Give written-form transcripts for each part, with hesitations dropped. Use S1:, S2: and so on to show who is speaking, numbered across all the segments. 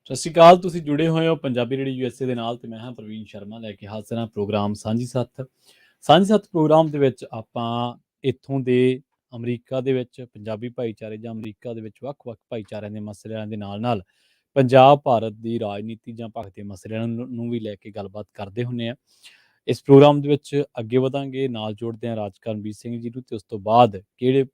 S1: ਸਤਿ ਸ਼੍ਰੀ ਅਕਾਲ। ਤੁਸੀਂ ਜੁੜੇ ਹੋਏ ਹੋ ਪੰਜਾਬੀ ਰੇਡੀਓ ਯੂਐਸਏ ਦੇ ਨਾਲ ਤੇ ਮੈਂ ਹਾਂ ਪ੍ਰਵੀਨ ਸ਼ਰਮਾ ਲੈ ਕੇ ਹਾਜ਼ਰ ਹਾਂ ਪ੍ਰੋਗਰਾਮ ਸਾਂਝੀ ਸੱਥ। ਸਾਂਝੀ ਸੱਥ ਪ੍ਰੋਗਰਾਮ ਦੇ ਵਿੱਚ ਆਪਾਂ ਇੱਥੋਂ ਦੇ ਅਮਰੀਕਾ ਦੇ ਵਿੱਚ ਪੰਜਾਬੀ ਭਾਈਚਾਰੇ ਜਾਂ ਅਮਰੀਕਾ ਦੇ ਵਿੱਚ ਵੱਖ-ਵੱਖ ਭਾਈਚਾਰਿਆਂ ਦੇ ਮਸਲਿਆਂ ਦੇ ਨਾਲ-ਨਾਲ ਪੰਜਾਬ ਭਾਰਤ ਦੀ ਰਾਜਨੀਤੀ ਜਾਂ ਭਖਦੇ ਮਸਲਿਆਂ ਨੂੰ ਵੀ ਲੈ ਕੇ ਗੱਲਬਾਤ ਕਰਦੇ ਹੁੰਦੇ ਹਾਂ। ਇਸ ਪ੍ਰੋਗਰਾਮ ਦੇ ਵਿੱਚ ਅੱਗੇ ਵਧਾਂਗੇ, ਨਾਲ ਜੋੜਦੇ ਹਾਂ ਰਾਜ ਕਰਨਵੀਰ ਸਿੰਘ ਜੀ ਨੂੰ ਤੇ ਉਸ ਤੋਂ ਬਾਅਦ ਕਿਹੜੇ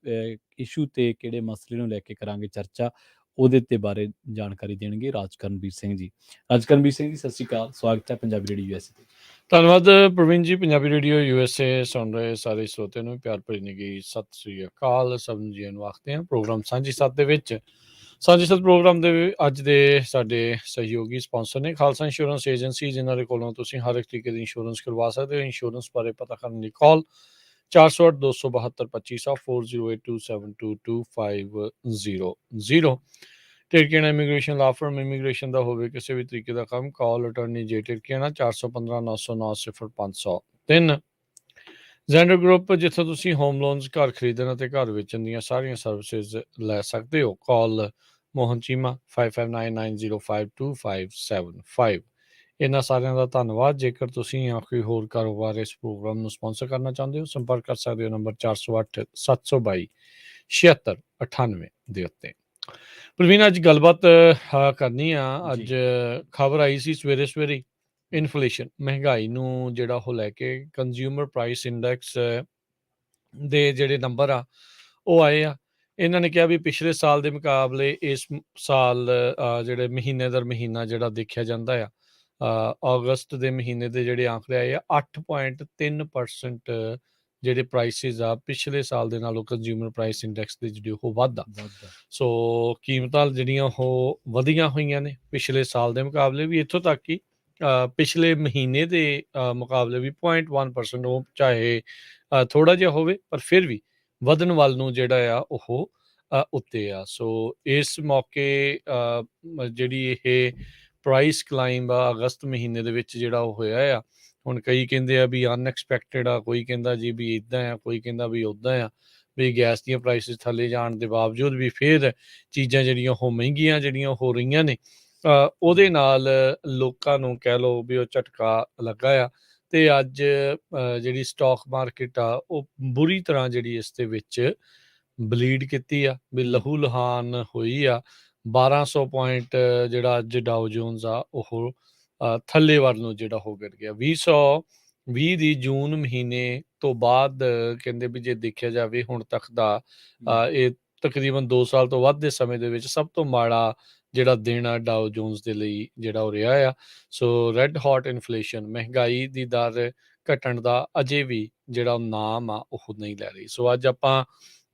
S1: ਇਸ਼ੂ ਤੇ ਕਿਹੜੇ ਮਸਲੇ ਨੂੰ ਲੈ ਕੇ ਕਰਾਂਗੇ ਚਰਚਾ, ਉਹਦੇ ਤੇ ਬਾਰੇ ਜਾਣਕਾਰੀ ਦੇਣਗੇ ਰਾਜ ਕਰਨਵੀਰ ਸਿੰਘ ਜੀ। ਰਾਜ ਕਰਨਵੀਰ ਸਿੰਘ ਜੀ, ਸਤਿ ਸ਼੍ਰੀ ਅਕਾਲ, ਸਵਾਗਤ ਹੈ ਪੰਜਾਬੀ ਰੇਡੀਓ ਯੂਐਸਏ ਤੇ।
S2: ਧੰਨਵਾਦ ਪ੍ਰਵੀਨ ਜੀ। ਪੰਜਾਬੀ ਰੇਡੀਓ USA ਸੁਣ ਰਹੇ ਸਾਰੇ ਸਰੋਤਿਆਂ ਨੂੰ ਪਿਆਰ ਭਰੀ ਨਿੱਘੀ ਸਤਿ ਸ੍ਰੀ ਅਕਾਲ। ਸਭ ਨੂੰ ਜੀ ਨੂੰ ਆਖਦੇ ਹਾਂ ਪ੍ਰੋਗਰਾਮ ਸਾਂਝੀ ਸੱਥ ਦੇ ਵਿੱਚ। ਸਾਂਝੀ ਸੱਥ ਪ੍ਰੋਗਰਾਮ ਦੇ ਅੱਜ ਦੇ ਸਾਡੇ ਸਹਿਯੋਗੀ ਸਪਾਂਸਰ ਨੇ ਖਾਲਸਾ ਇੰਸ਼ੋਰੈਂਸ ਏਜੰਸੀ, ਜਿਨ੍ਹਾਂ ਦੇ ਕੋਲੋਂ ਤੁਸੀਂ ਹਰ ਇੱਕ ਤਰੀਕੇ ਦੀ ਇੰਸ਼ੋਰੈਂਸ ਕਰਵਾ ਸਕਦੇ ਹੋ। ਇੰਸ਼ੋਰੈਂਸ ਬਾਰੇ ਪਤਾ ਕਰਨ ਲਈ ਕਾਲ 408-272-2500 4082722500। ਟਿਰਕੀਆਣਾ ਇਮੀਗ੍ਰੇਸ਼ਨ ਲਾ ਫਰਮ, ਇਮੀਗ੍ਰੇਸ਼ਨ ਦਾ ਹੋਵੇ ਕਿਸੇ ਵੀ ਤਰੀਕੇ ਦਾ ਕੰਮ, ਕਾਲ ਅਟਰਨੀ ਜੇ ਟਿਰਕੀਆਣਾ 415-909-0503। ਜ਼ੈਂਡਰ ਗਰੁੱਪ, ਜਿੱਥੋਂ ਤੁਸੀਂ ਹੋਮ ਲੋਨਸ, ਘਰ ਖਰੀਦਣ ਅਤੇ ਘਰ ਵੇਚਣ ਦੀਆਂ ਸਾਰੀਆਂ ਸਰਵਿਸਿਜ਼ ਲੈ ਸਕਦੇ ਹੋ। ਕਾਲ ਮੋਹਨ ਚੀਮਾ 5590525575। ਇਹਨਾਂ ਸਾਰਿਆਂ ਦਾ ਧੰਨਵਾਦ। ਜੇਕਰ ਤੁਸੀਂ ਜਾਂ ਕੋਈ ਹੋਰ ਕਾਰੋਬਾਰ ਇਸ ਪ੍ਰੋਗਰਾਮ ਨੂੰ ਸਪਾਂਸਰ ਕਰਨਾ ਚਾਹੁੰਦੇ ਹੋ, ਸੰਪਰਕ ਕਰ ਸਕਦੇ ਹੋ ਨੰਬਰ 408-722-7698 ਦੇ ਉੱਤੇ। ਪ੍ਰਵੀਨ, ਅੱਜ ਗੱਲਬਾਤ ਕਰਨੀ ਆ। ਅੱਜ ਖਬਰ ਆਈ ਸੀ ਸਵੇਰੇ ਸਵੇਰੇ, ਇਨਫਲੇਸ਼ਨ, ਮਹਿੰਗਾਈ ਨੂੰ ਜਿਹੜਾ ਉਹ ਲੈ ਕੇ ਕੰਜ਼ਿਊਮਰ ਪ੍ਰਾਈਸ ਇੰਡੈਕਸ ਦੇ ਜਿਹੜੇ ਨੰਬਰ ਆ ਉਹ ਆਏ ਆ। ਇਹਨਾਂ ਨੇ ਕਿਹਾ ਵੀ ਪਿਛਲੇ ਸਾਲ ਦੇ ਮੁਕਾਬਲੇ ਇਸ ਸਾਲ ਜਿਹੜੇ ਮਹੀਨੇ ਦਰ ਮਹੀਨਾ ਜਿਹੜਾ ਦੇਖਿਆ ਜਾਂਦਾ ਆ, ਅਗਸਤ ਦੇ ਮਹੀਨੇ ਦੇ ਜਿਹੜੇ ਆંકੜੇ ਆਏ ਆ, 8.3% ਜਿਹੜੇ ਪ੍ਰਾਈਸਿਸ ਆ ਪਿਛਲੇ ਸਾਲ ਦੇ ਨਾਲੋਂ ਕੰਜ਼ਿਊਮਰ ਪ੍ਰਾਈਸ ਇੰਡੈਕਸ ਦੇ ਜਿਹੜੇ ਉਹ ਵਾਧਾ। ਸੋ ਕੀਮਤਾਂ ਜਿਹੜੀਆਂ ਉਹ ਵਧੀਆਂ ਹੋਈਆਂ ਨੇ ਪਿਛਲੇ ਸਾਲ ਦੇ ਮੁਕਾਬਲੇ ਵੀ। ਇੱਥੋਂ ਤੱਕ ਕਿ ਪਿਛਲੇ ਮਹੀਨੇ ਦੇ ਮੁਕਾਬਲੇ ਵੀ 0.1%, ਉਹ ਚਾਹੇ ਥੋੜ੍ਹਾ ਜਿਹਾ ਹੋਵੇ ਪਰ ਫਿਰ ਵੀ ਵਧਣ ਵੱਲ ਨੂੰ ਜਿਹੜਾ ਆ ਉਹ ਉੱਤੇ ਆ। ਸੋ ਇਸ ਮੌਕੇ ਜਿਹੜੀ ਇਹ ਪ੍ਰਾਈਸ ਕਲਾਈਂਬ ਆ ਅਗਸਤ ਮਹੀਨੇ ਦੇ ਵਿੱਚ ਜਿਹੜਾ ਉਹ ਹੋਇਆ ਆ। ਹੁਣ ਕਈ ਕਹਿੰਦੇ ਆ ਵੀ ਅਨਐਕਸਪੈਕਟਡ ਆ, ਕੋਈ ਕਹਿੰਦਾ ਜੀ ਵੀ ਇੱਦਾਂ ਆ, ਕੋਈ ਕਹਿੰਦਾ ਵੀ ਉੱਦਾਂ ਆ, ਵੀ ਗੈਸ ਦੀਆਂ ਪ੍ਰਾਈਸਿਸ ਥੱਲੇ ਜਾਣ ਦੇ ਬਾਵਜੂਦ ਵੀ ਫਿਰ ਚੀਜ਼ਾਂ ਜਿਹੜੀਆਂ ਉਹ ਮਹਿੰਗੀਆਂ ਜਿਹੜੀਆਂ ਹੋ ਰਹੀਆਂ ਨੇ। ਉਹਦੇ ਨਾਲ ਲੋਕਾਂ ਨੂੰ ਕਹਿ ਲਓ ਵੀ ਉਹ ਝਟਕਾ ਲੱਗਾ ਆ। ਤੇ ਅੱਜ ਜਿਹੜੀ ਸਟਾਕ ਮਾਰਕੀਟ ਆ ਉਹ ਬੁਰੀ ਤਰ੍ਹਾਂ ਜਿਹੜੀ ਇਸ ਦੇ ਵਿੱਚ ਬਲੀਡ ਕੀਤੀ ਆ, ਵੀ ਲਹੂ ਲੁਹਾਨ ਹੋਈ ਆ। 1200 ਪੁਆਇੰਟ ਜਿਹੜਾ ਅੱਜ ਡਾਓ ਜੋਨਸ ਆ ਉਹ ਥੱਲੇ ਵੱਲ ਨੂੰ ਜਿਹੜਾ ਹੋ ਗਿਰ ਗਿਆ। 2020 ਦੀ ਜੂਨ ਮਹੀਨੇ ਤੋਂ ਬਾਅਦ ਕਹਿੰਦੇ ਵੀ ਜੇ ਦੇਖਿਆ ਜਾਵੇ ਹੁਣ ਤੱਕ ਦਾ ਇਹ ਤਕਰੀਬਨ 2 ਸਾਲ ਤੋਂ ਵੱਧ ਦੇ ਸਮੇਂ ਦੇ ਵਿੱਚ ਸਭ ਤੋਂ ਮਾੜਾ ਜਿਹੜਾ ਦਿਨ ਆ ਡਾਓ ਜੋਨਸ ਦੇ ਲਈ ਜਿਹੜਾ ਉਹ ਰਿਹਾ ਆ। ਸੋ ਰੈੱਡ ਹੌਟ ਇਨਫਲੇਸ਼ਨ, ਮਹਿੰਗਾਈ ਦੀ ਦਰ ਘਟਣ ਦਾ ਅਜੇ ਵੀ ਜਿਹੜਾ ਨਾਮ ਆ ਉਹ ਨਹੀਂ ਲੈ ਰਹੀ। ਸੋ ਅੱਜ ਆਪਾਂ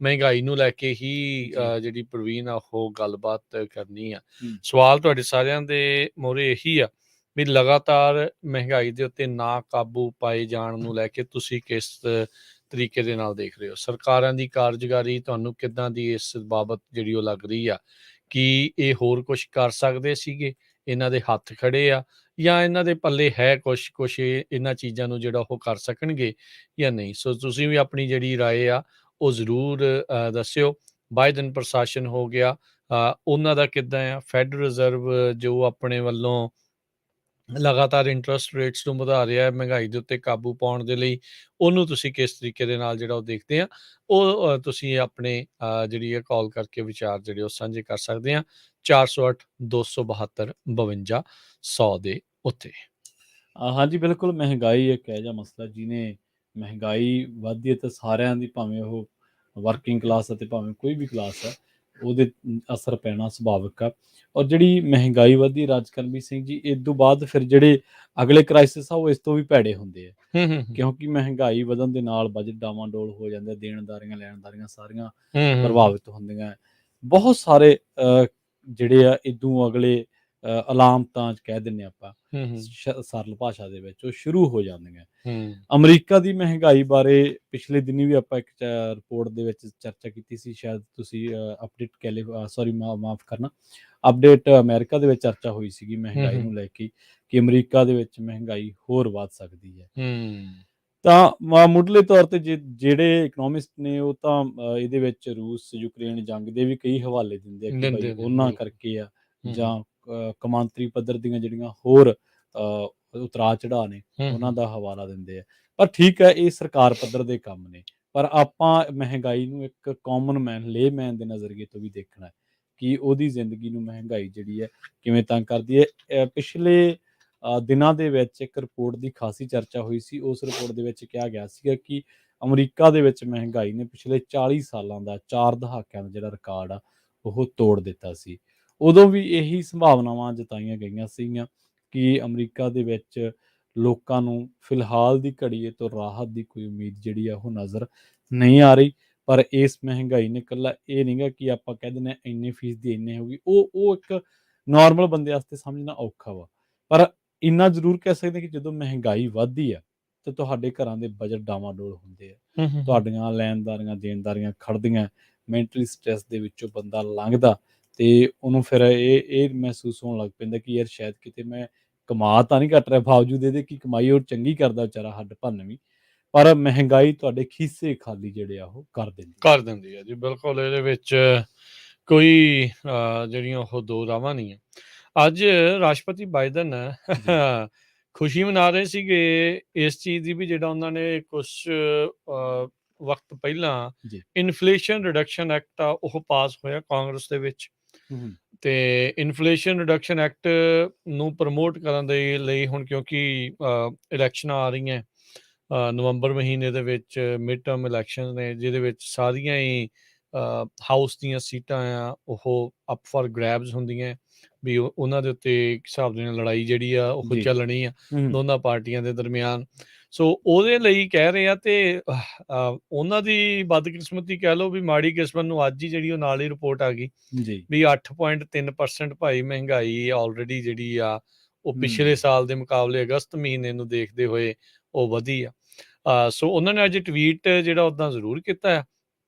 S2: ਮਹਿੰਗਾਈ ਨੂੰ ਲੈ ਕੇ ਹੀ ਜਿਹੜੀ ਪ੍ਰਵੀਨ ਆ ਉਹ ਗੱਲਬਾਤ ਕਰਨੀ ਆ। ਸਵਾਲ ਤੁਹਾਡੇ ਸਾਰਿਆਂ ਦੇ ਮੋਹਰੇ ਇਹੀ ਆ ਵੀ ਲਗਾਤਾਰ ਮਹਿੰਗਾਈ ਦੇ ਉੱਤੇ ਨਾ ਕਾਬੂ ਪਾਏ ਜਾਣ ਨੂੰ ਲੈ ਕੇ ਤੁਸੀਂ ਕਿਸ ਤਰੀਕੇ ਦੇ ਨਾਲ ਦੇਖ ਰਹੇ ਹੋ? ਸਰਕਾਰਾਂ ਦੀ ਕਾਰਜਕਾਰੀ ਤੁਹਾਨੂੰ ਕਿੱਦਾਂ ਦੀ ਇਸ ਬਾਬਤ ਜਿਹੜੀ ਉਹ ਲੱਗ ਰਹੀ ਆ? ਕੀ ਇਹ ਹੋਰ ਕੁਛ ਕਰ ਸਕਦੇ ਸੀਗੇ? ਇਹਨਾਂ ਦੇ ਹੱਥ ਖੜੇ ਆ ਜਾਂ ਇਹਨਾਂ ਦੇ ਪੱਲੇ ਹੈ ਕੁਛ ਇਹਨਾਂ ਚੀਜ਼ਾਂ ਨੂੰ ਜਿਹੜਾ ਉਹ ਕਰ ਸਕਣਗੇ ਜਾਂ ਨਹੀਂ? ਸੋ ਤੁਸੀਂ ਵੀ ਆਪਣੀ ਜਿਹੜੀ ਰਾਏ ਆ ਉਹ ਜ਼ਰੂਰ ਦੱਸਿਓ। ਬਾਈਡਨ ਪ੍ਰਸ਼ਾਸਨ ਹੋ ਗਿਆ, ਉਹਨਾਂ ਦਾ ਕਿੱਦਾਂ ਆ? ਫੈਡਰਲ ਰਿਜ਼ਰਵ ਜੋ ਆਪਣੇ ਵੱਲੋਂ ਲਗਾਤਾਰ ਇੰਟਰਸਟ ਰੇਟਸ ਨੂੰ ਵਧਾ ਰਿਹਾ ਹੈ ਮਹਿੰਗਾਈ ਦੇ ਉੱਤੇ ਕਾਬੂ ਪਾਉਣ ਦੇ ਲਈ, ਉਹਨੂੰ ਤੁਸੀਂ ਕਿਸ ਤਰੀਕੇ ਦੇ ਨਾਲ ਜਿਹੜਾ ਉਹ ਦੇਖਦੇ ਆ? ਉਹ ਤੁਸੀਂ ਆਪਣੇ ਜਿਹੜੀ ਹੈ ਕਾਲ ਕਰਕੇ ਵਿਚਾਰ ਜਿਹੜੇ ਉਹ ਸਾਂਝੇ ਕਰ ਸਕਦੇ ਆ 408-272-52-100 ਦੇ ਉੱਤੇ।
S1: ਹਾਂਜੀ, ਬਿਲਕੁਲ। ਮਹਿੰਗਾਈ ਇੱਕ ਇਹੋ ਜਿਹਾ ਮਸਲਾ ਜਿਹਨੇ ਮਹਿੰਗਾਈ ਵੱਧਦੀ ਹੈ ਤਾਂ ਸਾਰਿਆਂ ਦੀ, ਭਾਵੇਂ ਉਹ ਵਰਕਿੰਗ ਕਲਾਸ ਅਤੇ ਭਾਵੇਂ ਕੋਈ ਵੀ ਕਲਾਸ ਹੈ, ਉਹਦੇ ਅਸਰ ਪੈਣਾ ਸੁਭਾਵਿਕ ਆ। ਔਰ ਜਿਹੜੀ ਮਹਿੰਗਾਈ ਵਧਦੀ, ਰਾਜ ਕਰਨਵੀਰ ਸਿੰਘ ਜੀ, ਇਸ ਤੋਂ ਬਾਅਦ ਫਿਰ ਜਿਹੜੇ ਅਗਲੇ ਕ੍ਰਾਈਸਿਸ ਆ ਉਹ ਇਸ ਤੋਂ ਵੀ ਭੈੜੇ ਹੁੰਦੇ ਆ, ਕਿਉਂਕਿ ਮਹਿੰਗਾਈ ਵਧਣ ਦੇ ਨਾਲ ਬਜਟ ਡਾਵਾਂਡੋਲ ਹੋ ਜਾਂਦਾ, ਦੇਣਦਾਰੀਆਂ ਲੈਣਦਾਰੀਆਂ ਸਾਰੀਆਂ ਪ੍ਰਭਾਵਿਤ ਹੁੰਦੀਆਂ। ਬਹੁਤ ਸਾਰੇ ਜਿਹੜੇ ਆ ਇਦੋਂ ਅਗਲੇ ਅਲਾਮਤਾਂ ਕਹਿ ਦਿੰਦੇ ਆਪਾਂ ਸਰਲ ਭਾਸ਼ਾ ਦੇ ਵਿੱਚ, ਉਹ ਸ਼ੁਰੂ ਹੋ ਜਾਂਦੀਆਂ। ਅਮਰੀਕਾ ਦੀ ਮਹਿੰਗਾਈ ਬਾਰੇ ਪਿਛਲੇ ਦਿਨੀ ਵੀ ਆਪਾਂ ਇੱਕ ਰਿਪੋਰਟ ਦੇ ਵਿੱਚ ਚਰਚਾ ਕੀਤੀ ਸੀ, ਸ਼ਾਇਦ ਤੁਸੀਂ ਅਪਡੇਟ ਅਮਰੀਕਾ ਦੇ ਵਿੱਚ ਚਰਚਾ ਹੋਈ ਸੀਗੀ ਮਹਿੰਗਾਈ ਨੂੰ ਲੈ ਕੇ, ਕਿ ਅਮਰੀਕਾ ਦੇ ਵਿੱਚ ਮਹਿੰਗਾਈ ਹੋਰ ਵੱਧ ਸਕਦੀ ਹੈ। ਤਾਂ ਮੁੱਢਲੇ ਤੌਰ ਤੇ ਜਿਹੜੇ ਇਕਨੋਮਿਸਟ ਨੇ ਉਹ ਤਾਂ ਇਹਦੇ ਵਿੱਚ ਰੂਸ ਯੂਕਰੇਨ ਜੰਗ ਦੇ ਵੀ ਕਈ ਹਵਾਲੇ ਦਿੰਦੇ ਆ ਕਿ ਭਾਈ ਉਹਨਾਂ ਕਰਕੇ ਆ, ਜਾਂ ਕੌਮਾਂਤਰੀ ਪੱਧਰ ਦੀਆਂ ਜਿਹੜੀਆਂ ਹੋਰ ਉਤਰਾਅ ਚੜ੍ਹਾਅ ਨੇ
S2: ਹੂੰ,
S1: ਉਹਨਾਂ
S2: ਹੂੰ।
S1: ਦਾ ਹਵਾਲਾ ਦਿੰਦੇ ਆ। ਪਰ ਠੀਕ ਹੈ, ਇਹ ਸਰਕਾਰ ਪੱਧਰ ਦੇ ਕੰਮ ਨੇ, ਪਰ ਆਪਾਂ ਮਹਿੰਗਾਈ ਨੂੰ ਇੱਕ ਕਾਮਨ ਮੈਨ, ਲੇਮੈਨ ਦੇ ਨਜ਼ਰੀਏ ਤੋਂ ਵੀ ਦੇਖਣਾ ਹੈ ਕਿ ਉਹਦੀ ਜ਼ਿੰਦਗੀ ਨੂੰ ਮਹਿੰਗਾਈ ਜਿਹੜੀ ਹੈ ਕਿਵੇਂ ਤੰਗ ਕਰਦੀ ਹੈ। ਪਿਛਲੇ ਦਿਨਾਂ ਦੇ ਵਿੱਚ ਇੱਕ ਰਿਪੋਰਟ ਦੀ ਖਾਸੀ ਚਰਚਾ ਹੋਈ ਸੀ। ਉਸ ਰਿਪੋਰਟ ਦੇ ਵਿੱਚ ਕਿਹਾ ਗਿਆ ਸੀਗਾ ਕਿ ਅਮਰੀਕਾ ਦੇ ਵਿੱਚ ਮਹਿੰਗਾਈ ਨੇ ਪਿਛਲੇ 40 ਸਾਲਾਂ ਦਾ, 4 ਦਹਾਕਿਆਂ ਦਾ ਜਿਹੜਾ ਰਿਕਾਰਡ ਆ ਉਹ ਤੋੜ ਦਿੱਤਾ ਸੀ। ਉਦੋਂ ਵੀ ਇਹੀ ਸੰਭਾਵਨਾਵਾਂ ਜਤਾਈਆਂ ਗਈਆਂ ਸੀਗੀਆਂ ਕਿ ਅਮਰੀਕਾ ਦੇ ਵਿੱਚ ਲੋਕਾਂ ਨੂੰ ਫਿਲਹਾਲ ਦੀ ਘੜੀ ਇਹ ਤੋਂ ਰਾਹਤ ਦੀ ਕੋਈ ਉਮੀਦ ਜਿਹੜੀ ਆ ਉਹ ਨਜ਼ਰ ਨਹੀਂ ਆ ਰਹੀ। ਪਰ ਇਸ ਮਹਿੰਗਾਈ ਨੇ ਇਕੱਲਾ ਇਹ ਨਹੀਂ ਗਾ ਕਿ ਆਪਾਂ ਕਹਿ ਦਿੰਦੇ ਹਾਂ ਇੰਨੀ ਫੀਸਦੀ ਇੰਨੀ ਹੋ ਗਈ, ਉਹ ਇੱਕ ਨੋਰਮਲ ਬੰਦੇ ਵਾਸਤੇ ਸਮਝਣਾ ਔਖਾ ਵਾ। ਪਰ ਇੰਨਾ ਜ਼ਰੂਰ ਕਹਿ ਸਕਦੇ ਕਿ ਜਦੋਂ ਮਹਿੰਗਾਈ ਵੱਧਦੀ ਆ ਤੇ ਤੁਹਾਡੇ ਘਰਾਂ ਦੇ ਬਜਟ ਡਾਵਾਡੋਲ ਹੁੰਦੇ ਆ,
S2: ਹੂੰ, ਹੂੰ, ਹੂੰ।
S1: ਤੁਹਾਡੀਆਂ ਲੈਣਦਾਰੀਆਂ ਦੇਣਦਾਰੀਆਂ ਖੜਦੀਆਂ, ਮੈਂਟਲੀ ਸਟ੍ਰੈਸ ਦੇ ਵਿੱਚੋਂ ਬੰਦਾ ਲੰਘਦਾ ਤੇ ਉਹਨੂੰ ਫਿਰ ਇਹ ਮਹਿਸੂਸ ਹੋਣ ਲੱਗ ਪੈਂਦਾ ਕਿ ਯਾਰ ਸ਼ਾਇਦ ਕਿਤੇ ਮੈਂ ਕਮਾ ਤਾਂ ਨਹੀਂ ਘੱਟ ਰਿਹਾ, ਬਾਵਜੂਦ ਇਹਦੇ ਕਿ ਕਮਾਈ ਉਹ ਚੰਗੀ ਕਰਦਾ ਵਿਚਾਰਾ ਹੱਡ ਭੰਨਵੀਂ, ਪਰ ਮਹਿੰਗਾਈ ਤੁਹਾਡੇ ਖੀਸੇ ਖਾਲੀ ਜਿਹੜੇ ਆ ਉਹ ਕਰ ਦਿੰਦੀ ਹੈ।
S2: ਕਰ ਦਿੰਦੀ ਹੈ ਜੀ, ਬਿਲਕੁਲ। ਇਹਦੇ ਵਿੱਚ ਕੋਈ ਜਿਹੜੀਆਂ ਉਹ ਦੋ ਰਾਵਾਂ ਨਹੀਂ ਹੈ। ਅੱਜ ਰਾਸ਼ਟਰਪਤੀ ਬਾਈਡਨ
S1: ਜੀ
S2: ਖੁਸ਼ੀ ਮਨਾ ਰਹੇ ਸੀਗੇ ਇਸ ਚੀਜ਼ ਦੀ ਵੀ ਜਿਹੜਾ ਉਹਨਾਂ ਨੇ ਕੁਛ ਵਕਤ ਪਹਿਲਾਂ
S1: ਜੀ
S2: ਇਨਫਲੇਸ਼ਨ ਰਿਡਕਸ਼ਨ ਐਕਟ ਆ ਉਹ ਪਾਸ ਹੋਇਆ ਕਾਂਗਰਸ ਦੇ ਵਿੱਚ।
S1: ਹੂੰ
S2: ਤੇ ਇਨਫਲੇਸ਼ਨ ਰਿਡਕਸ਼ਨ ਐਕਟ ਨੂੰ ਪ੍ਰਮੋਟ ਕਰਨ ਦੇ ਲਈ ਹੁਣ ਕਿਉਂਕਿ ਇਲੈਕਸ਼ਨਾਂ ਆ ਰਹੀਆਂ ਨਵੰਬਰ ਮਹੀਨੇ ਦੇ ਵਿੱਚ, ਮਿਡ ਟਰਮ ਇਲੈਕਸ਼ਨ ਨੇ ਜਿਹਦੇ ਵਿੱਚ ਸਾਰੀਆਂ ਹੀ ਹਾਊਸ ਦੀਆਂ ਸੀਟਾਂ ਆ ਉਹ ਅਪ ਫॉर ਗ੍ਰੈਬਸ ਹੁੰਦੀਆਂ ਵੀ ਉਹਨਾਂ ਦੇ ਉੱਤੇ ਇੱਕ ਹਿਸਾਬ ਦੇ ਨਾਲ ਲੜਾਈ ਜਿਹੜੀ ਆ ਉਹ
S1: ਜੀ
S2: ਚੱਲਣੀ ਆ
S1: ਹੂੰ
S2: ਦੋਨਾਂ ਪਾਰਟੀਆਂ ਦੇ ਦਰਮਿਆਨ। ਸੋ ਉਹਦੇ ਲਈ ਕਹਿ ਰਹੇ ਆ ਤੇ ਉਹਨਾਂ ਦੀ ਬਦਕਿਸਮਤੀ ਕਹਿ ਲਓ ਵੀ ਮਾੜੀ ਕਿਸਮਤ ਨੂੰ ਅੱਜ ਹੀ ਜਿਹੜੀ ਉਹ ਨਾਲ ਹੀ ਰਿਪੋਰਟ ਆ ਗਈ
S1: ਜੀ
S2: ਵੀ 8.3% ਭਾਈ ਮਹਿੰਗਾਈ ਆਲਰੇਡੀ ਜਿਹੜੀ ਆ ਉਹ ਪਿਛਲੇ
S1: ਹੂੰ
S2: ਸਾਲ ਦੇ ਮੁਕਾਬਲੇ ਅਗਸਤ ਮਹੀਨੇ ਨੂੰ ਦੇਖਦੇ ਹੋਏ ਉਹ ਵਧੀ ਆ। ਸੋ ਉਹਨਾਂ ਨੇ ਅੱਜ ਟਵੀਟ ਜਿਹੜਾ ਉੱਦਾਂ ਜ਼ਰੂਰ ਕੀਤਾ ਆ।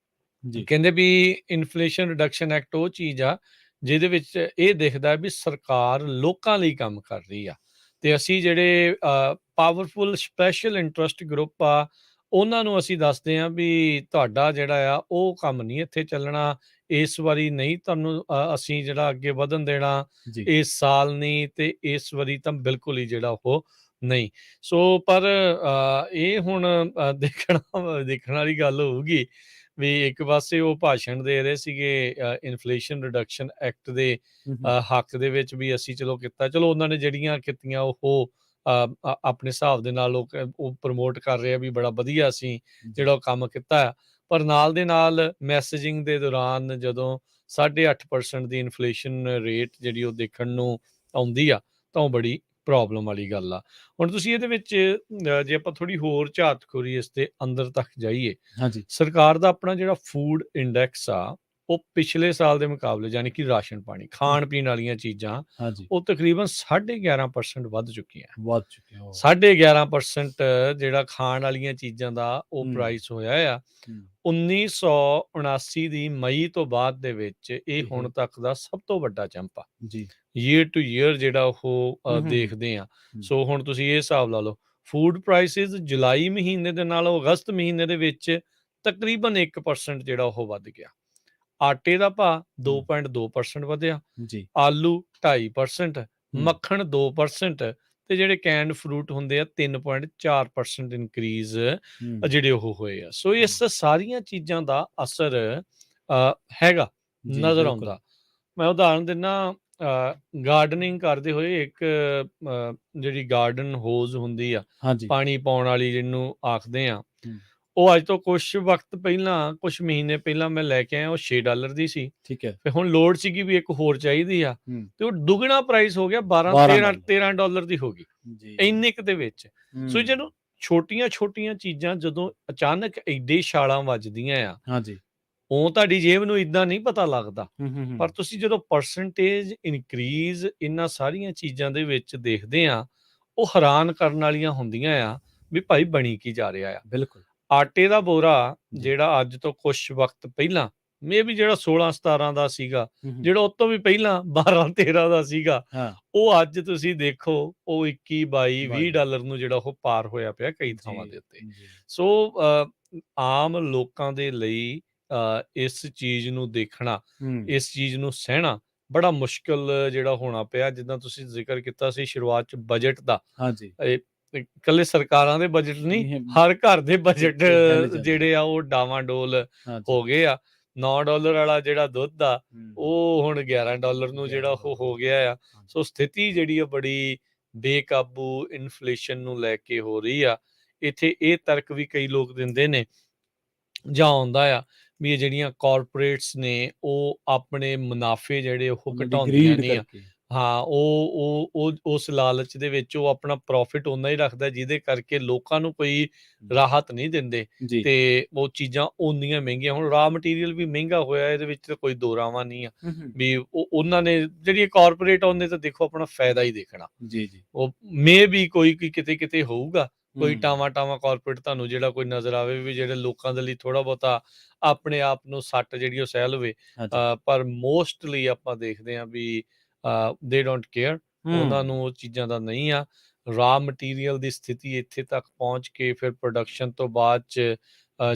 S1: ਜੀ
S2: ਕਹਿੰਦੇ ਵੀ ਇਨਫਲੇਸ਼ਨ ਰਿਡਕਸ਼ਨ ਐਕਟ ਉਹ ਚੀਜ਼ ਆ ਜਿਹਦੇ ਵਿੱਚ ਇਹ ਦਿਖਦਾ ਵੀ ਸਰਕਾਰ ਲੋਕਾਂ ਲਈ ਕੰਮ ਕਰ ਰਹੀ ਆ ਤੇ ਅਸੀਂ ਜਿਹੜੇ ਪਾਵਰਫੁਲ ਸਪੈਸ਼ਲ ਇੰਟਰਸਟ ਗਰੁੱਪ ਆ ਉਹਨਾਂ ਨੂੰ ਅਸੀਂ ਦੱਸਦੇ ਹਾਂ ਵੀ ਤੁਹਾਡਾ ਜਿਹੜਾ ਆ ਉਹ ਕੰਮ ਨਹੀਂ ਇੱਥੇ ਚੱਲਣਾ, ਇਸ ਵਾਰੀ ਨਹੀਂ ਤੁਹਾਨੂੰ ਅਸੀਂ ਜਿਹੜਾ ਅੱਗੇ ਵਧਣ ਦੇਣਾ,
S1: ਜੀ
S2: ਇਸ ਸਾਲ ਨਹੀਂ ਤੇ ਇਸ ਵਾਰੀ ਤਾਂ ਬਿਲਕੁਲ ਹੀ ਜਿਹੜਾ ਉਹ ਨਹੀਂ। ਸੋ ਪਰ ਇਹ ਹੁਣ ਦੇਖਣ ਵਾਲੀ ਗੱਲ ਹੋਊਗੀ ਵੀ ਇੱਕ ਪਾਸੇ ਉਹ ਭਾਸ਼ਣ ਦੇ ਰਹੇ ਸੀਗੇ ਇਨਫਲੇਸ਼ਨ ਰਿਡਕਸ਼ਨ ਐਕਟ ਦੇ
S1: ਹੂੰ
S2: ਹੱਕ ਦੇ ਵਿੱਚ ਵੀ ਅਸੀਂ ਚਲੋ ਕੀਤਾ, ਚਲੋ ਉਹਨਾਂ ਨੇ ਜਿਹੜੀਆਂ ਕੀਤੀਆਂ ਉਹ ਆਪਣੇ ਹਿਸਾਬ ਦੇ ਨਾਲ ਉਹ ਪ੍ਰਮੋਟ ਕਰ ਰਹੇ ਆ ਵੀ ਬੜਾ ਵਧੀਆ ਅਸੀਂ
S1: ਜੀ
S2: ਜਿਹੜਾ ਉਹ ਕੰਮ ਕੀਤਾ ਆ। ਪਰ ਨਾਲ ਦੇ ਨਾਲ ਮੈਸੇਜਿੰਗ ਦੇ ਦੌਰਾਨ ਜਦੋਂ 8.5% ਦੀ ਇਨਫਲੇਸ਼ਨ ਰੇਟ ਜਿਹੜੀ ਉਹ ਦੇਖਣ ਨੂੰ ਆਉਂਦੀ ਆ ਤਾਂ ਉਹ ਬੜੀ ਪ੍ਰੋਬਲਮ ਵਾਲੀ ਗੱਲ ਆ। ਹੁਣ ਤੁਸੀਂ ਇਹਦੇ ਵਿੱਚ ਜੇ ਆਪਾਂ ਥੋੜੀ ਹੋਰ ਝਾਤਖੋਰੀ ਇਸ ਦੇ ਅੰਦਰ ਤੱਕ ਜਾਈਏ,
S1: ਹਾਂਜੀ
S2: ਸਰਕਾਰ ਦਾ ਆਪਣਾ ਜਿਹੜਾ ਫੂਡ ਇੰਡੈਕਸ ਆ ਉਹ ਪਿਛਲੇ ਸਾਲ ਦੇ ਮੁਕਾਬਲੇ ਯਾਨੀ ਕਿ ਰਾਸ਼ਨ ਪਾਣੀ ਖਾਣ ਪੀਣ ਵਾਲੀਆਂ ਚੀਜ਼ਾਂ
S1: ਹਾਂਜੀ
S2: ਉਹ ਤਕਰੀਬਨ 11.5% ਵੱਧ ਚੁੱਕੀਆਂ।
S1: ਵੱਧ ਚੁੱਕੇ ਹੋ
S2: 11.5% ਜਿਹੜਾ ਖਾਣ ਵਾਲੀਆਂ ਚੀਜ਼ਾਂ ਦਾ ਉਹ
S1: ਹੂੰ
S2: ਪ੍ਰਾਈਸ ਹੋਇਆ ਆ।
S1: ਹੂੰ
S2: 1979 ਦੀ ਮਈ ਤੋਂ ਬਾਅਦ ਦੇ ਵਿੱਚ ਇਹ ਹੁਣ
S1: ਇਹ
S2: ਤੱਕ ਦਾ ਸਭ ਤੋਂ ਵੱਡਾ ਜੰਪ ਆ।
S1: ਜੀ
S2: ਈਅਰ ਟੂ ਈਅਰ ਜਿਹੜਾ ਉਹ
S1: ਹੂੰ
S2: ਦੇਖਦੇ ਆ।
S1: ਹੂੰ
S2: ਸੋ ਹੁਣ ਤੁਸੀਂ ਇਹ ਹਿਸਾਬ ਲਾ ਲਓ ਫੂਡ ਪ੍ਰਾਈਸਿਸ ਜੁਲਾਈ ਮਹੀਨੇ ਦੇ ਨਾਲ ਅਗਸਤ ਮਹੀਨੇ ਦੇ ਵਿੱਚ ਤਕਰੀਬਨ 1% ਜਿਹੜਾ ਉਹ ਵੱਧ ਗਿਆ। ਆਟੇ ਦਾ ਭਾਅ 2.2% ਵਧਿਆ,
S1: ਜੀ
S2: ਆਲੂ 2.5%,
S1: ਹੂੰ
S2: ਮੱਖਣ 2% ਤੇ ਜਿਹੜੇ ਕੈਨਡ ਫਰੂਟ ਹੁੰਦੇ ਆ 3.4% ਇਨਕਰੀਜ਼
S1: ਹੂੰ
S2: ਜਿਹੜੇ ਉਹ ਹੋਏ ਆ। ਸੋ ਇਸ ਸਾਰੀਆਂ ਚੀਜ਼ਾਂ ਦਾ ਅਸਰ ਹੈਗਾ
S1: ਜੀ
S2: ਨਜ਼ਰ
S1: ਬਿਲਕੁਲ
S2: ਆਉਂਦਾ। ਮੈਂ ਉਦਾਹਰਨ ਦਿੰਦਾ ਗਾਰਡਨਿੰਗ ਕਰਦੇ ਹੋਏ ਇੱਕ ਜਿਹੜੀ ਗਾਰਡਨ ਹੋਜ਼ ਹੁੰਦੀ ਆ
S1: ਹਾਂਜੀ
S2: ਪਾਣੀ ਪਾਉਣ ਵਾਲੀ ਜਿਹਨੂੰ ਆਖਦੇ ਆ,
S1: ਹੂੰ
S2: ਉਹ ਅੱਜ ਤੋਂ ਕੁਛ ਵਕਤ ਪਹਿਲਾਂ ਕੁਛ ਮਹੀਨੇ ਪਹਿਲਾਂ ਮੈਂ ਲੈ ਕੇ ਆਇਆ, ਉਹ $6 ਦੀ ਸੀ
S1: ਠੀਕ ਹੈ
S2: ਤੇ ਹੁਣ ਲੋੜ ਸੀਗੀ ਵੀ ਇੱਕ ਹੋਰ ਚਾਹੀਦੀ ਆ
S1: ਹੂੰ
S2: ਤੇ ਉਹ ਦੁੱਗਣਾ ਪ੍ਰਾਈਸ ਹੋ ਗਿਆ, 12 13
S1: $12
S2: $13 ਦੀ ਹੋ ਗਈ
S1: ਜੀ
S2: ਇੰਨੇ ਕੁ ਦੇ ਵਿੱਚ। ਸੋ
S1: ਹੂੰ
S2: ਜਦੋਂ ਛੋਟੀਆਂ ਚੀਜ਼ਾਂ ਜਦੋਂ ਅਚਾਨਕ ਐਡੇ ਛਾਲਾਂ ਵੱਜਦੀਆਂ ਆ
S1: ਹਾਂਜੀ
S2: ਉਹ ਤੁਹਾਡੀ ਜੇਬ ਨੂੰ ਇਦਾਂ ਨਹੀਂ ਪਤਾ ਲੱਗਦਾ,
S1: ਹੂੰ
S2: ਪਰ ਤੁਸੀਂ ਜਦੋਂ ਪਰਸੈਂਟੇਜ ਇਨਕਰੀਜ਼ ਇਹਨਾਂ ਸਾਰੀਆਂ ਚੀਜ਼ਾਂ ਦੇ ਵਿੱਚ ਦੇਖਦੇ ਆ ਉਹ ਹੈਰਾਨ ਕਰਨ ਵਾਲੀਆਂ ਹੁੰਦੀਆਂ ਆ ਵੀ ਭਾਈ ਬਣੀ ਕੀ ਜਾ ਰਿਹਾ ਆ।
S1: ਬਿਲਕੁਲ
S2: ਆਟੇ ਦਾ ਬੋਰਾ
S1: ਜੀ
S2: ਜਿਹੜਾ ਅੱਜ ਤੋਂ ਕੁਛ ਵਕਤ ਪਹਿਲਾਂ ਮੇ ਵੀ ਜਿਹੜਾ 16-17 ਦਾ ਸੀਗਾ,
S1: ਹੂੰ
S2: ਜਿਹੜਾ ਉਸ ਤੋਂ ਵੀ ਪਹਿਲਾਂ 12-13 ਦਾ ਸੀਗਾ,
S1: ਹਾਂ
S2: ਉਹ ਅੱਜ ਤੁਸੀਂ ਦੇਖੋ ਉਹ 21 22
S1: ਬਾਈ
S2: $20 ਨੂੰ ਜਿਹੜਾ ਉਹ ਪਾਰ ਹੋਇਆ ਪਿਆ ਕਈ
S1: ਜੀ
S2: ਥਾਵਾਂ ਦੇ ਉੱਤੇ।
S1: ਜੀ
S2: ਸੋ ਆਮ ਲੋਕਾਂ ਦੇ ਲਈ ਇਸ ਚੀਜ਼ ਨੂੰ ਦੇਖਣਾ,
S1: ਹੂੰ
S2: ਇਸ ਚੀਜ਼ ਨੂੰ ਸਹਿਣਾ ਬੜਾ ਮੁਸ਼ਕਲ ਜਿਹੜਾ ਹੋਣਾ ਪਿਆ। ਜਿੱਦਾਂ ਤੁਸੀਂ ਜ਼ਿਕਰ ਕੀਤਾ ਸੀ ਸ਼ੁਰੂਆਤ 'ਚ ਬਜਟ ਦਾ,
S1: ਹਾਂਜੀ।
S2: ਇਹ ਇਕੱਲੇ ਸਰਕਾਰਾਂ ਦੇ ਬਜਟ ਨਹੀਂ,
S1: ਨਹੀਂ
S2: ਹਰ ਘਰ ਦੇ ਬਜਟ
S1: ਹਿੱਲ ਜਾਂਦੇ।
S2: ਜਿਹੜੇ ਆ ਉਹ ਡਾਵਾਂਡੋਲ
S1: ਹਾਂਜੀ।
S2: ਹੋ ਗਏ ਆ। $9 ਵਾਲਾ ਜਿਹੜਾ ਦੁੱਧ ਆ
S1: ਹੂੰ।
S2: ਉਹ ਹੁਣ $11 ਨੂੰ ਜਿਹੜਾ ਉਹ ਹੋ ਗਿਆ ਆ।
S1: ਹਾਂਜੀ।
S2: ਸੋ ਸਥਿਤੀ ਜਿਹੜੀ ਆ ਬੜੀ ਬੇਕਾਬੂ ਇਨਫਲੇਸ਼ਨ ਨੂੰ ਲੈ ਕੇ ਹੋ ਰਹੀ ਆ। ਇੱਥੇ ਇਹ ਤਰਕ ਵੀ ਕਈ ਲੋਕ ਦਿੰਦੇ ਨੇ ਜਾਂ ਆਉਂਦਾ ਆ ਵੀ ਇਹ ਜਿਹੜੀਆਂ ਕਾਰਪੋਰੇਟਸ ਨੇ ਉਹ ਆਪਣੇ ਮੁਨਾਫੇ ਜਿਹੜੇ ਉਹ
S1: ਉਹਨਾਂ ਦੀ
S2: ਘਟਾਉਂਦੀਆਂ
S1: greed
S2: ਨਹੀਂ ਆ।
S1: ਕਰਕੇ।
S2: ਹਾਂ, ਉਹ ਉਸ ਲਾਲਚ ਦੇ ਵਿੱਚ ਉਹ ਆਪਣਾ ਪ੍ਰੋਫਿਟ ਓਨਾ ਹੀ ਰੱਖਦਾ ਜਿਹਦੇ ਕਰਕੇ ਲੋਕਾਂ ਨੂੰ ਕੋਈ ਰਾਹਤ ਨਹੀਂ ਦਿੰਦੇ
S1: ਜੀ।
S2: ਤੇ ਉਹ ਚੀਜ਼ਾਂ ਓਨੀਆਂ ਮਹਿੰਗੀਆਂ। ਹੁਣ ਰਾ ਮਟੀਰੀਅਲ ਵੀ ਮਹਿੰਗਾ ਹੋਇਆ, ਇਹਦੇ ਵਿੱਚ ਤਾਂ ਕੋਈ ਦੋ ਰਾਵਾਂ ਨਹੀਂ ਆ ਵੀ ਉਹਨਾਂ ਨੇ ਜਿਹੜੀ ਕਾਰਪੋਰੇਟ ਉਹਨੇ ਤਾਂ ਦੇਖੋ ਆਪਣਾ ਫਾਇਦਾ ਹੀ ਦੇਖਣਾ।
S1: ਜੀ, ਜੀ।
S2: ਉਹ ਮੇ ਵੀ ਕੋਈ ਕਿਤੇ ਹੋਊਗਾ ਕੋਈ ਟਾਵਾਂ ਕਾਰਪੋਰੇਟ ਤੁਹਾਨੂੰ ਜਿਹੜਾ ਕੋਈ ਨਜ਼ਰ ਆਵੇ ਵੀ ਜਿਹੜੇ ਲੋਕਾਂ ਦੇ ਲਈ ਥੋੜਾ ਬਹੁਤਾ ਆਪਣੇ ਆਪ ਨੂੰ ਸੱਟ ਜਿਹੜੀ ਉਹ ਸਹਿ ਲਵੇ।
S1: ਹਾਂਜੀ।
S2: ਪਰ ਮੋਸਟਲੀ ਆਪਾਂ ਦੇਖਦੇ ਹਾਂ ਵੀ ਦੇ ਡੋਂਟ ਕੇਅਰ, ਉਹਨਾਂ ਨੂੰ ਉਹ ਚੀਜ਼ਾਂ ਦਾ ਨਹੀਂ ਆ। ਰਾ ਮਟੀਰੀਅਲ ਦੀ ਸਥਿਤੀ ਇੱਥੇ ਤੱਕ ਪਹੁੰਚ ਕੇ ਫਿਰ ਪ੍ਰੋਡਕਸ਼ਨ ਤੋਂ ਬਾਅਦ ਚ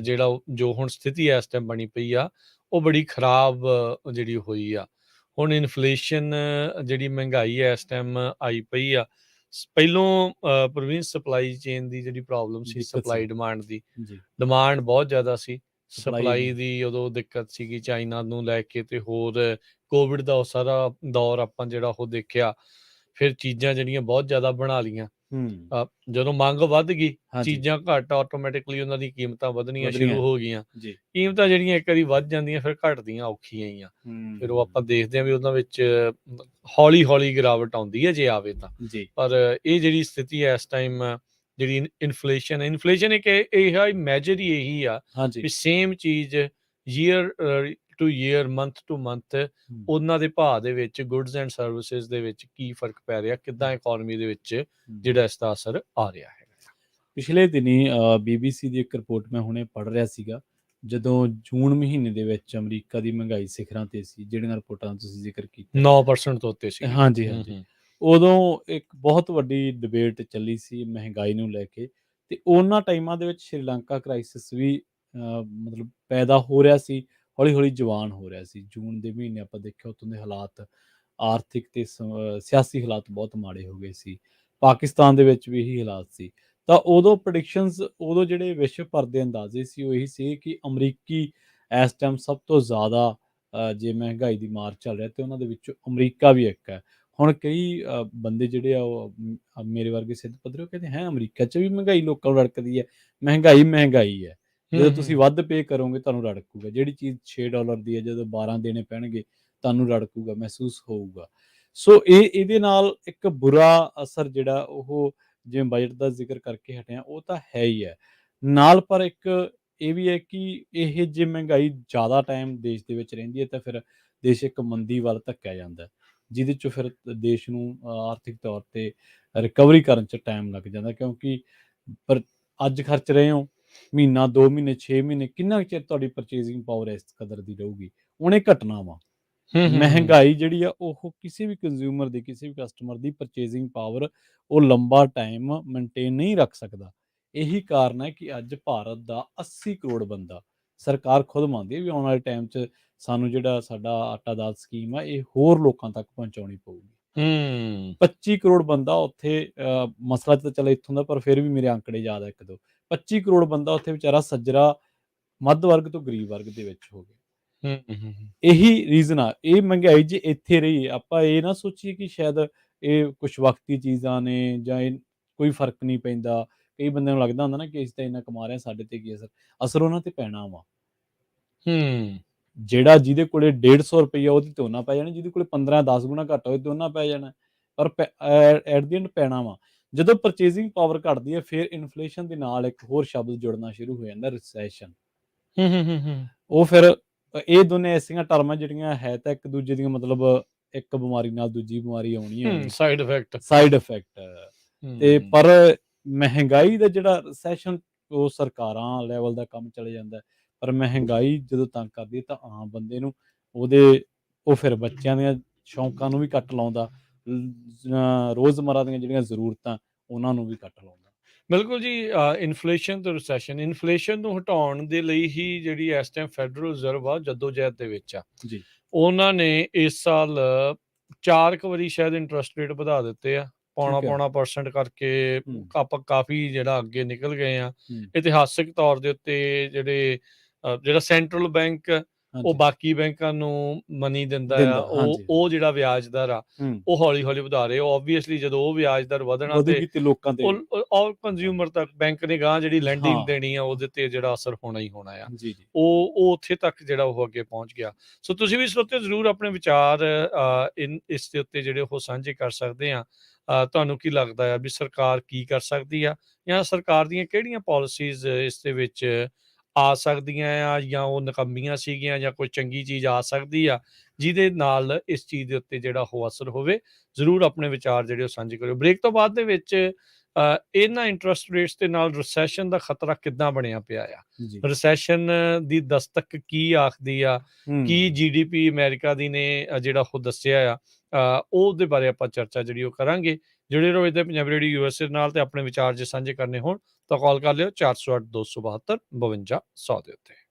S2: ਜਿਹੜਾ ਜੋ ਹੁਣ ਸਥਿਤੀ ਇਸ ਟਾਈਮ ਬਣੀ ਪਈ ਆ ਉਹ ਬੜੀ ਖਰਾਬ ਜਿਹੜੀ ਹੋਈ ਆ। ਹੁਣ ਇਨਫਲੇਸ਼ਨ ਜਿਹੜੀ ਮਹਿੰਗਾਈ ਇਸ ਟਾਈਮ ਆਈ ਪਈ ਆ। ਪਹਿਲੋਂ ਪ੍ਰਵੀਨ ਸਪਲਾਈ ਚੇਨ ਦੀ ਜਿਹੜੀ ਪ੍ਰੋਬਲਮ ਸੀ,
S1: ਦਿੱਕਤ
S2: ਸਪਲਾਈ
S1: ਸੀ।
S2: ਡਿਮਾਂਡ ਦੀ,
S1: ਜੀ।
S2: ਡਿਮਾਂਡ ਬਹੁਤ ਜ਼ਿਆਦਾ ਸੀ,
S1: Supply
S2: ਸਪਲਾਈ
S1: ਦੀ।
S2: ਦੀ ਉਦੋਂ ਦਿੱਕਤ ਸੀਗੀ ਚਾਈਨਾ ਨੂੰ ਲੈ ਕੇ ਤੇ ਹੋਰ ਕੋਵਿਡ ਦਾ ਉਹ ਸਾਰਾ ਦੌਰ ਆਪਾਂ ਜਿਹੜਾ ਉਹ ਦੇਖਿਆ। ਫਿਰ ਚੀਜ਼ਾਂ ਜਿਹੜੀਆਂ ਬਹੁਤ ਜ਼ਿਆਦਾ ਬਣਾ ਲਈਆਂ। ਜਦੋਂ ਮੰਗ ਵੱਧ ਗਈ
S1: ਹਾਂਜੀ।
S2: ਚੀਜ਼ਾਂ ਘੱਟ, ਆਟੋਮੈਟਿਕਲੀ ਉਹਨਾਂ ਦੀ ਕੀਮਤਾਂ ਵਧਣੀਆਂ
S1: ਵਧਣੀਆਂ।
S2: ਸ਼ੁਰੂ ਹੋ ਗਈਆਂ।
S1: ਜੀ।
S2: ਕੀਮਤਾਂ ਜਿਹੜੀਆਂ ਇੱਕ ਵਾਰੀ ਵੱਧ ਜਾਂਦੀਆਂ ਫਿਰ ਘਟਦੀਆਂ ਔਖੀਆਂ ਹੀ ਆ। ਫਿਰ ਉਹ ਆਪਾਂ ਦੇਖਦੇ ਹਾਂ ਵੀ ਉਹਨਾਂ ਵਿੱਚ ਹੌਲੀ ਗਿਰਾਵਟ ਆਉਂਦੀ ਹੈ ਜੇ ਆਵੇ ਤਾਂ।
S1: ਜੀ।
S2: ਪਰ ਇਹ ਜਿਹੜੀ ਸਥਿਤੀ ਹੈ ਇਸ ਟਾਈਮ ਜਿਹੜੀ ਇਨਫਲੇਸ਼ਨ ਇੱਕ ਇਹ ਮੈਜਰ ਹੀ ਇਹੀ ਆ
S1: ਹਾਂਜੀ।
S2: ਵੀ ਸੇਮ ਚੀਜ਼ year to year, month to month ਉਹਨਾਂ ਦੇ ਭਾਅ ਦੇ ਵਿੱਚ, ਗੁੱਡਸ ਐਂਡ ਸਰਵਿਸਿਜ਼ ਦੇ ਵਿੱਚ ਕੀ ਫਰਕ ਪੈ ਰਿਹਾ, ਕਿੱਦਾਂ ਇਕਨੋਮੀ ਦੇ ਵਿੱਚ ਜਿਹੜਾ ਇਸ ਦਾ ਅਸਰ ਆ ਰਿਹਾ ਹੈ।
S1: ਪਿਛਲੇ ਦਿਨੀ BBC ਦੀ ਇੱਕ ਰਿਪੋਰਟ ਮੈਂ ਹੁਣੇ ਪੜ੍ਹ ਰਿਹਾ ਸੀਗਾ। ਜਦੋਂ ਜੂਨ ਮਹੀਨੇ ਦੇ ਵਿੱਚ ਅਮਰੀਕਾ ਦੀ ਮਹਿੰਗਾਈ ਸਿਖਰਾਂ ਤੇ ਸੀ, ਜਿਹੜੀਆਂ ਰਿਪੋਰਟਾਂ ਦਾ ਤੁਸੀਂ ਜ਼ਿਕਰ ਕੀਤਾ
S2: 9% ਤੋਂ ਉੱਤੇ ਸੀ।
S1: ਹਾਂਜੀ, ਹਾਂਜੀ। ਉਦੋਂ ਇੱਕ ਬਹੁਤ ਵੱਡੀ ਡਿਬੇਟ ਚੱਲੀ ਸੀ ਮਹਿੰਗਾਈ ਨੂੰ ਲੈ ਕੇ, ਤੇ ਉਹਨਾਂ ਟਾਈਮਾਂ ਦੇ ਵਿੱਚ ਸ਼੍ਰੀਲੰਕਾ ਕ੍ਰਾਈਸਿਸ ਵੀ ਮਤਲਬ ਪੈਦਾ ਹੋ ਰਿਹਾ ਸੀ, ਹੌਲੀ ਜਵਾਨ ਹੋ ਰਿਹਾ ਸੀ। ਜੂਨ ਦੇ ਮਹੀਨੇ ਆਪਾਂ ਦੇਖਿਆ ਉੱਥੋਂ ਦੇ ਹਾਲਾਤ, ਆਰਥਿਕ ਤੇ ਸਿਆਸੀ ਹਾਲਾਤ ਬਹੁਤ ਮਾੜੇ ਹੋ ਗਏ ਸੀ। ਪਾਕਿਸਤਾਨ ਦੇ ਵਿੱਚ ਵੀ ਇਹੀ ਹਾਲਾਤ ਸੀ। ਤਾਂ ਉਦੋਂ ਪ੍ਰੈਡਿਕਸ਼ਨਸ, ਉਦੋਂ ਜਿਹੜੇ ਵਿਸ਼ਵ ਭਰ ਦੇ ਅੰਦਾਜ਼ੇ ਸੀ ਉਹ ਇਹੀ ਸੀ ਕਿ ਅਮਰੀਕੀ ਇਸ ਟਾਈਮ ਸਭ ਤੋਂ ਜ਼ਿਆਦਾ ਜੇ ਮਹਿੰਗਾਈ ਦੀ ਮਾਰ ਚੱਲ ਰਿਹਾ ਤੇ ਉਹਨਾਂ ਦੇ ਵਿੱਚੋਂ ਅਮਰੀਕਾ ਵੀ ਇੱਕ ਹੈ। ਹੁਣ ਕਈ ਬੰਦੇ ਜਿਹੜੇ ਆ ਉਹ ਮੇਰੇ ਵਰਗੇ ਸਿੱਧ ਪੱਧਰੇ ਉਹ ਕਹਿੰਦੇ ਹੈ ਅਮਰੀਕਾ 'ਚ ਵੀ ਮਹਿੰਗਾਈ ਲੋਕਾਂ ਨੂੰ ਰੜਕਦੀ ਹੈ। ਮਹਿੰਗਾਈ ਹੈ। ਜਦੋਂ ਤੁਸੀਂ ਵੱਧ ਪੇ ਕਰੋਗੇ ਤੁਹਾਨੂੰ ਰੜਕੂਗਾ। ਜਿਹੜੀ ਚੀਜ਼ $6 ਦੀ ਹੈ ਜਦੋਂ 12 ਦੇਣੇ ਪੈਣਗੇ ਤੁਹਾਨੂੰ ਰੜਕੂਗਾ, ਮਹਿਸੂਸ ਹੋਊਗਾ। ਸੋ ਇਹਦੇ ਨਾਲ ਇੱਕ ਬੁਰਾ ਅਸਰ ਜਿਹੜਾ ਉਹ ਜਿਵੇਂ ਬਜਟ ਦਾ ਜ਼ਿਕਰ ਕਰਕੇ ਹਟਿਆ ਉਹ ਤਾਂ ਹੈ ਹੀ ਹੈ। ਨਾਲ ਪਰ ਇੱਕ ਇਹ ਵੀ ਹੈ ਕਿ ਇਹ ਜੇ ਮਹਿੰਗਾਈ ਜ਼ਿਆਦਾ ਟਾਈਮ ਦੇਸ਼ ਦੇ ਵਿੱਚ ਰਹਿੰਦੀ ਹੈ ਤਾਂ ਫਿਰ ਦੇਸ਼ ਇੱਕ ਮੰਦੀ ਵੱਲ ਧੱਕਿਆ ਜਾਂਦਾ, ਜਿਹਦੇ 'ਚੋਂ ਫਿਰ ਦੇਸ਼ ਨੂੰ ਆਰਥਿਕ ਤੌਰ 'ਤੇ ਰਿਕਵਰੀ ਕਰਨ 'ਚ ਟਾਈਮ ਲੱਗ ਜਾਂਦਾ। ਕਿਉਂਕਿ ਪਰ ਅੱਜ ਖਰਚ ਰਹੇ ਹੋ, ਮਹੀਨਾ, 2 ਮਹੀਨੇ, 6 ਮਹੀਨੇ, ਕਿੰਨਾ ਕੁ ਚਿਰ ਤੁਹਾਡੀ ਪਰਚੇਜ਼ਿੰਗ ਪਾਵਰ ਇਸ ਕਦਰ ਦੀ ਰਹੂਗੀ? ਉਹਨੇ ਘਟਣਾ ਵਾ। ਮਹਿੰਗਾਈ ਜਿਹੜੀ ਆ ਉਹ ਕਿਸੇ ਵੀ ਕੰਜ਼ਿਊਮਰ ਦੀ, ਕਿਸੇ ਵੀ ਕਸਟਮਰ ਦੀ ਪਰਚੇਜ਼ਿੰਗ ਪਾਵਰ ਉਹ ਲੰਬਾ ਟਾਈਮ ਮੇਨਟੇਨ ਨਹੀਂ ਰੱਖ ਸਕਦਾ। ਇਹੀ ਕਾਰਨ ਹੈ ਕਿ ਅੱਜ ਭਾਰਤ ਦਾ 80 ਕਰੋੜ ਬੰਦਾ, ਸਰਕਾਰ ਖੁਦ ਮੰਨਦੀ ਹੈ ਵੀ ਆਉਣ ਵਾਲੇ ਟਾਈਮ 'ਚ ਸਾਨੂੰ ਜਿਹੜਾ ਸਾਡਾ ਆਟਾ ਦਾਲ ਸਕੀਮ ਆ ਇਹ ਹੋਰ ਲੋਕਾਂ ਤੱਕ ਪਹੁੰਚਾਉਣੀ ਪਊਗੀ। 25 ਕਰੋੜ ਬੰਦਾ ਉੱਥੇ ਮਸਲਾ ਤਾਂ ਚੱਲ ਇੱਥੋਂ ਦਾ, ਪਰ ਫਿਰ ਵੀ ਮੇਰੇ ਅੰਕੜੇ ਯਾਦ ਆ 1-2, 25 ਕਰੋੜ ਬੰਦਾ ਉੱਥੇ ਵਿਚਾਰਾ ਸੱਜਰਾ ਮੱਧ ਵਰਗ ਤੋਂ ਗਰੀਬ ਵਰਗ ਦੇ ਵਿੱਚ ਹੋ ਗਿਆ। ਇਹੀ ਰੀਜ਼ਨ ਆ। ਇਹ ਮਹਿੰਗਾਈ ਜੇ ਇੱਥੇ ਰਹੀ, ਆਪਾਂ ਇਹ ਨਾ ਸੋਚੀਏ ਕਿ ਸ਼ਾਇਦ ਇਹ ਕੁਛ ਵਕਤੀ ਚੀਜ਼ਾਂ ਨੇ ਜਾਂ ਇਹ ਕੋਈ ਫਰਕ ਨਹੀਂ ਪੈਂਦਾ। ਕਈ ਬੰਦਿਆਂ ਨੂੰ ਲੱਗਦਾ ਹੁੰਦਾ ਨਾ ਕਿ ਅਸੀਂ ਤਾਂ ਇੰਨਾ ਕਮਾ ਰਹੇ ਹਾਂ, ਸਾਡੇ ਤੇ ਕੀ ਅਸਰ? ਅਸਰ ਉਹਨਾਂ ਤੇ ਪੈਣਾ ਵਾ। ਜਿਹੜਾ ਜਿਹਦੇ ਕੋਲੇ ₹150 ਉਹਦੀ ਤੇ ਓਨਾ ਪੈ ਜਾਣਾ, ਜਿਹਦੇ ਕੋਲੇ 15-10 ਗੁਣਾ ਘੱਟ ਹੋਏ ਤੇ ਓਨਾ ਪੈ ਜਾਣਾ। ਪਰ ਐਟ ਦੀ ਐਂਡ ਪੈਣਾ ਵਾ। ਜਦੋਂ ਪਰਚੇਜ਼ਿੰਗ ਪਾਵਰ ਘਟਦੀ ਹੈ ਫਿਰ ਇਨਫਲੇਸ਼ਨ ਦੇ ਨਾਲ ਇੱਕ ਹੋਰ ਸ਼ਬਦ ਜੁੜਨਾ ਸ਼ੁਰੂ ਹੋ ਜਾਂਦਾ, ਰਿਸੈਸ਼ਨ। ਉਹ ਫਿਰ ਇਹ ਦੋਨੇ ਐਸੀਆਂ ਟਰਮਾਂ ਜਿਹੜੀਆਂ ਹੈ ਤਾਂ ਇੱਕ ਦੂਜੇ ਦੀਆਂ ਮਤਲਬ ਇੱਕ ਬਿਮਾਰੀ ਨਾਲ ਦੂਜੀ ਬਿਮਾਰੀ ਆਉਣੀ
S2: ਸਾਈਡ
S1: ਇਫੈਕਟ। ਤੇ ਪਰ ਮਹਿੰਗਾਈ ਦਾ ਜਿਹੜਾ ਰਿਸੈਸ਼ਨ ਉਹ ਸਰਕਾਰਾਂ ਲੈਵਲ ਦਾ ਕੰਮ ਚਲੇ ਜਾਂਦਾ, ਪਰ ਮਹਿੰਗਾਈ ਜਦੋਂ ਤੰਗ ਕਰਦੀ ਤਾਂ ਆਮ ਬੰਦੇ ਨੂੰ ਉਹ ਫਿਰ ਬੱਚਿਆਂ ਦੀਆਂ ਸ਼ੌਂਕਾਂ ਨੂੰ ਵੀ ਕੱਟ ਲਾਉਂਦਾ, ਰੋਜ਼ਮਰਾ ਦੀਆਂ ਜਿਹੜੀਆਂ ਜ਼ਰੂਰਤਾਂ ਉਹਨਾਂ ਨੂੰ ਵੀ ਕੱਟ ਲਾਉਂਦਾ।
S2: ਬਿਲਕੁਲ ਜੀ। ਇਨਫਲੇਸ਼ਨ ਤੇ ਰਿਸੈਸ਼ਨ, ਇਨਫਲੇਸ਼ਨ ਨੂੰ ਹਟਾਉਣ ਦੇ ਲਈ ਹੀ ਜਿਹੜੀ ਇਸ ਟਾਈਮ ਫੈਡਰਲ ਰਿਜ਼ਰਵ ਆ ਜਦੋਜਹਿਦ ਦੇ ਵਿੱਚ ਆ।
S1: ਜੀ।
S2: ਉਹਨਾਂ ਨੇ ਇਸ ਸਾਲ 4 ਕੁ ਵਾਰੀ ਸ਼ਾਇਦ ਇੰਟਰਸਟ ਰੇਟ ਵਧਾ ਦਿੱਤੇ ਆ,
S1: ਠੀਕ ਹੈ।
S2: ਪੌਣਾ % ਕਰਕੇ
S1: ਹੂੰ,
S2: ਆਪਾਂ ਕਾਫੀ ਜਿਹੜਾ ਅੱਗੇ ਨਿਕਲ ਗਏ ਆ।
S1: ਹੂੰ,
S2: ਇਤਿਹਾਸਿਕ ਤੌਰ ਦੇ ਉੱਤੇ ਜਿਹੜਾ ਸੈਂਟਰਲ ਬੈਂਕ ਉਹ
S1: ਹਾਂਜੀ,
S2: ਬਾਕੀ ਬੈਂਕਾਂ ਨੂੰ ਮਨੀ ਦਿੰਦਾ ਆ,
S1: ਦਿੰਦਾ,
S2: ਉਹ
S1: ਹਾਂਜੀ,
S2: ਉਹ ਜਿਹੜਾ ਵਿਆਜ ਦਰ ਆ
S1: ਹੂੰ,
S2: ਉਹ ਹੌਲੀ-ਹੌਲੀ ਵਧਾ ਰਹੇ। ਓਬਵੀਅਸਲੀ ਜਦੋਂ ਉਹ ਵਿਆਜ ਦਰ ਵਧਣਾ ਤੇ
S1: ਵਧੂਗੀ ਤੇ ਲੋਕਾਂ ਤੇ
S2: ਆਲ ਕੰਜ਼ਿਊਮਰ ਤੱਕ ਬੈਂਕ ਨੇ ਗਾਂਹ ਜਿਹੜੀ ਲੈਂਡਿੰਗ
S1: ਹਾਂ,
S2: ਦੇਣੀ ਆ ਉਹਦੇ ਤੇ ਜਿਹੜਾ ਅਸਰ ਹੋਣਾ ਹੀ ਹੋਣਾ ਆ।
S1: ਜੀ, ਜੀ,
S2: ਉਹ ਉੱਥੇ ਤੱਕ ਜਿਹੜਾ ਉਹ ਅੱਗੇ ਪਹੁੰਚ ਗਿਆ। ਸੋ ਤੁਸੀਂ ਵੀ ਸਰੋਤਿਓ ਜ਼ਰੂਰ ਆਪਣੇ ਵਿਚਾਰ ਇਸ ਦੇ ਉੱਤੇ ਜਿਹੜੇ ਉਹ ਸਾਂਝੇ ਕਰ ਸਕਦੇ ਆ। ਤੁਹਾਨੂੰ ਕੀ ਲੱਗਦਾ ਆ ਵੀ ਸਰਕਾਰ ਕੀ ਕਰ ਸਕਦੀ ਆ, ਜਾਂ ਸਰਕਾਰ ਦੀਆਂ ਕਿਹੜੀਆਂ ਪਾਲਿਸੀਜ਼ ਇਸ ਦੇ ਵਿੱਚ ਆ ਸਕਦੀਆਂ ਆ, ਜਾਂ ਉਹ ਨਿਕੰਮੀਆਂ ਸੀਗੀਆਂ, ਜਾਂ ਕੋਈ ਚੰਗੀ ਚੀਜ਼ ਆ ਸਕਦੀ ਆ ਜਿਹਦੇ ਨਾਲ ਇਸ ਚੀਜ਼ ਦੇ ਉੱਤੇ ਜਿਹੜਾ ਉਹ ਅਸਰ ਹੋਵੇ। ਜ਼ਰੂਰ ਆਪਣੇ ਵਿਚਾਰ ਜਿਹੜੇ ਉਹ ਸਾਂਝੇ ਕਰਿਓ। ਬ੍ਰੇਕ ਤੋਂ ਬਾਅਦ ਦੇ ਵਿੱਚ ਇਹਨਾਂ ਇੰਟਰਸਟ ਰੇਟਸ ਦੇ ਨਾਲ ਰਿਸੈਸ਼ਨ ਦਾ ਖਤਰਾ ਕਿੱਦਾਂ ਬਣਿਆ ਪਿਆ ਆ,
S1: ਜੀ,
S2: ਰਿਸੈਸ਼ਨ ਦੀ ਦਸਤਕ ਕੀ ਆਖਦੀ ਆ, ਕੀ
S1: ਹੂੰ,
S2: GDP ਅਮਰੀਕਾ ਦੀ ਨੇ ਜਿਹੜਾ ਉਹ ਦੱਸਿਆ ਆ, ਉਹਦੇ ਬਾਰੇ ਆਪਾਂ ਚਰਚਾ ਜਿਹੜੀ ਉਹ ਕਰਾਂਗੇ। ਜੁੜੇ ਰਹੋ ਇੱਧਰ ਪੰਜਾਬੀ ਰੇਡੀਓ USA ਨਾਲ, ਤੇ ਆਪਣੇ ਵਿਚਾਰ ਜੇ ਸਾਂਝੇ ਕਰਨੇ ਹੋਣ ਤਾਂ ਕਾਲ ਕਰ ਲਿਓ 408 272 52 100 ਦੇ ਉੱਤੇ।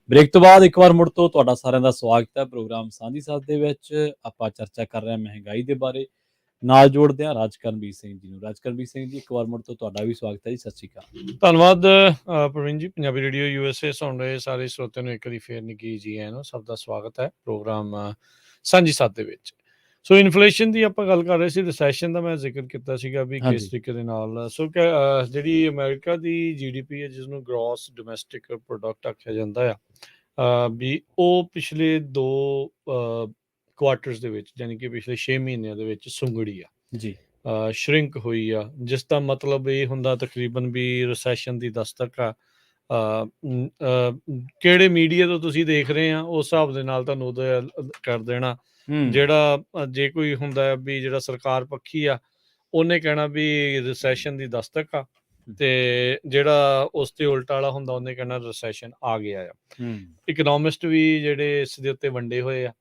S1: ਬ੍ਰੇਕ ਤੋਂ ਬਾਅਦ ਇੱਕ ਵਾਰ ਮੁੜ ਤੋਂ ਤੁਹਾਡਾ ਸਾਰਿਆਂ ਦਾ ਸਵਾਗਤ ਹੈ ਪ੍ਰੋਗਰਾਮ ਸਾਂਝੀ ਸਾਥ ਦੇ ਵਿੱਚ। ਆਪਾਂ ਚਰਚਾ ਕਰ ਰਹੇ ਹਾਂ ਮਹਿੰਗਾਈ ਦੇ ਬਾਰੇ, ਨਾਲ ਜੋੜਦੇ ਹਾਂ ਰਾਜਕਰਨਵੀਰ ਸਿੰਘ ਜੀ ਨੂੰ। ਰਾਜਕਰਨਵੀਰ ਸਿੰਘ ਜੀ, ਇੱਕ ਵਾਰ ਮੁੜ ਤੋਂ ਤੁਹਾਡਾ ਵੀ ਸਵਾਗਤ ਹੈ ਜੀ। ਸਤਿ ਸ਼੍ਰੀ ਅਕਾਲ।
S2: ਧੰਨਵਾਦ ਪ੍ਰਵੀਨ ਜੀ। ਪੰਜਾਬੀ ਰੇਡੀਓ USA ਸੁਣ ਰਹੇ ਸਾਰੇ ਸਰੋਤਿਆਂ ਨੂੰ ਇੱਕ ਵਾਰੀ ਫੇਰ ਨਿੱਘੀ ਜੀ ਆਇਆਂ ਨੂੰ, ਸਭ ਦਾ ਸਵਾਗਤ ਹੈ ਪ੍ਰੋਗਰਾਮ ਸਾਂਝੀ ਸਾਥ ਦੇ ਵਿੱਚ। ਸੋ ਇਨਫਲੇਸ਼ਨ ਦੀ ਆਪਾਂ ਗੱਲ ਕਰ ਰਹੇ ਸੀ, ਰਿਸੈਸ਼ਨ ਦਾ ਮੈਂ ਜ਼ਿਕਰ ਕੀਤਾ ਸੀਗਾ ਵੀ ਕਿਸ ਤਰੀਕੇ ਦੇ ਨਾਲ। ਸੋ ਜਿਹੜੀ ਅਮਰੀਕਾ ਦੀ GDP ਹੈ, ਜਿਸ ਨੂੰ ਗ੍ਰੋਸ ਡੋਮੈਸਟਿਕ ਪ੍ਰੋਡਕਟ ਆਖਿਆ ਜਾਂਦਾ ਆ, ਵੀ ਉਹ ਪਿਛਲੇ 2 ਕੁਆਰਟਰਸ ਦੇ ਵਿੱਚ, ਯਾਨੀ ਕਿ ਪਿਛਲੇ 6 ਮਹੀਨਿਆਂ ਦੇ ਵਿੱਚ ਸੁੰਗੜੀ ਆ
S1: ਜੀ,
S2: ਸ਼ਰਿੰਕ ਹੋਈ ਆ, ਜਿਸ ਦਾ ਮਤਲਬ ਇਹ ਹੁੰਦਾ ਤਕਰੀਬਨ ਵੀ ਰਿਸੈਸ਼ਨ ਦੀ ਦਸਤਕ ਆ। ਕਿਹੜੇ ਮੀਡੀਆ ਤੋਂ ਤੁਸੀਂ ਦੇਖ ਰਹੇ ਆ, ਉਸ ਹਿਸਾਬ ਦੇ ਨਾਲ ਤੁਹਾਨੂੰ ਉਹਦਾ ਕਰ ਦੇਣਾ। ਜਿਹੜਾ ਜੇ ਕੋਈ ਹੁੰਦਾ ਵੀ ਜਿਹੜਾ ਸਰਕਾਰ ਪੱਖੀ ਆ, ਉਹਨੇ ਕਹਿਣਾ ਵੀ ਰਿਸੈਸ਼ਨ ਦੀ ਦਸਤਕ ਆ, ਤੇ ਜਿਹੜਾ ਉਸ ਤੇ ਉਲਟਾ ਵਾਲਾ ਹੁੰਦਾ ਉਹਨੇ ਕਹਿਣਾ ਰਿਸੈਸ਼ਨ ਆ ਗਿਆ ਆ। ਇਕਨੋਮਿਸਟ ਵੀ ਜਿਹੜੇ ਇਸ ਦੇ ਉੱਤੇ ਵੰਡੇ ਹੋਏ ਆ,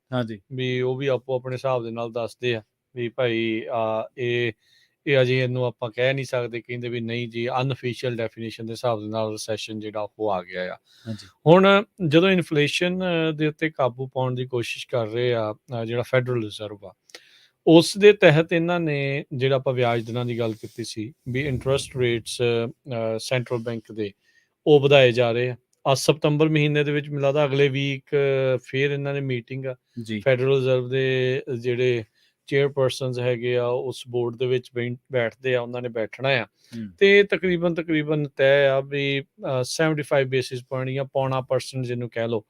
S2: ਵੀ ਉਹ ਵੀ ਆਪੋ ਆਪਣੇ ਹਿਸਾਬ ਦੇ ਨਾਲ ਦੱਸਦੇ ਆ ਵੀ ਭਾਈ ਇਹ ਅਜੇ ਇਹਨੂੰ ਆਪਾਂ ਕਹਿ ਨਹੀਂ ਸਕਦੇ, ਕਹਿੰਦੇ ਵੀ ਨਹੀਂ ਜੀ, ਅਨਅਫੀਸ਼ੀਅਲ ਡੈਫੀਨੇਸ਼ਨ ਦੇ ਹਿਸਾਬ ਦੇ ਨਾਲ ਰਿਸੈਸ਼ਨ ਜਿਹੜਾ ਉਹ ਆ ਗਿਆ ਆ। ਹੁਣ ਜਦੋਂ ਇਨਫਲੇਸ਼ਨ ਦੇ ਉੱਤੇ ਕਾਬੂ ਪਾਉਣ ਦੀ ਕੋਸ਼ਿਸ਼ ਕਰ ਰਹੇ ਆ ਜਿਹੜਾ ਫੈਡਰਲ ਰਿਜ਼ਰਵ ਆ, ਉਸ ਦੇ ਤਹਿਤ ਇਹਨਾਂ ਨੇ ਜਿਹੜਾ ਆਪਾਂ ਵਿਆਜ ਦਰਾਂ ਦੀ ਗੱਲ ਕੀਤੀ ਸੀ ਵੀ ਇੰਟਰਸਟ ਰੇਟਸ ਸੈਂਟਰਲ ਬੈਂਕ ਦੇ ਉਹ ਵਧਾਏ ਜਾ ਰਹੇ ਆ। ਅੱਜ ਸਤੰਬਰ ਮਹੀਨੇ ਦੇ ਵਿੱਚ ਮਿਲਦਾ ਅਗਲੇ ਵੀਕ ਫਿਰ ਇਹਨਾਂ ਨੇ ਮੀਟਿੰਗ ਆ ਫੈਡਰਲ ਰਿਜ਼ਰਵ ਦੇ ਜਿਹੜੇ ਚੇਅਰਪਰਸਨਸ ਹੈਗੇ ਆ, ਉਸ ਬੋਰਡ ਦੇ ਵਿੱਚ ਬੈਠਦੇ ਆ, ਉਹਨਾਂ ਨੇ ਬੈਠਣਾ ਆ, ਤੇ ਤਕਰੀਬਨ ਤੈਅ ਆ ਵੀ 75 ਬੇਸਿਸ ਪੁਆਇੰਟ ਜਾਂ 0.25% ਜਿਹਨੂੰ ਕਹਿ ਲਓ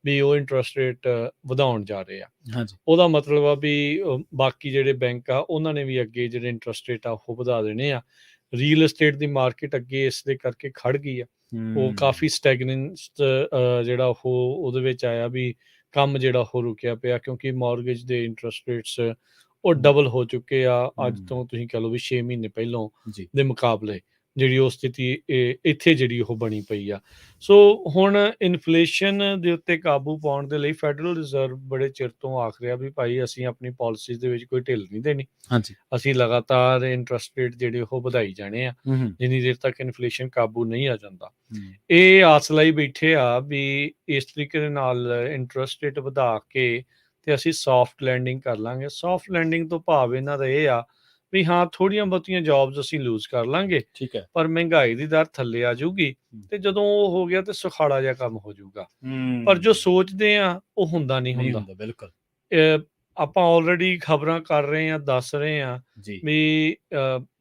S2: ਵੀ ਉਹ ਇੰਟਰਸਟ ਰੇਟ ਵਧਾਉਣ ਜਾ ਰਹੇ ਆ। ਉਹਦਾ ਮਤਲਬ ਆ ਵੀ ਬਾਕੀ ਜਿਹੜੇ ਬੈਂਕ ਆ ਉਹਨਾਂ ਨੇ ਵੀ ਅੱਗੇ ਜਿਹੜੇ ਇੰਟਰਸਟ ਰੇਟ ਆ ਉਹ ਵਧਾ ਦੇਣੇ ਆ। ਰੀਅਲ ਏਸਟੇਟ ਦੀ ਮਾਰਕੀਟ ਅੱਗੇ ਇਸ ਦੇ ਕਰਕੇ ਖੜ ਗਈ ਆ, ਉਹ ਕਾਫੀ ਸਟੈਗਨੈਂਟ ਜਿਹੜਾ ਉਹ ਉਹਦੇ ਵਿੱਚ ਆਇਆ ਵੀ ਕੰਮ ਜਿਹੜਾ ਉਹ ਰੁਕਿਆ ਪਿਆ, ਕਿਉਂਕਿ ਮੌਰਗੇਜ ਦੇ ਇੰਟਰਸਟ ਰੇਟਸ ਉਹ ਡਬਲ ਹੋ ਚੁੱਕੇ ਆ ਅੱਜ ਤੋਂ ਤੁਸੀਂ ਕਹ ਲਓ ਵੀ 6 ਮਹੀਨੇ ਪਹਿਲੋਂ ਦੇ ਮੁਕਾਬਲੇ। ਜਿਹੜੀ ਉਹ ਸਥਿਤੀ ਇੱਥੇ ਜਿਹੜੀ ਉਹ ਬਣੀ ਪਈ ਆ। ਸੋ ਹੁਣ ਇਨਫਲੇਸ਼ਨ ਦੇ ਉੱਤੇ ਕਾਬੂ ਪਾਉਣ ਦੇ ਲਈ ਫੈਡਰਲ ਰਿਜ਼ਰਵ ਬੜੇ ਚਿਰ ਤੋਂ ਆਖ ਰਿਹਾ ਵੀ ਭਾਈ ਅਸੀਂ ਆਪਣੀ ਪਾਲਿਸੀਜ਼ ਦੇ ਵਿੱਚ ਕੋਈ ਢਿੱਲ ਨਹੀਂ ਦੇਣੀ, ਅਸੀਂ ਲਗਾਤਾਰ ਇੰਟਰਸਟ ਰੇਟ ਜਿਹੜੇ ਉਹ ਵਧਾਈ ਜਾਣੇ ਆ ਜਿੰਨੀ ਦੇਰ ਤੱਕ ਇਨਫਲੇਸ਼ਨ ਕਾਬੂ ਨਹੀਂ ਆ ਜਾਂਦਾ। ਇਹ ਆਸ ਲਈ ਬੈਠੇ ਆ ਵੀ ਇਸ ਤਰੀਕੇ ਦੇ ਨਾਲ ਇੰਟਰਸਟ ਰੇਟ ਵਧਾ ਕੇ ਤੇ ਅਸੀਂ ਸੌਫਟ ਲੈਂਡਿੰਗ ਕਰ ਲਾਂਗੇ। ਸੌਫਟ ਲੈਂਡਿੰਗ ਤੋਂ ਭਾਵ ਇਹਨਾਂ ਦਾ ਇਹ ਆ ਵੀ ਹਾਂ, ਥੋੜੀਆਂ ਬਹੁਤੀਆਂ ਜੌਬਸ ਅਸੀਂ ਲੂਜ਼ ਕਰ ਲਾਂਗੇ, ਪਰ ਮਹਿੰਗਾਈ ਦੀ ਦਰ ਥੱਲੇ ਆ ਜਾਊਗੀ, ਤੇ ਜਦੋਂ ਉਹ ਹੋ ਗਿਆ ਤੇ ਸੁਖਾਲਾ ਜਿਹਾ ਕੰਮ ਹੋ ਜਾਊਗਾ। ਪਰ ਜੋ ਸੋਚਦੇ ਆ ਉਹ ਹੁੰਦਾ ਨਹੀਂ ਹੁੰਦਾ।
S1: ਬਿਲਕੁਲ
S2: ਆਪਾਂ ਆਲਰੇਡੀ ਖਬਰਾਂ ਕਰ ਰਹੇ ਆ, ਦੱਸ ਰਹੇ ਆ ਵੀ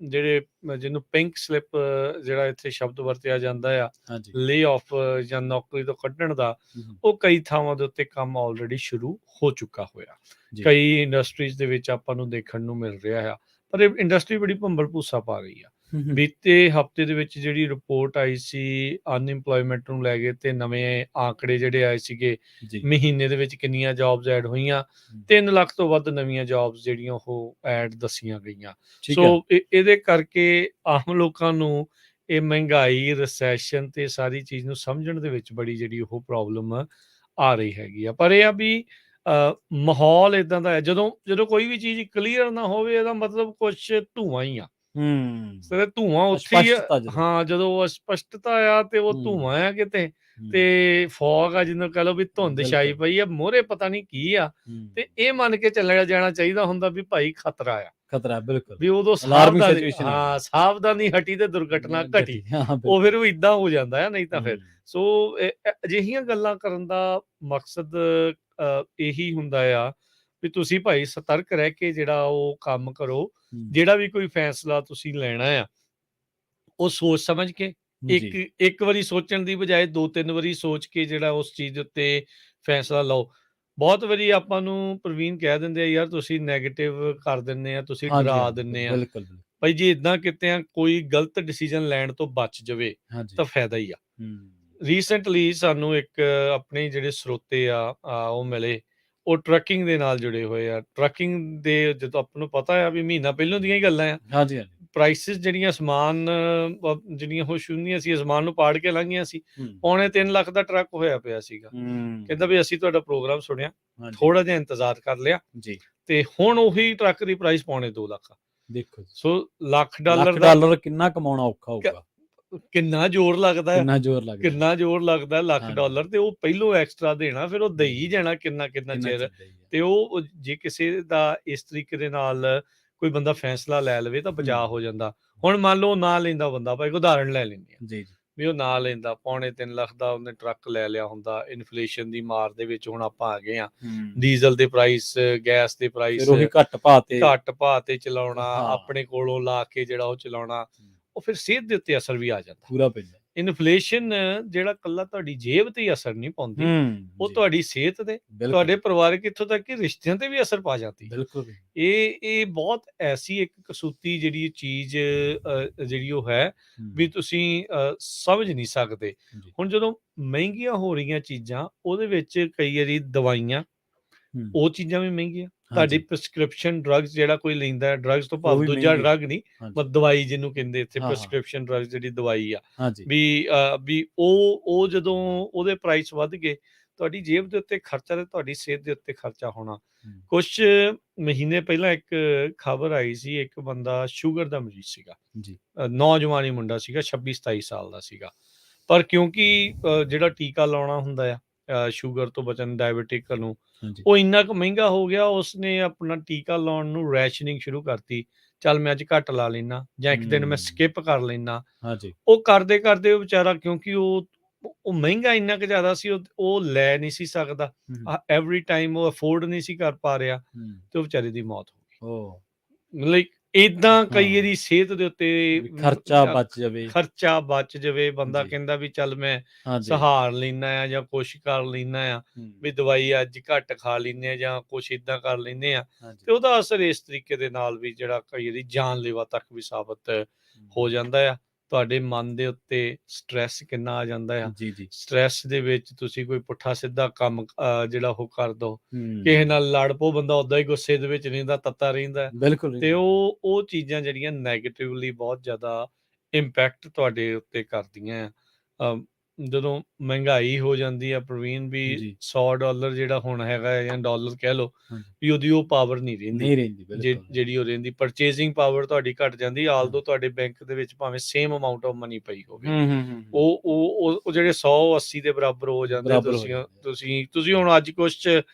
S2: ਜਿਹੜੇ ਜਿਹਨੂੰ ਪਿੰਕ ਸਲਿੱਪ ਜਿਹੜਾ ਇੱਥੇ ਸ਼ਬਦ ਵਰਤਿਆ ਜਾਂਦਾ ਆ, ਲੇ ਆਫ ਜਾਂ ਨੌਕਰੀ ਤੋਂ ਕੱਢਣ ਦਾ, ਉਹ ਕਈ ਥਾਵਾਂ ਦੇ ਉੱਤੇ ਕੰਮ ਆਲਰੇਡੀ ਸ਼ੁਰੂ ਹੋ ਚੁੱਕਾ ਹੋਇਆ। ਕਈ ਇੰਡਸਟਰੀਜ਼ ਦੇ ਵਿੱਚ ਆਪਾਂ ਨੂੰ ਦੇਖਣ ਨੂੰ ਮਿਲ ਰਿਹਾ ਆ, ਪਰ ਇਹ ਇੰਡਸਟਰੀ ਬੜੀ ਭੰਬਲ ਭੂਸਾ ਪਾ ਗਈ ਆ। ਬੀਤੇ ਹਫ਼ਤੇ ਦੇ ਵਿੱਚ ਜਿਹੜੀ ਰਿਪੋਰਟ ਆਈ ਸੀ ਅਨਇੰਪਲੋਇਮੈਂਟ ਨੂੰ ਲੈ ਕੇ, ਤੇ ਨਵੇਂ ਆંકੜੇ ਜਿਹੜੇ ਆਏ ਸੀਗੇ ਮਹੀਨੇ ਦੇ ਵਿੱਚ ਕਿੰਨੀਆਂ ਜੌਬਸ ਐਡ ਹੋਈਆਂ, 3 ਲੱਖ ਤੋਂ ਵੱਧ ਨਵੀਆਂ ਜੌਬਸ ਜਿਹੜੀਆਂ ਉਹ ਐਡ ਦੱਸੀਆਂ ਗਈਆਂ। ਸੋ ਇਹਦੇ ਕਰਕੇ ਆਮ ਲੋਕਾਂ ਨੂੰ ਇਹ ਮਹਿੰਗਾਈ, ਰਿਸੈਸ਼ਨ ਤੇ ਸਾਰੀ ਚੀਜ਼ ਨੂੰ ਸਮਝਣ ਦੇ ਵਿੱਚ ਬੜੀ ਜਿਹੜੀ ਉਹ ਪ੍ਰੋਬਲਮ ਆ ਰਹੀ ਹੈਗੀ ਆ। ਪਰ ਇਹ ਆ ਵੀ ਮਾਹੌਲ ਇਦਾਂ ਦਾ ਹੈ, ਜਦੋਂ ਕੋਈ ਵੀ ਚੀਜ਼ ਕਲੀਅਰ ਨਾ ਹੋਵੇ, ਇਹਦਾ ਮਤਲਬ ਕੁਛ ਧੂੰਆਂ ਹੀ ਆ। ਧੂੰਆਂ ਉੱਥੇ ਹੀ ਹਾਂ, ਜਦੋਂ ਅਸਪਸ਼ਟਤਾ ਆ ਤੇ ਉਹ ਧੂੰਆਂ ਆ ਕਿਤੇ, ਤੇ ਫੌਗ ਆ ਜਿਹਨੂੰ ਕਹ ਲਓ ਵੀ ਧੁੰਦ ਛਾਈ ਪਈ ਆ, ਮੋਹਰੇ ਪਤਾ ਨਹੀਂ ਕੀ ਆ, ਤੇ ਇਹ ਮੰਨ ਕੇ ਚੱਲਿਆ ਜਾਣਾ ਚਾਹੀਦਾ ਹੁੰਦਾ ਵੀ ਭਾਈ ਖਤਰਾ ਆ। ਬਿਲਕੁਲ ਵੀ ਉਦੋਂ ਸਾਵਧਾਨੀ ਹਟੀ ਤੇ ਦੁਰਘਟਨਾ ਘਟੀ, ਉਹ ਫਿਰ ਉਹ ਇਦਾਂ ਹੋ ਜਾਂਦਾ ਆ, ਨਹੀਂ ਤਾਂ ਫਿਰ। ਸੋ ਅਜਿਹੀਆਂ ਗੱਲਾਂ ਕਰਨ ਦਾ ਮਕਸਦ ਇਹੀ ਹੁੰਦਾ ਆ ਵੀ ਤੁਸੀਂ ਭਾਈ ਸਤਰਕ ਰਹਿ ਕੇ ਜਿਹੜਾ ਉਹ ਕੰਮ ਕਰੋ। ਜਿਹੜਾ ਵੀ ਕੋਈ ਫੈਸਲਾ ਤੁਸੀਂ ਲੈਣਾ ਆ, ਉਹ ਸੋਚ ਸਮਝ ਕੇ, ਇੱਕ ਵਾਰੀ ਸੋਚਣ ਦੀ ਬਜਾਏ 2-3 ਵਾਰੀ ਸੋਚ ਕੇ ਜਿਹੜਾ ਉਸ ਚੀਜ਼ ਦੇ ਉੱਤੇ ਫੈਸਲਾ ਲਓ। ਬਹੁਤ ਵਾਰੀ ਆਪਾਂ ਨੂੰ ਪ੍ਰਵੀਨ ਕਹਿ ਦਿੰਦੇ ਆ, ਯਾਰ ਤੁਸੀਂ ਨੈਗੇਟਿਵ ਕਰ ਦਿੰਦੇ ਆ, ਤੁਸੀਂ ਡਰਾ ਦਿੰਦੇ ਆ। ਭਾਈ ਜੇ ਇਦਾਂ ਕਿਤੇ ਕੋਈ ਗਲਤ ਡਿਸੀਜਨ ਲੈਣ ਤੋਂ ਬਚ ਜਾਵੇ
S1: ਹਾਂਜੀ।
S2: ਤਾਂ ਫਾਇਦਾ ਹੀ ਆ।
S1: ਹੂੰ।
S2: ਰੀਸੈਂਟਲੀ ਸਾਨੂੰ ਇੱਕ ਆਪਣੇ ਜਿਹੜੇ ਸਰੋਤੇ ਆ ਉਹ ਮਿਲੇ, ਉਹ ਟਰੱਕਿੰਗ ਦੇ ਨਾਲ ਜੁੜੇ ਹੋਏ ਆ। ਟਰੱਕਿੰਗ ਦੇ ਜਦੋਂ ਆਪਾਂ ਨੂੰ ਪਤਾ ਆ ਵੀ ਮਹੀਨਾ ਪਹਿਲੋਂ ਦੀਆਂ ਹੀ ਗੱਲਾਂ ਆ,
S1: ਹਾਂਜੀ, ਹਾਂਜੀ।
S2: ਪ੍ਰਾਈਸਿਸ ਜਿਹੜੀਆਂ ਅਸਮਾਨ ਜਿਹੜੀਆਂ ਉਹ ਛੂਹੀਆਂ ਸੀ, ਅਸਮਾਨ ਨੂੰ ਪਾੜ ਕੇ ਲੰਘੀਆਂ ਸੀ।
S1: ਹੂੰ।
S2: ਪੌਣੇ 3 ਲੱਖ ਦਾ ਟਰੱਕ ਹੋਇਆ ਪਿਆ ਸੀਗਾ। ਕਹਿੰਦਾ ਵੀ ਅਸੀਂ ਤੁਹਾਡਾ ਪ੍ਰੋਗਰਾਮ ਸੁਣਿਆ,
S1: ਹਾਂਜੀ।
S2: ਥੋੜਾ ਜਿਹਾ ਇੰਤਜ਼ਾਰ ਕਰ ਲਿਆ
S1: ਜੀ।
S2: ਤੇ ਹੁਣ ਉਹੀ ਟਰੱਕ ਦੀ ਪ੍ਰਾਈਸ ਪੌਣੇ 2 ਲੱਖ ਆ।
S1: ਦੇਖੋ ਜੀ,
S2: ਸੋ ਲੱਖ
S1: ਲੱਖ
S2: ਡਾਲਰ ਦਾ
S1: ਡਾਲਰ ਕਿੰਨਾ ਕਮਾਉਣਾ ਔਖਾ ਹੋਊਗਾ,
S2: ਕਿੰਨਾ ਜ਼ੋਰ ਲੱਗਦਾ ਆ,
S1: ਕਿੰਨਾ ਜ਼ੋਰ ਲੱਗਦਾ।
S2: ਕਿੰਨਾ ਜ਼ੋਰ ਲੱਗਦਾ ਲੱਖ
S1: ਹਾਂਜੀ।
S2: ਡਾਲਰ, ਤੇ ਉਹ ਪਹਿਲੋਂ ਐਕਸਟਰਾ ਦੇਣਾ, ਫਿਰ ਉਹ ਦੇਈ ਜਾਣਾ ਕਿੰਨਾ
S1: ਕਿੰਨਾ
S2: ਚਿਰ।
S1: ਚਿਰ ਦਾ ਹੀ ਆ।
S2: ਤੇ ਉਹ ਜੇ ਕਿਸੇ ਦਾ ਇਸ ਤਰੀਕੇ ਦੇ ਨਾਲ ਕੋਈ ਬੰਦਾ ਫੈਸਲਾ ਲੈ ਲਵੇ ਤਾਂ ਬਚਾਅ ਹੋ ਜਾਂਦਾ। ਹੁਣ ਮੰਨ ਲਓ ਨਾ ਲੈਂਦਾ ਬੰਦਾ, ਭਾਈ ਉਦਾਹਰਣ ਲੈ ਲੈਂਦੇ ਆ
S1: ਜੀ, ਜੀ।
S2: ਵੀ ਉਹ ਨਾ ਲੈਂਦਾ, ਪੌਣੇ 3 ਲੱਖ ਦਾ ਉਹਨੇ ਟਰੱਕ ਲੈ ਲਿਆ ਹੁੰਦਾ। ਇਨਫਲੇਸ਼ਨ ਦੀ ਮਾਰ ਦੇ ਵਿੱਚ ਹੁਣ ਆਪਾਂ ਆ ਗਏ ਆ,
S1: ਹੂੰ।
S2: ਡੀਜ਼ਲ ਦੇ ਪ੍ਰਾਈਸ, ਗੈਸ ਦੇ ਪ੍ਰਾਈਸ
S1: ਫਿਰ ਉਹੀ ਘੱਟ ਭਾਅ ਤੇ
S2: ਘੱਟ ਭਾਅ ਤੇ ਚਲਾਉਣਾ,
S1: ਹਾਂ।
S2: ਆਪਣੇ ਕੋਲੋਂ ਲਾ ਕੇ ਜਿਹੜਾ ਉਹ ਚਲਾਉਣਾ, ਉਹ ਫਿਰ ਸਿਹਤ ਦੇ ਉੱਤੇ ਅਸਰ ਵੀ ਆ ਜਾਂਦਾ।
S1: ਪੂਰਾ ਪੈਂਦਾ।
S2: ਇਨਫਲੇਸ਼ਨ ਜਿਹੜਾ ਕੱਲਾ ਤੁਹਾਡੀ ਜੇਬ ਤੇ ਹੀ ਅਸਰ ਨਹੀਂ ਪਾਉਂਦੀ, ਉਹ
S1: ਜੀ।
S2: ਤੁਹਾਡੀ ਸਿਹਤ ਤੇ,
S1: ਬਿਲਕੁਲ।
S2: ਤੁਹਾਡੇ ਪਰਿਵਾਰਕ ਇੱਥੋਂ ਤੱਕ ਕਿ ਰਿਸ਼ਤਿਆਂ ਤੇ ਵੀ ਅਸਰ ਪਾ ਜਾਂਦੀ।
S1: ਬਿਲਕੁਲ।
S2: ਇਹ ਬਹੁਤ ਐਸੀ ਇੱਕ ਕਸੂਤੀ ਜਿਹੜੀ ਚੀਜ਼ ਜਿਹੜੀ ਉਹ ਹੈ ਵੀ ਤੁਸੀਂ ਸਮਝ ਨਹੀਂ ਸਕਦੇ।
S1: ਜੀ।
S2: ਹੁਣ ਜਦੋਂ ਮਹਿੰਗੀਆਂ ਹੋ ਰਹੀਆਂ ਚੀਜ਼ਾਂ, ਉਹਦੇ ਵਿੱਚ ਕਈ ਵਾਰੀ ਦਵਾਈਆਂ,
S1: ਹੂੰ।
S2: ਉਹ ਚੀਜ਼ਾਂ ਵੀ ਮਹਿੰਗੀਆਂ। ਤੁਹਾਡੀ
S1: ਹਾਂਜੀ।
S2: ਪ੍ਰਿਸਕ੍ਰਿਪਸ਼ਨ ਡਰੱਗਸ ਜਿਹੜਾ ਕੋਈ ਲੈਂਦਾ, ਡਰੱਗਸ ਤੋਂ
S1: ਉਹ
S2: ਭਾਵ
S1: ਵੀ
S2: ਦੂਜਾ
S1: ਮਹਿੰਗੀ।
S2: ਡਰੱਗ ਨਹੀਂ,
S1: ਹਾਂਜੀ।
S2: ਮਤਲਬ ਦਵਾਈ ਜਿਹਨੂੰ ਕਹਿੰਦੇ ਇੱਥੇ
S1: ਹਾਂ, ਹਾਂ।
S2: ਪ੍ਰਿਸਕ੍ਰਿਪਸ਼ਨ ਡਰੱਗਸ ਜਿਹੜੀ ਦਵਾਈ ਆ,
S1: ਹਾਂਜੀ।
S2: ਵੀ ਉਹ ਜਦੋਂ ਉਹਦੇ ਪ੍ਰਾਈਸ ਵੱਧ ਗਏ, ਤੁਹਾਡੀ ਜੇਬ ਦੇ ਉੱਤੇ ਖਰਚਾ ਤੇ ਤੁਹਾਡੀ ਸਿਹਤ ਦੇ ਉੱਤੇ ਖਰਚਾ ਹੋਣਾ। ਕੁਛ ਮਹੀਨੇ ਪਹਿਲਾਂ ਇੱਕ ਖਬਰ ਆਈ ਸੀ, ਇੱਕ ਬੰਦਾ ਸ਼ੂਗਰ ਦਾ ਮਰੀਜ਼ ਸੀਗਾ
S1: ਜੀ।
S2: ਨੌਜਵਾਨ ਹੀ ਮੁੰਡਾ ਸੀਗਾ, 26-27 ਸਾਲ ਦਾ ਸੀਗਾ, ਪਰ ਕਿਉਂਕਿ ਜਿਹੜਾ ਟੀਕਾ ਲਾਉਣਾ ਹੁੰਦਾ ਆ ਸ਼ੂਗਰ ਤੋਂ ਬਚਣ, ਡਾਇਬਟਿਕ ਨੂੰ,
S1: ਹਾਂਜੀ।
S2: ਉਹ ਇੰਨਾ ਕੁ ਮਹਿੰਗਾ ਹੋ ਗਿਆ, ਉਸਨੇ ਆਪਣਾ ਟੀਕਾ ਲਾਉਣ ਨੂੰ ਰੈਸ਼ਨਿੰਗ ਸ਼ੁਰੂ ਕਰਤੀ। ਚੱਲ ਮੈਂ ਅੱਜ ਘੱਟ ਲਾ ਲੈਣਾ, ਜਾਂ ਇੱਕ ਦਿਨ ਮੈਂ ਸਕਿਪ ਕਰ ਲੈਣਾ।
S1: ਹਾਂਜੀ।
S2: ਉਹ ਕਰਦੇ ਕਰਦੇ ਉਹ ਵਿਚਾਰਾ, ਕਿਉਂਕਿ ਉਹ ਮਹਿੰਗਾ ਇੰਨਾ ਕੁ ਜ਼ਿਆਦਾ ਸੀ, ਉਹ ਲੈ ਨਹੀਂ ਸੀ ਸਕਦਾ, ਐਵਰੀ ਟਾਈਮ ਉਹ ਅਫੋਰਡ ਨਹੀਂ ਸੀ ਕਰ ਪਾ ਰਿਹਾ, ਤੇ ਉਹ ਵਿਚਾਰੇ ਦੀ ਮੌਤ ਹੋ ਗਈ।
S1: ਓ
S2: ਮਤਲਬ ਏਦਾਂ ਕਈ ਵਾਰੀ ਸਿਹਤ ਦੇ ਉੱਤੇ
S1: ਖਰਚਾ ਬਚ ਜਾਵੇ,
S2: ਖਰਚਾ ਬਚ ਜਾਵੇ, ਬੰਦਾ
S1: ਜੀ।
S2: ਕਹਿੰਦਾ ਵੀ ਚੱਲ ਮੈਂ
S1: ਹਾਂਜੀ।
S2: ਸਹਾਰ ਲੈਣਾ ਆ ਜਾਂ ਕੁਛ ਕਰ ਲੈਣਾ ਆ, ਵੀ ਦਵਾਈ ਅੱਜ ਘੱਟ ਖਾ ਲੈਂਦੇ ਆ ਜਾਂ ਕੁਛ ਏਦਾਂ ਕਰ ਲੈਂਦੇ ਆ,
S1: ਹਾਂਜੀ।
S2: ਤੇ ਉਹਦਾ ਅਸਰ ਇਸ ਤਰੀਕੇ ਦੇ ਨਾਲ ਵੀ ਜਿਹੜਾ ਕਈ ਵਾਰੀ ਜਾਨਲੇਵਾ ਤੱਕ ਵੀ ਸਾਬਤ ਹੋ ਜਾਂਦਾ ਆ। ਤੁਹਾਡੇ ਮਨ ਦੇ ਉੱਤੇ ਸਟ੍ਰੈਸ ਕਿੰਨਾ ਆ ਜਾਂਦਾ ਆ।
S1: ਜੀ, ਜੀ।
S2: ਸਟ੍ਰੈਸ ਦੇ ਵਿੱਚ ਤੁਸੀਂ ਕੋਈ ਪੁੱਠਾ ਸਿੱਧਾ ਕੰਮ ਜਿਹੜਾ ਉਹ ਕਰ ਦੋ,
S1: ਹੂੰ।
S2: ਕਿਸੇ ਨਾਲ ਲੜ ਪਓ, ਬੰਦਾ ਓਦਾਂ ਹੀ ਗੁੱਸੇ ਦੇ ਵਿੱਚ ਰਹਿੰਦਾ, ਤੱਤਾ ਰਹਿੰਦਾ,
S1: ਬਿਲਕੁਲ।
S2: ਤੇ ਉਹ ਚੀਜ਼ਾਂ ਜਿਹੜੀਆਂ ਨੈਗੇਟਿਵਲੀ ਬਹੁਤ ਜ਼ਿਆਦਾ ਇੰਪੈਕਟ ਤੁਹਾਡੇ ਉੱਤੇ ਕਰਦੀਆਂ ਆ। ਜਦੋਂ ਮਹਿੰਗਾਈ ਹੋ ਜਾਂਦੀ ਆ ਪ੍ਰਵੀਨ, ਵੀ
S1: ਜੀ।
S2: $100 ਜਿਹੜਾ ਹੁਣ ਹੈਗਾ ਹੈ, ਜਾਂ ਡਾਲਰ ਕਹਿ ਲਓ,
S1: ਹਾਂਜੀ।
S2: ਵੀ ਉਹਦੀ ਉਹ ਪਾਵਰ ਨਹੀਂ ਰਹਿੰਦੀ,
S1: ਨਹੀਂ ਰਹਿੰਦੀ, ਬਿਲਕੁਲ।
S2: ਜਿਹੜੀ ਉਹ ਰਹਿੰਦੀ, ਪਰਚੇਜ਼ਿੰਗ ਪਾਵਰ ਤੁਹਾਡੀ ਘਟ ਜਾਂਦੀ, ਆਲਦੋ ਤੁਹਾਡੇ ਬੈਂਕ ਦੇ ਵਿੱਚ ਭਾਵੇਂ ਸੇਮ ਅਮਾਊਂਟ ਆਫ ਮਨੀ ਪਈ ਹੋਵੇ, ਉਹ ਜਿਹੜੇ 180 ਦੇ ਬਰਾਬਰ ਹੋ ਜਾਂਦੇ।
S1: ਬਰਾਬਰ ਹੋ ਜਾਂਦੇ।
S2: ਤੁਸੀਂ ਹੁਣ ਅੱਜ ਕੁਛ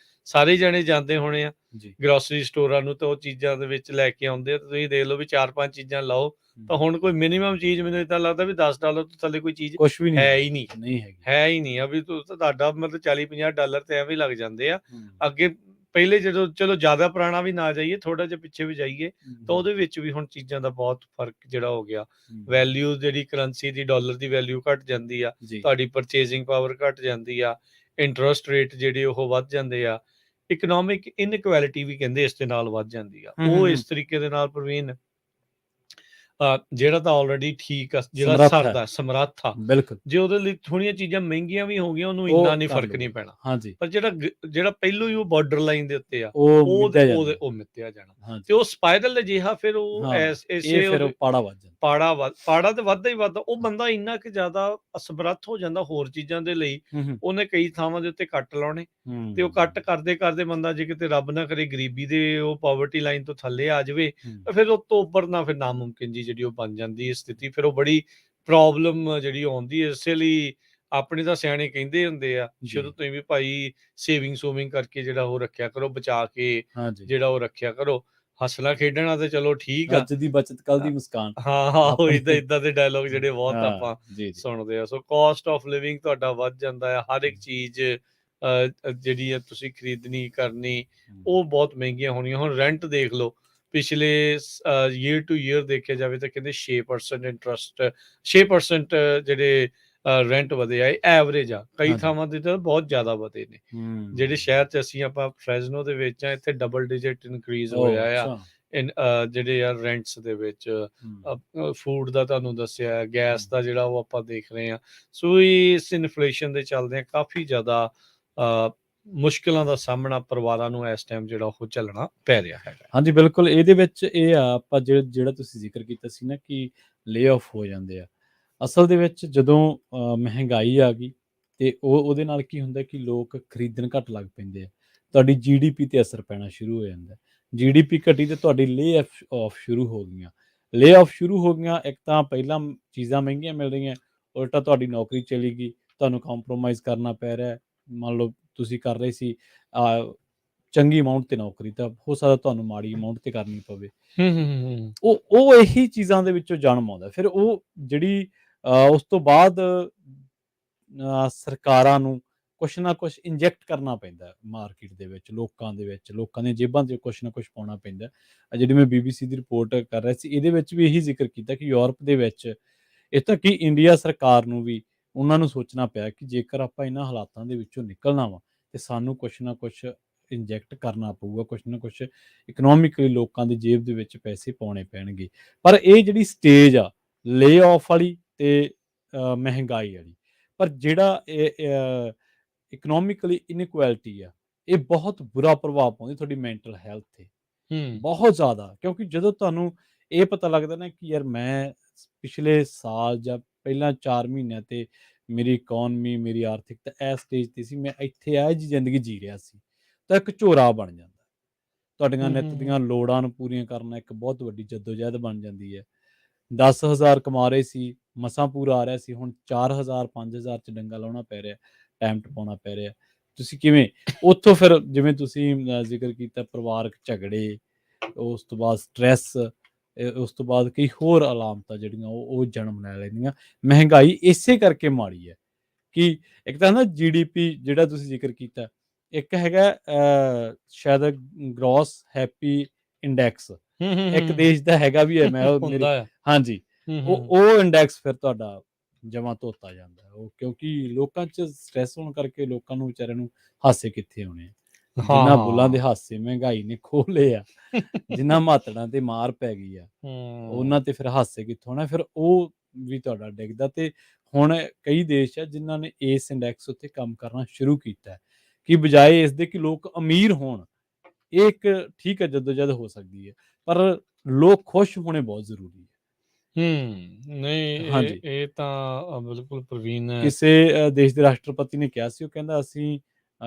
S2: ਸਾਰੇ ਜਣੇ ਜਾਂਦੇ ਹੋਣੇ ਆ
S1: ਜੀ।
S2: ਗਰੋਸਰੀ ਸਟੋਰਾਂ ਨੂੰ, ਤਾਂ ਉਹ ਚੀਜ਼ਾਂ ਦੇ ਵਿੱਚ ਲੈ ਕੇ ਆਉਂਦੇ ਆ, ਤੁਸੀਂ ਦੇਖ ਲਓ ਵੀ 4-5 ਚੀਜ਼ਾਂ ਲਾਓ, ਤਾਂ ਹੁਣ ਕੋਈ ਮਿਨੀਮਮ ਚੀਜ਼ ਮੈਨੂੰ ਏਦਾਂ ਲੱਗਦਾ ਵੀ $10 ਤੋਂ ਥੱਲੇ ਕੋਈ ਚੀਜ਼
S1: ਕੁਛ ਵੀ
S2: ਹੈ ਹੀ ਨਹੀਂ,
S1: ਨਹੀਂ ਹੈਗੀ।
S2: ਹੈ ਹੀ ਨਹੀਂ ਆ। ਵੀ ਤੁਹਾਡਾ ਮਤਲਬ $40-50 ਤੇ ਐਵੇਂ ਲੱਗ ਜਾਂਦੇ ਆ। ਅੱਗੇ ਪਹਿਲੇ ਜਦੋਂ ਚਲੋ ਜ਼ਿਆਦਾ ਪੁਰਾਣਾ ਵੀ ਨਾ ਜਾਈਏ, ਥੋੜਾ ਜਿਹਾ ਪਿੱਛੇ ਵੀ ਜਾਈਏ, ਤਾਂ ਉਹਦੇ ਵਿੱਚ ਵੀ ਹੁਣ ਚੀਜ਼ਾਂ ਦਾ ਬਹੁਤ ਫਰਕ ਜਿਹੜਾ ਹੋ ਗਿਆ। ਵੈਲਿਊ ਜਿਹੜੀ ਕਰੰਸੀ ਦੀ, ਡਾਲਰ ਦੀ ਵੈਲਿਊ ਘਟ ਜਾਂਦੀ ਆ, ਤੁਹਾਡੀ ਪਰਚੇਜ਼ਿੰਗ ਪਾਵਰ ਘਟ ਜਾਂਦੀ ਆ, ਇੰਟਰਸਟ ਰੇਟ ਜਿਹੜੇ ਉਹ ਵੱਧ ਜਾਂਦੇ ਆ, ਇਕਨੋਮਿਕ ਇਨਇਕੁਐਲਿਟੀ ਵੀ ਕਹਿੰਦੇ ਇਸ ਦੇ ਨਾਲ ਵੱਧ ਜਾਂਦੀ ਆ। ਉਹ ਇਸ ਤਰੀਕੇ ਦੇ ਨਾਲ ਪ੍ਰਵੀਨ ਜਿਹੜਾ ਤਾਂ ਆਲਰੇਡੀ ਠੀਕ ਆ, ਜਿਹੜਾ ਸਰਦਾ ਸਮਰੱਥ ਆ,
S1: ਬਿਲਕੁਲ,
S2: ਜੇ ਉਹਦੇ ਲਈ ਥੋੜੀਆਂ ਚੀਜ਼ਾਂ ਮਹਿੰਗੀਆਂ ਵੀ ਹੋ ਗਈਆਂ, ਉਹਨੂੰ ਇੰਨਾ ਨਹੀਂ ਫਰਕ ਨਹੀਂ ਪੈਣਾ।
S1: ਹਾਂਜੀ।
S2: ਪਰ ਜਿਹੜਾ ਪਹਿਲੋਂ ਹੀ ਉਹ ਬਾਰਡਰ ਲਾਈਨ ਦੇ ਉੱਤੇ ਆ,
S1: ਉਹ
S2: ਮਿੱਤਿਆ ਜਾਣਾ, ਤੇ ਉਹ ਸਪਾਇਰਲ ਅਜਿਹਾ, ਫਿਰ ਉਹ
S1: ਫਿਰ ਪਾੜਾ ਵੱਜ ਜਾਂਦਾ।
S2: ਪਾੜਾ ਤੇ ਵੱਧਦਾ ਹੀ ਵੱਧਦਾ। ਉਹ ਬੰਦਾ ਇੰਨਾ ਕਿ ਜ਼ਿਆਦਾ ਅਸਮਰੱਥ ਹੋ ਜਾਂਦਾ ਹੋਰ ਚੀਜ਼ਾਂ ਦੇ ਲਈ, ਉਹਨੇ ਕਈ ਥਾਵਾਂ ਦੇ ਉੱਤੇ ਕੱਟ ਲਾਉਣੇ, ਤੇ ਉਹ ਕੱਟ ਕਰਦੇ ਕਰਦੇ ਬੰਦਾ ਜੇ ਕਿਤੇ ਰੱਬ ਨਾ ਕਰੇ ਗਰੀਬੀ ਦੇ, ਉਹ ਪਾਵਰਟੀ ਲਾਈਨ ਤੋਂ ਥੱਲੇ ਆ ਜਾਵੇ, ਫਿਰ ਉਹ ਤੋਂ ਉੱਪਰ ਫਿਰ ਨਾਮੁਮਕਿਨ ਜੀ ਜਿਹੜੀ ਉਹ ਬਣ ਜਾਂਦੀ ਹੈ ਸਥਿਤੀ। ਫਿਰ ਉਹ ਬੜੀ ਪ੍ਰੋਬਲਮ ਜਿਹੜੀ ਆਉਂਦੀ ਹੈ। ਇਸੇ ਲਈ ਆਪਣੇ ਤਾਂ ਸਿਆਣੇ ਕਹਿੰਦੇ ਹੁੰਦੇ ਆ ਸ਼ੁਰੂ ਤੋਂ ਹੀ ਵੀ ਭਾਈ ਸੇਵਿੰਗ ਕਰਕੇ ਜਿਹੜਾ ਉਹ ਰੱਖਿਆ ਕਰੋ, ਬਚਾ ਕੇ ਜਿਹੜਾ ਉਹ ਰੱਖਿਆ ਕਰੋ। ਹੱਸਣਾ ਖੇਡਣਾ ਤੇ ਚਲੋ ਠੀਕ ਆ,
S1: ਅੱਜ ਦੀ ਬਚਤ ਕੱਲ ਦੀ ਮੁਸਕਾਨ।
S2: ਹਾਂ, ਏਦਾਂ ਦੇ ਡਾਇਲੋਗ ਜਿਹੜੇ ਬਹੁਤ ਆਪਾਂ ਸੁਣਦੇ ਆ। ਸੋ ਕਾਸਟ ਆਫ ਲਿਵਿੰਗ ਤੁਹਾਡਾ ਵੱਧ ਜਾਂਦਾ ਹੈ। ਹਰ ਇੱਕ ਚੀਜ਼ ਜਿਹੜੀ ਆ ਤੁਸੀਂ ਖਰੀਦਣੀ ਕਰਨੀ, ਉਹ ਬਹੁਤ ਮਹਿੰਗੀਆਂ ਹੋਣੀਆਂ। ਹੁਣ ਰੈਂਟ ਦੇਖ ਲਓ, ਪਿਛਲੇ ਈਅਰ ਟੂ ਈਅਰ ਦੇਖਿਆ ਜਾਵੇ ਤਾਂ ਕਹਿੰਦੇ 6% ਇੰਟਰਸਟ, 6% ਜਿਹੜੇ ਰੈਂਟ ਵਧੇ ਆ, ਇਹ ਐਵਰੇਜ ਆ, ਕਈ
S1: ਹਾਂਜੀ।
S2: ਥਾਵਾਂ ਤੇ ਤਾਂ ਬਹੁਤ ਜ਼ਿਆਦਾ ਵਧੇ ਨੇ। ਜਿਹੜੇ ਸ਼ਹਿਰ 'ਚ ਅਸੀਂ ਆਪਾਂ ਫਰੈਜ਼ਨੋ ਦੇ ਵਿੱਚ ਆ, ਇੱਥੇ ਡਬਲ ਡਿਜਿਟ ਇਨਕਰੀਜ਼ ਹੋਇਆ ਆ
S1: ਅੱਛਾ।
S2: ਜਿਹੜੇ ਆ ਰੈਂਟਸ ਦੇ ਵਿੱਚ।
S1: ਹੂੰ।
S2: ਫੂਡ ਦਾ ਤੁਹਾਨੂੰ ਦੱਸਿਆ, ਗੈਸ
S1: ਹੂੰ।
S2: ਦਾ ਜਿਹੜਾ ਉਹ ਆਪਾਂ ਦੇਖ ਰਹੇ ਹਾਂ। ਸੋ ਇਸ ਇਨਫਲੇਸ਼ਨ ਦੇ ਚੱਲਦੇ ਕਾਫੀ ਜ਼ਿਆਦਾ ਮੁਸ਼ਕਿਲਾਂ ਦਾ ਸਾਹਮਣਾ ਪਰਿਵਾਰਾਂ ਨੂੰ ਇਸ ਟਾਈਮ ਜਿਹੜਾ ਉਹ ਝੱਲਣਾ ਪੈ ਰਿਹਾ ਹੈਗਾ।
S1: ਹਾਂਜੀ, ਬਿਲਕੁਲ ਇਹਦੇ ਵਿੱਚ ਇਹ ਆ, ਆਪਾਂ ਜਿਹੜਾ ਤੁਸੀਂ ਜ਼ਿਕਰ ਕੀਤਾ ਸੀ ਨਾ ਕਿ ਲੇ-ਆਫ ਹੋ ਜਾਂਦੇ ਆ। ਅਸਲ ਦੇ ਵਿੱਚ ਜਦੋਂ ਮਹਿੰਗਾਈ ਆ ਗਈ ਤੇ ਉਹਦੇ ਨਾਲ ਕੀ ਹੁੰਦਾ ਕਿ ਲੋਕ ਖਰੀਦਣ ਘੱਟ ਲੱਗ ਪੈਂਦੇ ਆ। ਤੁਹਾਡੀ ਜੀਡੀਪੀ ਤੇ ਅਸਰ ਪੈਣਾ ਸ਼ੁਰੂ ਹੋ ਜਾਂਦਾ। ਜੀਡੀਪੀ ਘਟੀ ਤੇ ਤੁਹਾਡੀ ਲੇ-ਆਫ ਸ਼ੁਰੂ ਹੋ ਗਈਆਂ। ਲੇ-ਆਫ ਸ਼ੁਰੂ ਹੋ ਗਈਆਂ, ਇੱਕ ਤਾਂ ਪਹਿਲਾਂ ਚੀਜ਼ਾਂ ਮਹਿੰਗੀਆਂ ਮਿਲ ਰਹੀਆਂ, ਉਲਟਾ ਤੁਹਾਡੀ ਨੌਕਰੀ ਚਲੀ ਗਈ, ਤੁਹਾਨੂੰ ਕੰਪਰੋਮਾਈਜ਼ ਕਰਨਾ ਪੈ ਰਿਹਾ। ਮੰਨ ਲਓ ਤੁਸੀਂ ਕਰ ਰਹੇ ਸੀ ਚੰਗੀ ਅਮਾਊਂਟ ਤੇ ਨੌਕਰੀ, ਤਾਂ ਹੋ ਸਕਦਾ ਤੁਹਾਨੂੰ ਮਾੜੀ ਅਮਾਊਂਟ ਤੇ ਕਰਨੀ ਪਵੇ। ਉਹ ਇਹੀ ਚੀਜ਼ਾਂ ਦੇ ਵਿੱਚੋਂ ਜਨਮ ਆਉਂਦਾ। ਫਿਰ ਉਹ ਜਿਹੜੀ ਉਸ ਤੋਂ ਬਾਅਦ ਸਰਕਾਰਾਂ ਨੂੰ ਕੁਛ ਨਾ ਕੁਛ ਇੰਜੈਕਟ ਕਰਨਾ ਪੈਂਦਾ ਮਾਰਕੀਟ ਦੇ ਵਿੱਚ, ਲੋਕਾਂ ਦੇ ਵਿੱਚ, ਲੋਕਾਂ ਦੀਆਂ ਜੇਬਾਂ 'ਚ ਕੁਛ ਨਾ ਕੁਛ ਪਾਉਣਾ ਪੈਂਦਾ। ਜਿਹੜੀ ਮੈਂ BBC ਦੀ ਰਿਪੋਰਟ ਕਰ ਰਿਹਾ ਸੀ, ਇਹਦੇ ਵਿੱਚ ਵੀ ਇਹੀ ਜ਼ਿਕਰ ਕੀਤਾ ਕਿ ਯੂਰਪ ਦੇ ਵਿੱਚ, ਇੱਥੋਂ ਕਿ ਇੰਡੀਆ ਸਰਕਾਰ ਨੂੰ ਵੀ ਉਹਨਾਂ ਨੂੰ ਸੋਚਣਾ ਪਿਆ ਕਿ ਜੇਕਰ ਆਪਾਂ ਇਹਨਾਂ ਹਾਲਾਤਾਂ ਦੇ ਵਿੱਚੋਂ ਨਿਕਲਣਾ ਵਾ ਤੇ ਸਾਨੂੰ ਕੁਛ ਨਾ ਕੁਛ ਇੰਜੈਕਟ ਕਰਨਾ ਪਊਗਾ, ਕੁਛ ਨਾ ਕੁਛ ਇਕਨੋਮਿਕਲੀ ਲੋਕਾਂ ਦੀ ਜੇਬ ਦੇ ਵਿੱਚ ਪੈਸੇ ਪਾਉਣੇ ਪੈਣਗੇ। ਪਰ ਇਹ ਜਿਹੜੀ ਸਟੇਜ ਆ ਲੇ-ਆਫ ਵਾਲੀ ਤੇ ਮਹਿੰਗਾਈ ਵਾਲੀ, ਪਰ ਜਿਹੜਾ ਇਕਨੋਮਿਕਲੀ ਇਨਇਕੁਐਲਿਟੀ ਆ, ਇਹ ਬਹੁਤ ਬੁਰਾ ਪ੍ਰਭਾਵ ਪਾਉਂਦੀ ਤੁਹਾਡੀ ਮੈਂਟਲ ਹੈਲਥ ਤੇ, ਬਹੁਤ ਜ਼ਿਆਦਾ। ਕਿਉਂਕਿ ਜਦੋਂ ਤੁਹਾਨੂੰ ਇਹ ਪਤਾ ਲੱਗਦਾ ਨਾ ਕਿ ਯਾਰ ਮੈਂ ਪਿਛਲੇ ਸਾਲ ਜਾਂ ਪਹਿਲਾਂ 4 ਮਹੀਨਿਆਂ ਤੇ ਮੇਰੀ ਇਕੋਨਮੀ, ਮੇਰੀ ਆਰਥਿਕਤਾ ਇਸ ਸਟੇਜ ਤੇ ਸੀ, ਮੈਂ ਇੱਥੇ ਇਹੋ ਜਿਹੀ ਜ਼ਿੰਦਗੀ ਜੀ ਰਿਹਾ ਸੀ, ਤਾਂ ਇੱਕ ਝੋਰਾ ਬਣ ਜਾਂਦਾ। ਤੁਹਾਡੀਆਂ ਨਿੱਤ ਦੀਆਂ ਲੋੜਾਂ ਨੂੰ ਪੂਰੀਆਂ ਕਰਨਾ ਇੱਕ ਬਹੁਤ ਵੱਡੀ ਜੱਦੋ-ਜਹਿਦ ਬਣ ਜਾਂਦੀ ਹੈ। 10,000 ਕਮਾ ਰਹੇ ਸੀ, ਮਸਾਂ ਪੂਰਾ ਆ ਰਿਹਾ ਸੀ, ਹੁਣ 4,000 5,000 'ਚ ਡੰਗਾ ਲਾਉਣਾ ਪੈ ਰਿਹਾ, ਟਾਈਮ ਟਪਾਉਣਾ ਪੈ ਰਿਹਾ। ਤੁਸੀਂ ਕਿਵੇਂ ਉੱਥੋਂ ਫਿਰ, ਜਿਵੇਂ ਤੁਸੀਂ ਜ਼ਿਕਰ ਕੀਤਾ, ਪਰਿਵਾਰਕ ਝਗੜੇ, ਉਸ ਤੋਂ ਬਾਅਦ ਸਟ੍ਰੈਸ, ਉਸ ਤੋਂ ਬਾਅਦ ਕਈ ਹੋਰ ਅਲਾਮਤਾਂ ਜਿਹੜੀਆਂ ਉਹ ਜਨਮ ਲੈ ਲੈਂਦੀਆਂ। ਮਹਿੰਗਾਈ ਇਸੇ ਕਰਕੇ ਮਾੜੀ ਹੈ ਕਿ ਇੱਕ ਤਾਂ ਨਾ ਜੀਡੀਪੀ ਜਿਹੜਾ ਤੁਸੀਂ ਜ਼ਿਕਰ ਕੀਤਾ, ਇੱਕ ਹੈਗਾ ਸ਼ਾਇਦ ਗ੍ਰੋਸ ਹੈਪੀ ਇੰਡੈਕਸ, ਇੱਕ ਦੇਸ਼ ਦਾ ਹੈਗਾ ਵੀ ਹੈ, ਮੈਂ ਉਹ ਮੇਰੇ
S2: ਹੁੰਦਾ ਆ।
S1: ਹਾਂਜੀ, ਉਹ ਇੰਡੈਕਸ ਫਿਰ ਤੁਹਾਡਾ ਜਮਾਂ ਧੋਤਾ ਜਾਂਦਾ ਹੈ। ਉਹ ਕਿਉਂਕਿ ਲੋਕਾਂ 'ਚ ਸਟ੍ਰੈਸ ਹੋਣ ਕਰਕੇ ਲੋਕਾਂ ਨੂੰ ਵਿਚਾਰਿਆਂ ਨੂੰ ਹਾਸੇ ਕਿੱਥੇ ਆਉਣੇ ਆ। ਜਿਨ੍ਹਾਂ ਬੁੱਲਾਂ ਦੇ ਹਾਸੇ ਮਹਿੰਗਾਈ ਨੇ ਖੋਹ ਲਏ ਆ, ਜਿਨ੍ਹਾਂ ਮਾਤੜਾਂ ਤੇ ਮਾਰ ਪੈ ਗਈ ਆ, ਉਹਨਾਂ ਤੇ ਫਿਰ ਹਾਸੇ ਕਿੱਥੋਂ ਆਉਣਾ, ਫਿਰ ਉਹ ਵੀ ਤੁਹਾਡਾ ਡਿੱਗਦਾ। ਤੇ ਹੁਣ ਕਈ ਦੇਸ਼ ਆ ਜਿਨ੍ਹਾਂ ਨੇ ਇਸ ਇੰਡੈਕਸ ਉੱਤੇ ਕੰਮ ਕਰਨਾ ਸ਼ੁਰੂ ਕੀਤਾ ਹੈ ਕਿ ਬਜਾਏ ਇਸ ਦੇ ਕਿ ਲੋਕ ਅਮੀਰ ਹੋਣ, ਇਹ ਇੱਕ ਠੀਕ ਹੈ ਜੱਦੋ-ਜਹਿਦ ਹੋ ਸਕਦੀ ਹੈ, ਪਰ ਲੋਕ ਖੁਸ਼ ਹੋਣੇ ਬਹੁਤ ਜ਼ਰੂਰੀ ਹੈ।
S2: ਨਹੀਂ,
S1: ਹਾਂਜੀ।
S2: ਇਹ ਤਾਂ ਬਿਲਕੁਲ ਪ੍ਰਵੀਨ
S1: ਕਿਸੇ ਦੇਸ਼ ਦੇ ਰਾਸ਼ਟਰਪਤੀ ਨੇ ਕਿਹਾ ਸੀ, ਉਹ ਕਹਿੰਦਾ ਅਸੀਂ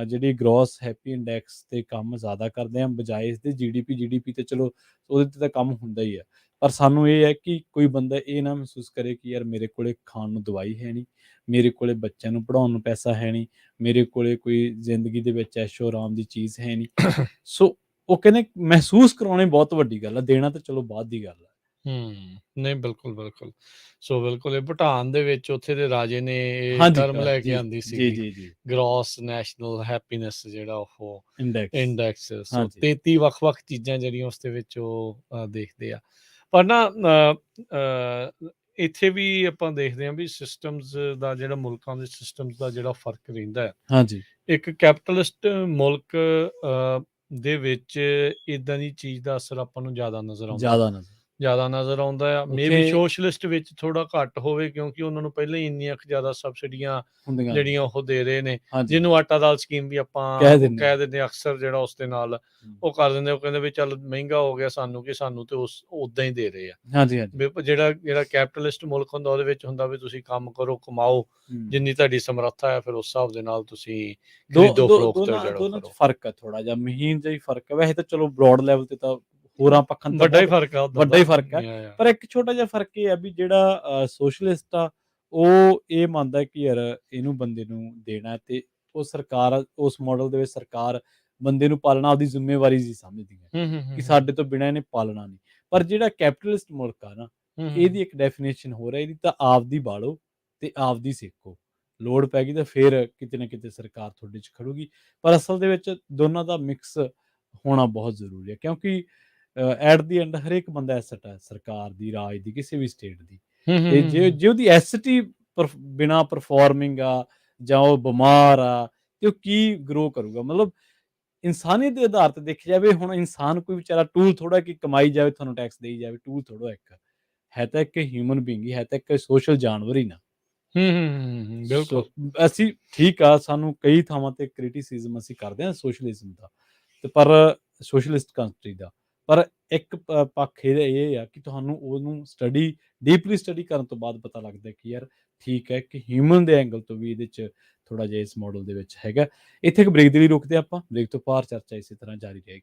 S1: ਜਿਹੜੀ ਗ੍ਰੋਸ ਹੈਪੀ ਇੰਡੈਕਸ ਤੇ ਕੰਮ ਜ਼ਿਆਦਾ ਕਰਦੇ ਹਾਂ ਬਜਾਏ ਇਸਦੇ ਜੀਡੀਪੀ ਤੇ, ਚਲੋ ਉਹਦੇ ਤੇ ਤਾਂ ਕੰਮ ਹੁੰਦਾ ਹੀ ਆ, ਪਰ ਸਾਨੂੰ ਇਹ ਹੈ ਕਿ ਕੋਈ ਬੰਦਾ ਇਹ ਨਾ ਮਹਿਸੂਸ ਕਰੇ ਕਿ ਯਾਰ ਮੇਰੇ ਕੋਲੇ ਖਾਣ ਨੂੰ ਦਵਾਈ ਹੈ ਨਹੀਂ, ਮੇਰੇ ਕੋਲੇ ਬੱਚਿਆਂ ਨੂੰ ਪੜ੍ਹਾਉਣ ਨੂੰ ਪੈਸਾ ਹੈ ਨਹੀਂ, ਮੇਰੇ ਕੋਲੇ ਕੋਈ ਜ਼ਿੰਦਗੀ ਦੇ ਵਿੱਚ ਐਸ਼ੋ ਆਰਾਮ ਦੀ ਚੀਜ਼ ਹੈ ਨਹੀਂ। ਸੋ ਉਹ ਕਹਿੰਦੇ ਮਹਿਸੂਸ ਕਰਾਉਣੀ ਬਹੁਤ ਵੱਡੀ ਗੱਲ ਆ, ਦੇਣਾ ਤਾਂ ਚਲੋ ਬਾਅਦ ਦੀ ਗੱਲ ਆ।
S2: ਨਹੀਂ, ਬਿਲਕੁਲ। ਸੋ ਬਿਲਕੁਲ ਇਹ ਭੂਟਾਨ ਦੇ ਵਿੱਚ ਉੱਥੇ ਦੇ ਰਾਜੇ ਨੇ ਇਹ
S1: ਹਾਂਜੀ,
S2: ਟਰਮ ਲੈ ਕੇ
S1: ਜੀ,
S2: ਆਂਦੀ
S1: ਜੀ,
S2: ਸੀਗੀ,
S1: ਜੀ, ਜੀ।
S2: ਗ੍ਰੋਸ ਨੈਸ਼ਨਲ ਹੈਪੀਨੈਸ ਜਿਹੜਾ ਉਹ
S1: ਇੰਡੈਕਸ,
S2: ਇੰਡੈਕਸ। ਸੋ
S1: ਹਾਂਜੀ।
S2: 33 ਵੱਖ-ਵੱਖ ਚੀਜ਼ਾਂ ਜਿਹੜੀਆਂ ਉਸ ਦੇ ਵਿੱਚ ਉਹ ਦੇਖਦੇ ਆ। ਪਰ ਨਾ ਇੱਥੇ ਵੀ ਆਪਾਂ ਦੇਖਦੇ ਹਾਂ ਵੀ ਸਿਸਟਮਸ ਦਾ ਜਿਹੜਾ ਮੁਲਕਾਂ ਦੇ ਸਿਸਟਮਸ ਦਾ ਜਿਹੜਾ ਫਰਕ ਰਹਿੰਦਾ ਹੈ।
S1: ਹਾਂਜੀ।
S2: ਇੱਕ ਕੈਪੀਟਲਿਸਟ ਮੁਲਕ ਦੇ ਵਿੱਚ ਇਦਾਂ ਦੀ ਚੀਜ਼ ਦਾ ਅਸਰ ਆਪਾਂ ਨੂੰ ਜ਼ਿਆਦਾ ਨਜ਼ਰ ਆਉਂਦਾ ਆ। ਮੇਬੀ
S1: ਉੱਥੇ
S2: ਸੋਸ਼ਲਿਸਟ ਵਿੱਚ ਥੋੜਾ ਘੱਟ ਹੋਵੇ ਕਿਉਂਕਿ ਉਹਨਾਂ ਨੂੰ ਪਹਿਲਾਂ ਹੀ ਇੰਨੀਆਂ ਜ਼ਿਆਦਾ ਸਬਸਿਡੀਆਂ
S1: ਹੁੰਦੀਆਂ ਨੇ।
S2: ਜਿਹੜੀਆਂ ਉਹ ਦੇ ਰਹੇ ਨੇ,
S1: ਹਾਂਜੀ,
S2: ਜਿਹਨੂੰ ਆਟਾ ਦਾਲ ਸਕੀਮ ਵੀ ਆਪਾਂ
S1: ਕਹਿ
S2: ਉਹ
S1: ਦਿੰਦੇ
S2: ਕਹਿ
S1: ਆ।
S2: ਦਿੰਦੇ ਹਾਂ ਅਕਸਰ, ਜਿਹੜਾ ਉਸ ਦੇ ਨਾਲ
S1: ਹੂੰ।
S2: ਉਹ ਕਰ ਦਿੰਦੇ, ਉਹ ਕਹਿੰਦੇ ਵੀ ਚੱਲ ਮਹਿੰਗਾ ਹੋ ਗਿਆ ਸਾਨੂੰ ਤੇ ਉਸ ਉਦਾਂ ਹੀ ਦੇ ਰਹੇ ਆ।
S1: ਹਾਂਜੀ, ਹਾਂਜੀ।
S2: ਵੀ ਜਿਹੜਾ ਕੈਪੀਟਲਿਸਟ ਮੁਲਕ ਹੁੰਦਾ ਉਹਦੇ ਵਿੱਚ ਹੁੰਦਾ ਵੀ ਤੁਸੀਂ ਕੰਮ ਕਰੋ, ਕਮਾਓ, ਜਿੰਨੀ ਤੁਹਾਡੀ ਸਮਰੱਥਾ ਹੈ, ਫਿਰ ਉਸ ਹਿਸਾਬ ਦੇ ਨਾਲ ਤੁਸੀਂ ਖਰੀਦੋ ਫਰੋਖਤ ਜਿਹੜਾ
S1: ਦੋਨਾਂ 'ਚ
S2: ਕਰੋ।
S1: ਫਰਕ ਹੈ, ਥੋੜਾ ਜਿਹਾ ਮਹੀਨ ਜਿਹਾ ਹੀ ਫਰਕ ਹੈ। ਵੈਸੇ ਤਾਂ ਚਲੋ ਬਰੋਡ ਲੈਵਲ ਤੇ ਤਾਂ ਹੋਰਾਂ ਪੱਖਾਂ ਤਾਂ
S2: ਵੱਡਾ ਹੀ
S1: ਬਹੁਤ
S2: ਫਰਕ ਆ ਉੱਦਾਂ
S1: ਵੱਡਾ ਹੀ
S2: ਦਾ।
S1: ਫਰਕ ਹੈ। ਪਰ ਇੱਕ ਛੋਟਾ ਜਿਹਾ ਫਰਕ ਇਹ ਹੈ ਵੀ ਜਿਹੜਾ ਸੋਸ਼ਲਿਸਟ ਆ, ਉਹ ਇਹ ਮੰਨਦਾ ਕਿ ਯਾਰ ਇਹਨੂੰ ਬੰਦੇ ਨੂੰ ਦੇਣਾ, ਤੇ ਉਹ ਸਰਕਾਰ ਉਸ ਮਾਡਲ ਦੇ ਵਿੱਚ ਸਰਕਾਰ ਬੰਦੇ ਨੂੰ ਪਾਲਣਾ ਆਪਦੀ ਜ਼ਿੰਮੇਵਾਰੀ ਜੀ ਸਮਝਦੀ ਹੈ ਕਿ ਸਾਡੇ ਤੋਂ ਬਿਨਾਂ ਇਹਨੇ ਪਾਲਣਾ ਨਹੀਂ। ਪਰ ਜਿਹੜਾ ਕੈਪੀਟਲਿਸਟ ਮੁਲਕ ਆ ਨਾ, ਇਹਦੀ ਇੱਕ ਡੈਫੀਨੇਸ਼ਨ ਹੋਰ ਹੈ, ਇਹਦੀ ਤਾਂ ਆਪਦੀ ਬਾਲੋ ਤੇ ਆਪਦੀ ਸੇਕੋ, ਲੋੜ ਪੈ ਗਈ ਤਾਂ ਫਿਰ ਕਿਤੇ ਨਾ ਕਿਤੇ ਸਰਕਾਰ ਤੁਹਾਡੇ 'ਚ ਖੜੂਗੀ। ਪਰ ਅਸਲ ਦੇ ਵਿੱਚ ਦੋਨਾਂ ਦਾ ਮਿਕਸ ਹੋਣਾ ਬਹੁਤ ਜ਼ਰੂਰੀ ਹੈ, ਕਿਉਂਕਿ ਐਟ ਦੀ ਐਂਡ ਹਰੇਕ ਬੰਦਾ ਐਸਟ ਹੈ, ਸਰਕਾਰ ਦੀ, ਰਾਜ ਦੀ, ਕਿਸੇ ਵੀ ਸਟੇਟ ਦੀ। ਤੇ ਜੇ ਉਹਦੀ ਐਸਟ ਹੀ ਬਿਨਾਂ ਪਰਫਾਰਮਿੰਗ ਆ ਜਾਂ ਉਹ ਬਿਮਾਰ ਆ ਤੇ ਉਹ ਕੀ ਗਰੋ ਕਰੂਗਾ। ਮਤਲਬ ਇਨਸਾਨੀਅਤ ਦੇ ਆਧਾਰ ਤੇ ਦੇਖਿਆ ਜਾਵੇ, ਹੁਣ ਇਨਸਾਨ ਕੋਈ ਵਿਚਾਰਾ ਟੂਲ ਥੋੜ੍ਹਾ ਕਿ ਕਮਾਈ ਜਾਵੇ, ਤੁਹਾਨੂੰ ਟੈਕਸ ਦੇਈ ਜਾਵੇ, ਟੂਲ ਥੋੜ੍ਹਾ ਇੱਕ। ਹੈ ਤਾਂ ਇੱਕ ਹਿਊਮਨ ਬੀਇੰਗ ਹੀ, ਹੈ ਤਾਂ ਇੱਕ ਸੋਸ਼ਲ ਜਾਨਵਰ ਹੀ ਨਾ।
S2: ਬਿਲਕੁਲ।
S1: ਅਸੀਂ ਠੀਕ ਆ, ਸਾਨੂੰ ਕਈ ਥਾਵਾਂ ਤੇ ਕ੍ਰਿਟਿਸਿਜ਼ਮ ਅਸੀਂ ਕਰਦੇ ਹਾਂ ਸੋਸ਼ਲਿਜ਼ਮ ਦਾ, ਤੇ ਪਰ ਸੋਸ਼ਲਿਸਟ ਕੰਟਰੀ ਦਾ। ਪਰ ਇੱਕ ਪੱਖ ਇਹ ਆ ਕਿ ਤੁਹਾਨੂੰ ਉਹਨੂੰ ਡੀਪਲੀ ਸਟੱਡੀ ਕਰਨ ਤੋਂ ਬਾਅਦ ਪਤਾ ਲੱਗਦਾ ਕਿ ਯਾਰ ਠੀਕ ਹੈ ਕਿ ਹਿਊਮਨ ਦੇ ਐਂਗਲ ਤੋਂ ਵੀ ਇਹਦੇ 'ਚ ਥੋੜ੍ਹਾ ਜਿਹਾ ਇਸ ਮਾਡਲ ਦੇ ਵਿੱਚ ਹੈਗਾ। ਇੱਥੇ ਇੱਕ ਬ੍ਰੇਕ ਦੇ ਲਈ ਰੁਕਦੇ ਆਪਾਂ, ਬ੍ਰੇਕ ਤੋਂ ਬਾਅਦ ਚਰਚਾ ਇਸੇ ਤਰ੍ਹਾਂ ਜਾਰੀ ਰਹੇਗੀ।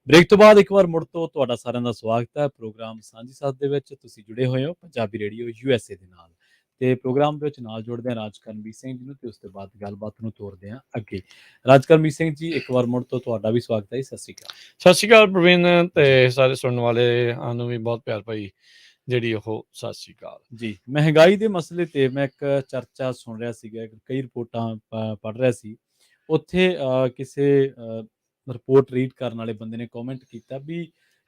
S1: ਬ੍ਰੇਕ ਤੋਂ ਬਾਅਦ ਇੱਕ ਵਾਰ ਮੁੜ ਤੋਂ ਤੁਹਾਡਾ ਸਾਰਿਆਂ ਦਾ ਸਵਾਗਤ ਹੈ ਪ੍ਰੋਗਰਾਮ ਸਾਂਝੀ ਸਾਥ ਦੇ ਵਿੱਚ। ਤੁਸੀਂ ਜੁੜੇ ਹੋਏ ਹੋ ਪੰਜਾਬੀ ਰੇਡੀਓ USA ਦੇ ਨਾਲ, ਤੇ ਪ੍ਰੋਗਰਾਮ ਦੇ ਵਿੱਚ ਨਾਲ ਜੁੜਦੇ ਹਾਂ ਰਾਜਕਰਮਜੀਤ ਸਿੰਘ ਜੀ ਨੂੰ, ਤੇ ਉਸ ਤੋਂ ਬਾਅਦ ਗੱਲਬਾਤ ਨੂੰ ਤੋਰਦੇ ਹਾਂ ਅੱਗੇ। ਰਾਜਕਰਮਜੀਤ ਸਿੰਘ ਜੀ, ਇੱਕ ਵਾਰ ਮੁੜ ਤੋਂ ਤੁਹਾਡਾ ਵੀ ਸਵਾਗਤ ਹੈ। ਸਤਿ ਸ਼੍ਰੀ ਅਕਾਲ।
S2: ਸਤਿ ਸ਼੍ਰੀ ਅਕਾਲ ਪ੍ਰਵੀਨ, ਤੇ ਸਾਰੇ ਸੁਣਨ ਵਾਲੇ ਨੂੰ ਵੀ ਬਹੁਤ ਪਿਆਰ ਭਰੀ ਜਿਹੜੀ ਉਹ ਸਤਿ ਸ਼੍ਰੀ ਅਕਾਲ
S1: ਜੀ। ਮਹਿੰਗਾਈ ਦੇ ਮਸਲੇ ਤੇ ਮੈਂ ਇੱਕ ਚਰਚਾ ਸੁਣ ਰਿਹਾ ਸੀਗਾ, ਕਈ ਰਿਪੋਰਟਾਂ ਪੜ੍ਹ ਰਿਹਾ ਸੀ। ਉੱਥੇ ਕਿਸੇ ਰਿਪੋਰਟ ਰੀਡ ਕਰਨ ਵਾਲੇ ਬੰਦੇ ਨੇ ਕਮੈਂਟ ਕੀਤਾ ਵੀ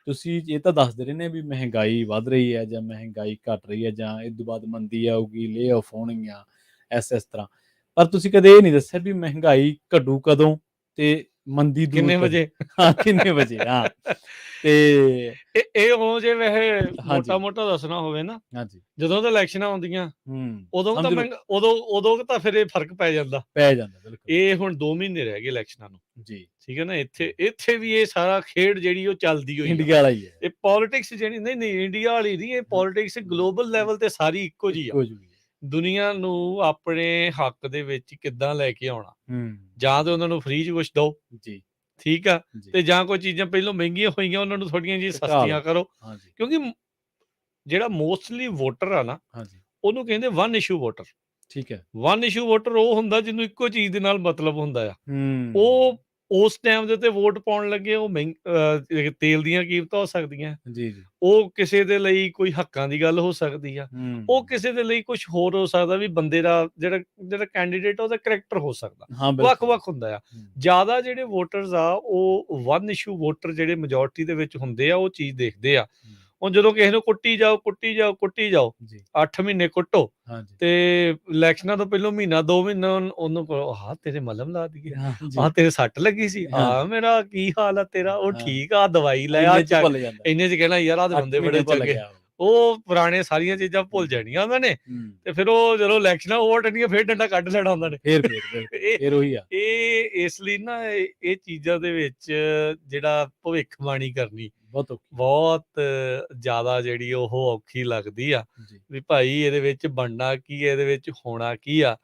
S1: ਤੁਸੀਂ ਇਹ ਤਾਂ ਦੱਸਦੇ ਰਹਿੰਦੇ ਵੀ ਮਹਿੰਗਾਈ ਵੱਧ ਰਹੀ ਹੈ ਜਾਂ ਮਹਿੰਗਾਈ ਘਟ ਰਹੀ ਹੈ ਜਾਂ ਇਹ ਤੋਂ ਬਾਅਦ ਮੰਦੀ ਆਊਗੀ, ਲੇ ਆਫ ਹੋਣਗੀਆਂ, ਇਸ ਤਰ੍ਹਾਂ, ਪਰ ਤੁਸੀਂ ਕਦੇ ਇਹ ਨਹੀਂ ਦੱਸਿਆ ਵੀ ਮਹਿੰਗਾਈ ਘਟੂ ਕਦੋਂ ਤੇ ਮੰਦੀ ਦੂਰ
S2: ਕਿੰਨੇ
S1: ਕਦੋਂ?
S2: ਵਜੇ
S1: ਹਾਂ, ਕਿੰਨੇ ਵਜੇ? ਹਾਂ, ਤੇ
S2: ਇਹ ਹੋ ਜੇ ਵੈਸੇ
S1: ਹਾਂਜੀ
S2: ਮੋਟਾ ਮੋਟਾ ਦੱਸਣਾ ਹੋਵੇ ਨਾ,
S1: ਹਾਂਜੀ
S2: ਜਦੋਂ ਤਾਂ ਇਲੈਕਸ਼ਨਾਂ ਆਉਂਦੀਆਂ ਉਦੋਂ ਤਾਂ
S1: ਸਮਝ ਲਓ,
S2: ਉਦੋਂ ਤਾਂ ਫਿਰ ਇਹ ਫਰਕ ਪੈ ਜਾਂਦਾ।
S1: ਪੈ ਜਾਂਦਾ ਬਿਲਕੁਲ
S2: ਇਹ ਹੁਣ 2 ਮਹੀਨੇ ਰਹਿ ਗਏ ਇਲੈਕਸ਼ਨਾਂ ਨੂੰ,
S1: ਜੀ।
S2: ਠੀਕ ਹੈ ਨਾ। ਇੱਥੇ ਵੀ ਇਹ ਸਾਰਾ ਖੇਡ ਜਿਹੜੀ ਉਹ ਚੱਲਦੀ ਹੋਈ ਆ।
S1: ਇੰਡੀਆ ਵਾਲਾ ਹੀ ਹੈ,
S2: ਇਹ ਪੋਲਿਟਿਕਸ ਜਿਹੜੀ ਨਹੀਂ ਇੰਡੀਆ ਵਾਲੀ ਨਹੀਂ, ਇਹ ਪੋਲਿਟਿਕਸ ਗਲੋਬਲ ਲੈਵਲ ਤੇ ਸਾਰੀ ਇੱਕੋ ਜਿਹੀ ਆ।
S1: ਇੱਕੋ ਜਿਹੀ ਹੈ।
S2: ਦੁਨੀਆ ਨੂੰ ਆਪਣੇ ਹੱਕ ਦੇ ਵਿੱਚ ਕਿੱਦਾਂ ਲੈ ਕੇ ਆਉਣਾ,
S1: ਹੂੰ
S2: ਜਾਂ ਤੇ ਉਹਨਾਂ ਨੂੰ ਫ੍ਰੀ ਚ ਕੁਛ ਦਿਓ,
S1: ਜੀ
S2: ਠੀਕ ਆ,
S1: ਜੀ,
S2: ਤੇ ਜਾਂ ਕੋਈ ਚੀਜ਼ਾਂ ਪਹਿਲਾਂ ਮਹਿੰਗੀਆਂ ਹੋਈਆਂ ਉਹਨਾਂ ਨੂੰ ਥੋੜੀਆਂ ਜਿਹੀ
S1: ਘਟਾ
S2: ਸਸਤੀਆਂ
S1: ਲਓ।
S2: ਕਰੋ।
S1: ਹਾਂਜੀ
S2: ਕਿਉਂਕਿ ਜਿਹੜਾ ਮੋਸਟਲੀ ਵੋਟਰ ਆ ਨਾ,
S1: ਹਾਂਜੀ,
S2: ਉਹਨੂੰ ਕਹਿੰਦੇ ਵਨ ਇਸ਼ੂ ਵੋਟਰ।
S1: ਠੀਕ ਹੈ।
S2: ਵਨ ਇਸ਼ੂ ਵੋਟਰ ਉਹ ਹੁੰਦਾ ਜਿਹਨੂੰ ਇੱਕੋ ਚੀਜ਼ ਦੇ ਨਾਲ ਮਤਲਬ ਹੁੰਦਾ ਆ।
S1: ਹੂੰ
S2: ਉਹ ਉਸ ਟਾਈਮ ਦੇ ਉੱਤੇ ਵੋਟ ਪਾਉਣ ਲੱਗੇ ਉਹ ਤੇਲ ਦੀਆਂ ਕੀਮਤਾਂ ਹੋ ਸਕਦੀਆਂ,
S1: ਜੀ ਜੀ,
S2: ਉਹ ਕਿਸੇ ਦੇ ਲਈ ਕੋਈ ਹੱਕਾਂ ਦੀ ਗੱਲ ਹੋ ਸਕਦੀ ਆ, ਉਹ ਕਿਸੇ ਦੇ ਲਈ ਕੁਝ ਹੋਰ ਹੋ ਸਕਦਾ, ਵੀ ਬੰਦੇ ਦਾ ਜਿਹੜਾ ਕੈਂਡੀਡੇਟ ਉਹਦਾ ਕਰੈਕਟਰ ਹੋ ਸਕਦਾ,
S1: ਹਾਂ ਬਿਲਕੁਲ।
S2: ਵੱਖ-ਵੱਖ ਹੁੰਦਾ ਆ। ਜ਼ਿਆਦਾ ਜਿਹੜੇ ਵੋਟਰਸ ਆ ਉਹ ਵਨ ਇਸ਼ੂ ਵੋਟਰ ਜਿਹੜੇ ਮੈਜੋਰਟੀ ਦੇ ਵਿੱਚ ਹੁੰਦੇ ਆ, ਉਹ ਚੀਜ਼ ਦੇਖਦੇ ਆ। ਹੁਣ ਜਦੋਂ ਕਿਸੇ ਨੂੰ ਕੁੱਟੀ ਜਾਓ
S1: ਜੀ
S2: 8 ਮਹੀਨੇ ਕੁੱਟੋ,
S1: ਹਾਂਜੀ
S2: ਤੇ ਇਲੈਕਸ਼ਨਾਂ ਤੋਂ ਪਹਿਲਾਂ ਮਹੀਨਾ 2 ਮਹੀਨਾ ਉਹਨੂੰ ਕਹੋ ਤੇਰੇ ਮਲਮ ਲਾ ਦਈਏ,
S1: ਹਾਂਜੀ,
S2: ਤੇਰੇ ਸੱਟ ਲੱਗੀ ਸੀ, ਮੇਰਾ ਕੀ ਹਾਲ ਆ ਤੇਰਾ, ਉਹ
S1: ਹਾਂ।
S2: ਠੀਕ ਆ, ਦਵਾਈ ਲੈ ਆ,
S1: ਇੰਨੇ ਚ ਭੁੱਲ ਜਾਂਦਾ,
S2: ਇੰਨੇ ਚ ਕਹਿਣਾ ਯਾਰ ਆਹ ਤਾਂ
S1: 8
S2: ਬੰਦੇ
S1: ਮਹੀਨੇ
S2: ਬੜੇ
S1: ਭੁੱਲ
S2: ਚੰਗੇ,
S1: ਗਿਆ ਉਹ।
S2: ਉਹ ਪੁਰਾਣੇ ਸਾਰੀਆਂ ਚੀਜ਼ਾਂ ਭੁੱਲ ਜਾਣੀਆਂ ਉਹਨਾਂ ਨੇ, ਤੇ ਫਿਰ ਉਹ ਜਦੋਂ ਇਲੈਕਸ਼ਨਾਂ ਓਵਰ ਟਣੀਆਂ ਫਿਰ ਡੰਡਾ ਕੱਢ ਲੈਣਾ ਉਹਨਾਂ ਨੇ।
S1: ਫਿਰ ਫਿਰ ਉਹੀ ਆ।
S2: ਇਹ ਇਸ ਲਈ ਨਾ ਇਹ ਚੀਜ਼ਾਂ ਦੇ ਵਿੱਚ ਜਿਹੜਾ ਭਵਿੱਖਬਾਣੀ ਕਰਨੀ
S1: ਬਹੁਤ ਔਖੀ
S2: ਬਹੁਤ ਜ਼ਿਆਦਾ ਜਿਹੜੀ ਉਹ ਔਖੀ ਲੱਗਦੀ ਆ,
S1: ਜੀ।
S2: ਵੀ ਭਾਈ ਇਹਦੇ ਵਿੱਚ ਬਣਨਾ ਕੀ ਹੈ, ਇਹਦੇ ਵਿੱਚ ਹੋਣਾ ਕੀ ਆ।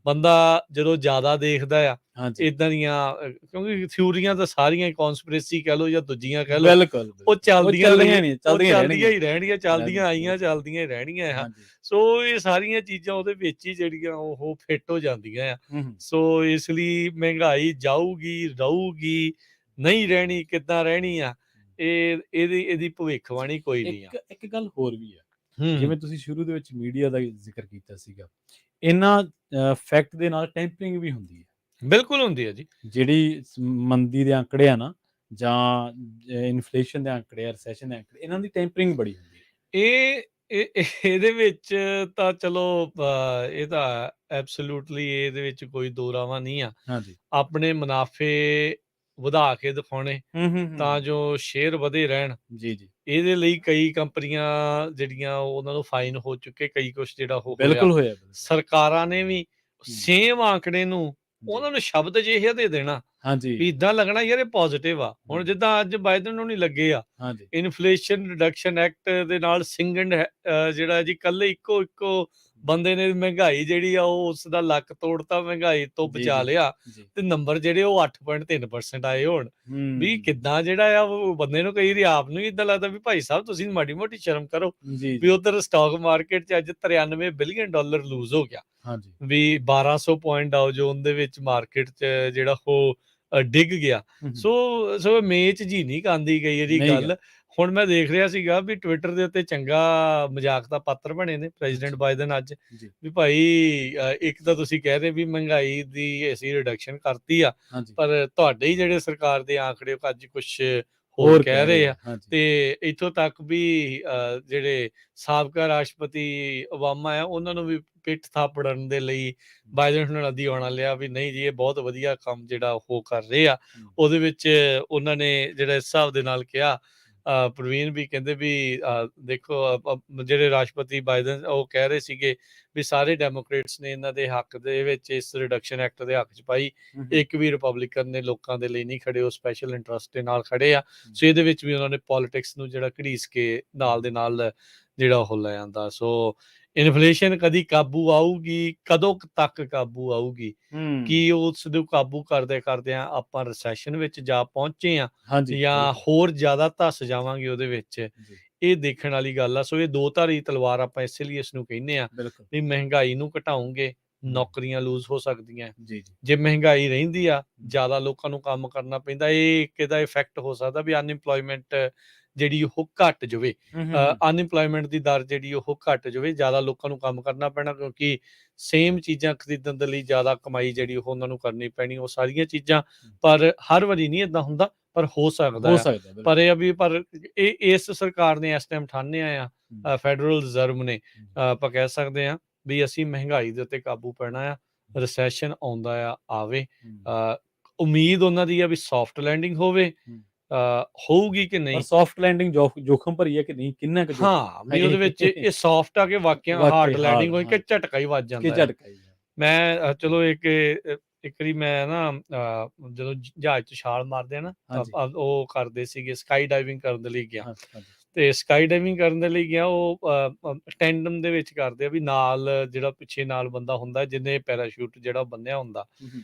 S2: ਬੰਦਾ ਜਦੋਂ ਜ਼ਿਆਦਾ ਦੇਖਦਾ ਆ
S1: ਹਾਂਜੀ
S2: ਇਦਾਂ ਦੀਆਂ, ਕਿਉਂਕਿ ਥਿਊਰੀਆਂ ਤਾਂ ਸਾਰੀਆਂ ਕਨਸਪੀਰੇਸੀ ਕਹਿ ਲਓ ਜਾਂ ਦੂਜੀਆਂ ਕਹਿ ਲਓ,
S1: ਬਿਲਕੁਲ
S2: ਉਹ ਚੱਲਦੀਆਂ
S1: ਨਹੀਂ,
S2: ਚੱਲਦੀਆਂ ਹੀ ਰਹਿਣਗੀਆਂ, ਚੱਲਦੀਆਂ ਆਈਆਂ, ਚੱਲਦੀਆਂ ਹੀ ਰਹਿਣਗੀਆਂ ਆ।
S1: ਹਾਂਜੀ
S2: ਸੋ ਇਹ ਸਾਰੀਆਂ ਚੀਜ਼ਾਂ ਉਹਦੇ ਵਿੱਚ ਹੀ ਜਿਹੜੀਆਂ ਉਹ ਫਿੱਟ ਹੋ ਜਾਂਦੀਆਂ ਆ। ਸੋ ਇਸ ਲਈ ਮਹਿੰਗਾਈ ਜਾਊਗੀ, ਰਹੂਗੀ, ਨਹੀਂ ਰਹਿਣੀ, ਕਿੱਦਾਂ ਰਹਿਣੀ ਆ, ਇਹਦੀ ਭਵਿੱਖਬਾਣੀ ਕੋਈ ਨਹੀਂ ਆ।
S1: ਇੱਕ ਗੱਲ ਹੋਰ ਵੀ ਆ, ਜਿਵੇਂ ਤੁਸੀਂ ਸ਼ੁਰੂ ਦੇ ਵਿੱਚ ਮੀਡੀਆ ਦਾ ਜ਼ਿਕਰ ਕੀਤਾ ਸੀਗਾ, ਇਹਨਾਂ ਫੈਕਟ ਦੇ ਨਾਲ ਟੈਂਪਰਿੰਗ ਵੀ ਹੁੰਦੀ ਹੈ।
S2: ਬਿਲਕੁਲ ਹੁੰਦੀ ਹੈ ਜੀ।
S1: ਜਿਹੜੀ ਮੰਦੀ ਦੇ ਅੰਕੜੇ ਆ ਨਾ, ਜਾਂ ਇਨਫਲੇਸ਼ਨ ਦੇ ਅੰਕੜੇ ਆ, ਰਿਸੈਸ਼ਨ ਦੇ ਅੰਕੜੇ, ਇਹਨਾਂ ਦੀ ਟੈਂਪਰਿੰਗ ਬੜੀ ਹੁੰਦੀ ਹੈ।
S2: ਇਹਦੇ ਵਿੱਚ ਤਾਂ ਚਲੋ ਇਹ ਤਾਂ ਐਬਸੋਲੂਟਲੀ ਇਹਦੇ ਵਿੱਚ ਕੋਈ ਦੋ ਰਾਵਾਂ ਨਹੀਂ ਆ।
S1: ਹਾਂਜੀ
S2: ਆਪਣੇ ਮੁਨਾਫੇ ਵਧਾ ਕੇ ਦਿਖਾਉਣੇ ਤਾਂ ਜੋ ਸ਼ੇਅਰ ਵਧੇ ਰਹਿਣ,
S1: ਜੀ ਜੀ,
S2: ਇਹਦੇ ਲਈ ਕਈ ਕੰਪਨੀਆਂ ਜਿਹੜੀਆਂ ਉਹਨਾਂ ਨੂੰ ਫਾਈਨ ਹੋ ਚੁੱਕੇ, ਕਈ ਕੁਛ ਜਿਹੜਾ ਹੋ
S1: ਬਿਲਕੁਲ ਹੋਇਆ
S2: ਸਰਕਾਰਾਂ ਨੇ ਵੀ ਸੇਮ ਆંકੜੇ ਨੂੰ ਉਹਨਾਂ ਨੂੰ ਸ਼ਬਦ ਜਿਹੇ ਦੇ ਦੇਣਾ,
S1: ਹਾਂਜੀ
S2: ਵੀ ਇਦਾਂ ਲੱਗਣਾ ਯਾਰ ਇਹ ਪੋਜ਼ਿਟਿਵ ਆ। ਹੁਣ ਜਿੱਦਾਂ ਅੱਜ ਬਾਈਡਨ ਨੂੰ ਨਹੀਂ ਲੱਗੇ ਆ
S1: ਹਾਂਜੀ
S2: ਇਨਫਲੇਸ਼ਨ ਰਿਡਕਸ਼ਨ ਐਕਟ ਦੇ ਨਾਲ ਸਿੰਗਡ ਜਿਹੜਾ ਜੀ ਕੱਲੇ ਇੱਕੋ ਬੰਦੇ ਨੇ ਮਹਿੰਗਾਈ ਜਿਹੜੀ ਆ ਉਹ ਉਸ ਦਾ ਲੱਕ ਤੋੜਤਾ, ਮਹਿੰਗਾਈ ਤੋਂ ਬਚਾ ਲਿਆ, ਤੇ ਨੰਬਰ ਜਿਹੜੇ ਉਹ 8.3% ਆਏ ਹੋਣ। ਵੀ ਕਿੱਦਾਂ ਜਿਹੜਾ ਆ ਉਹ ਬੰਦੇ ਨੂੰ ਕਈ ਵਾਰੀ ਆਪ ਨੂੰ ਇਦਾਂ ਲੱਗਦਾ ਵੀ ਭਾਈ ਸਾਹਿਬ ਤੁਸੀਂ ਮਾੜੀ ਮੋਟੀ ਸ਼ਰਮ ਕਰੋ, ਵੀ ਉਧਰ ਸਟਾਕ ਮਾਰਕੀਟ 'ਚ ਅੱਜ $93 ਬਿਲੀਅਨ ਲੂਜ਼ ਹੋ ਗਿਆ, ਵੀ 1200 ਪੁਆਇੰਟ ਡਾਓ ਜੋਨ ਦੇ ਵਿੱਚ ਮਾਰਕੀਟ 'ਚ ਜਿਹੜਾ ਉਹ ਡਿੱਗ ਗਿਆ। ਸੋ ਮੇਚ ਜੀ ਨਹੀਂ ਕਾਂਦੀ ਗਈ ਇਹਦੀ ਗੱਲ। ਹੁਣ ਮੈਂ ਦੇਖ ਰਿਹਾ ਸੀਗਾ ਵੀ ਟਵਿੱਟਰ ਦੇ ਉੱਤੇ ਚੰਗਾ ਮਜ਼ਾਕ ਦਾ ਪਾਤਰ ਬਣੇ ਨੇ ਪ੍ਰੈਜ਼ੀਡੈਂਟ ਬਾਈਡਨ ਅੱਜ, ਵੀ ਭਾਈ ਇੱਕ ਤਾਂ ਤੁਸੀਂ ਕਹਿ ਰਹੇ ਵੀ ਮਹਿੰਗਾਈ ਦੀ ਅਸੀਂ ਰਿਡਕਸ਼ਨ ਕਰਤੀ ਆ, ਪਰ ਤੁਹਾਡੇ ਹੀ ਜਿਹੜੇ ਸਰਕਾਰ ਦੇ ਆંકੜੇ ਅੱਜ ਕੁਛ ਹੋਰ ਕਹਿ ਰਹੇ ਆ, ਤੇ ਇੱਥੋਂ ਤੱਕ ਵੀ ਜਿਹੜੇ ਸਾਬਕਾ ਰਾਸ਼ਟਰਪਤੀ ਓਬਾਮਾ ਆ ਉਹਨਾਂ ਨੂੰ ਵੀ ਪਿੱਠ ਥਾਪੜਨ ਦੇ ਲਈ ਬਾਈਡਨ ਹੁਣਾਂ ਦੀ ਆਉਣਾ ਲਿਆ, ਵੀ ਨਹੀਂ ਜੀ ਇਹ ਬਹੁਤ ਵਧੀਆ ਕੰਮ ਜਿਹੜਾ ਉਹ ਕਰ ਰਹੇ ਆ। ਉਹਦੇ ਵਿੱਚ ਉਹਨਾਂ ਨੇ ਜਿਹੜਾ ਇਸ ਹਿਸਾਬ ਦੇ ਨਾਲ ਕਿਹਾ ਪ੍ਰਵੀਨ ਵੀ ਕਹਿੰਦੇ ਵੀ ਦੇਖੋ ਜਿਹੜੇ ਰਾਸ਼ਟਰਪਤੀ ਬਾਈਡਨ ਉਹ ਕਹਿ ਰਹੇ ਸੀਗੇ ਵੀ ਸਾਰੇ ਡੈਮੋਕ੍ਰੇਟਸ ਨੇ ਇਹਨਾਂ ਦੇ ਹੱਕ ਦੇ ਵਿੱਚ ਇਸ ਰਿਡਕਸ਼ਨ ਐਕਟ ਦੇ ਹੱਕ 'ਚ ਪਾਈ, ਇੱਕ ਵੀ ਰਿਪਬਲਿਕਨ ਨੇ ਲੋਕਾਂ ਦੇ ਲਈ ਨਹੀਂ ਖੜੇ, ਉਹ ਸਪੈਸ਼ਲ ਇੰਟਰਸਟ ਦੇ ਨਾਲ ਖੜੇ ਆ। ਸੋ ਇਹਦੇ ਵਿੱਚ ਵੀ ਉਹਨਾਂ ਨੇ ਪੋਲਿਟਿਕਸ ਨੂੰ ਜਿਹੜਾ ਘੜੀਸ ਕੇ ਨਾਲ ਦੇ ਨਾਲ ਜਿਹੜਾ ਉਹ ਲੈ ਆਂਦਾ। ਸੋ ਇਨਫਲੇਸ਼ਨ ਕਦੀ ਕਾਬੂ ਆਊਗੀ, ਕਦੋਂ ਤੱਕ ਕਾਬੂ ਆਊਗੀ, ਕੀ ਉਸ ਨੂੰ ਕਾਬੂ ਕਰਦੇ ਕਰਦਿਆਂ ਆਪਾਂ ਰਿਸੈਸ਼ਨ ਵਿੱਚ ਜਾ ਪਹੁੰਚੇ ਆ ਜਾਂ ਹੋਰ ਜ਼ਿਆਦਾ ਧੱਸ ਜਾਵਾਂਗੇ ਉਹਦੇ ਵਿੱਚ, ਇਹ ਦੇਖਣ ਵਾਲੀ ਗੱਲ ਆ। ਸੋ ਇਹ ਦੋ ਧਾਰੀ ਤਲਵਾਰ ਆਪਾਂ ਇਸੇ ਲਈ ਇਸ ਨੂੰ ਕਹਿੰਦੇ ਆ ਵੀ ਮਹਿੰਗਾਈ ਨੂੰ ਘਟਾਉਂਗੇ, ਨੌਕਰੀਆਂ ਲੂਜ਼ ਹੋ ਸਕਦੀਆਂ। ਜੇ ਮਹਿੰਗਾਈ ਰਹਿੰਦੀ ਆ, ਜ਼ਿਆਦਾ ਲੋਕਾਂ ਨੂੰ ਕੰਮ ਕਰਨਾ ਪੈਂਦਾ, ਇਹ ਇਹਦਾ ਇਫੈਕਟ ਹੋ ਸਕਦਾ ਵੀ ਅਨਇੰਪਲੋਇਮੈਂਟ ਜਿਹੜੀ ਉਹ ਘਟ ਜਾਵੇ, ਅਨਇੰਪਲੋਇਮੈਂਟ ਦੀ ਦਰ ਜਿਹੜੀ ਉਹ ਘਟ ਜਾਵੇ, ਜ਼ਿਆਦਾ ਲੋਕਾਂ ਨੂੰ ਕੰਮ ਕਰਨਾ ਪੈਣਾ, ਕਿਉਂਕਿ ਸੇਮ ਚੀਜ਼ਾਂ ਖਰੀਦਣ ਦੇ ਲਈ ਜ਼ਿਆਦਾ ਕਮਾਈ ਜਿਹੜੀ ਉਹ ਉਹਨਾਂ ਨੂੰ ਕਰਨੀ ਪੈਣੀ। ਉਹ ਸਾਰੀਆਂ ਚੀਜ਼ਾਂ, ਪਰ ਹਰ ਵਾਰੀ ਨਹੀਂ ਏਦਾਂ ਹੁੰਦਾ, ਪਰ ਹੋ ਸਕਦਾ। ਪਰ ਇਹ ਵੀ ਪਰ ਇਹ ਇਸ ਸਰਕਾਰ ਨੇ ਇਸ ਟਾਈਮ ਠਾਣਿਆ ਆ, ਫੈਡਰਲ ਰਿਜ਼ਰਵ ਨੇ, ਆਪਾਂ ਕਹਿ ਸਕਦੇ ਹਾਂ ਵੀ ਅਸੀਂ ਮਹਿੰਗਾਈ ਦੇ ਉੱਤੇ ਕਾਬੂ ਪੈਣਾ ਆ, ਰਿਸੈਸ਼ਨ ਆਉਂਦਾ ਆ, ਆਵੇ। ਉਮੀਦ ਉਹਨਾਂ ਦੀ ਆ ਵੀ ਸੌਫਟ ਲੈਂਡਿੰਗ ਹੋਵੇ, ਹੋਊਗੀ ਕਿ ਨਹੀਂ,
S1: ਸੌਫਟ ਲੈਂਡਿੰਗ ਜੋਖਮ ਭਰੀ ਹੈ ਕਿ ਨਹੀਂ, ਕਿੰਨਾ ਕੁ
S2: ਹਾਂ ਵੀ ਉਹਦੇ ਵਿੱਚ ਇਹ ਸੌਫਟ ਆ ਕਿ ਵਾਕਿਆ ਹਾਰਡ ਲੈਂਡਿੰਗ ਹੋਈ ਕਿ ਝਟਕਾ ਹੀ ਵੱਜ ਜਾਂਦਾ। ਮੈਂ ਚਲੋ ਇੱਕ ਵਾਰੀ ਮੈਂ ਨਾ ਜਦੋਂ ਜਹਾਜ਼ 'ਚ ਛਾਲ ਮਾਰਦੇ ਆ ਨਾ, ਉਹ ਕਰਦੇ ਸੀਗੇ ਸਕਾਈ ਡਾਈਵਿੰਗ ਕਰਨ ਦੇ ਲਈ ਗਿਆ, ਤੇ ਸਕਾਈ ਡਾਈਵਿੰਗ ਕਰਨ ਦੇ ਲਈ ਗਿਆ, ਉਹ ਟੈਂਡਮ ਦੇ ਵਿੱਚ ਕਰਦੇ ਆ ਵੀ ਨਾਲ ਜਿਹੜਾ ਪਿੱਛੇ ਨਾਲ ਬੰਦਾ ਹੁੰਦਾ ਜਿਹਨੇ ਪੈਰਾਸ਼ੂਟ ਜਿਹੜਾ ਬੰਨਿਆ ਹੁੰਦਾ,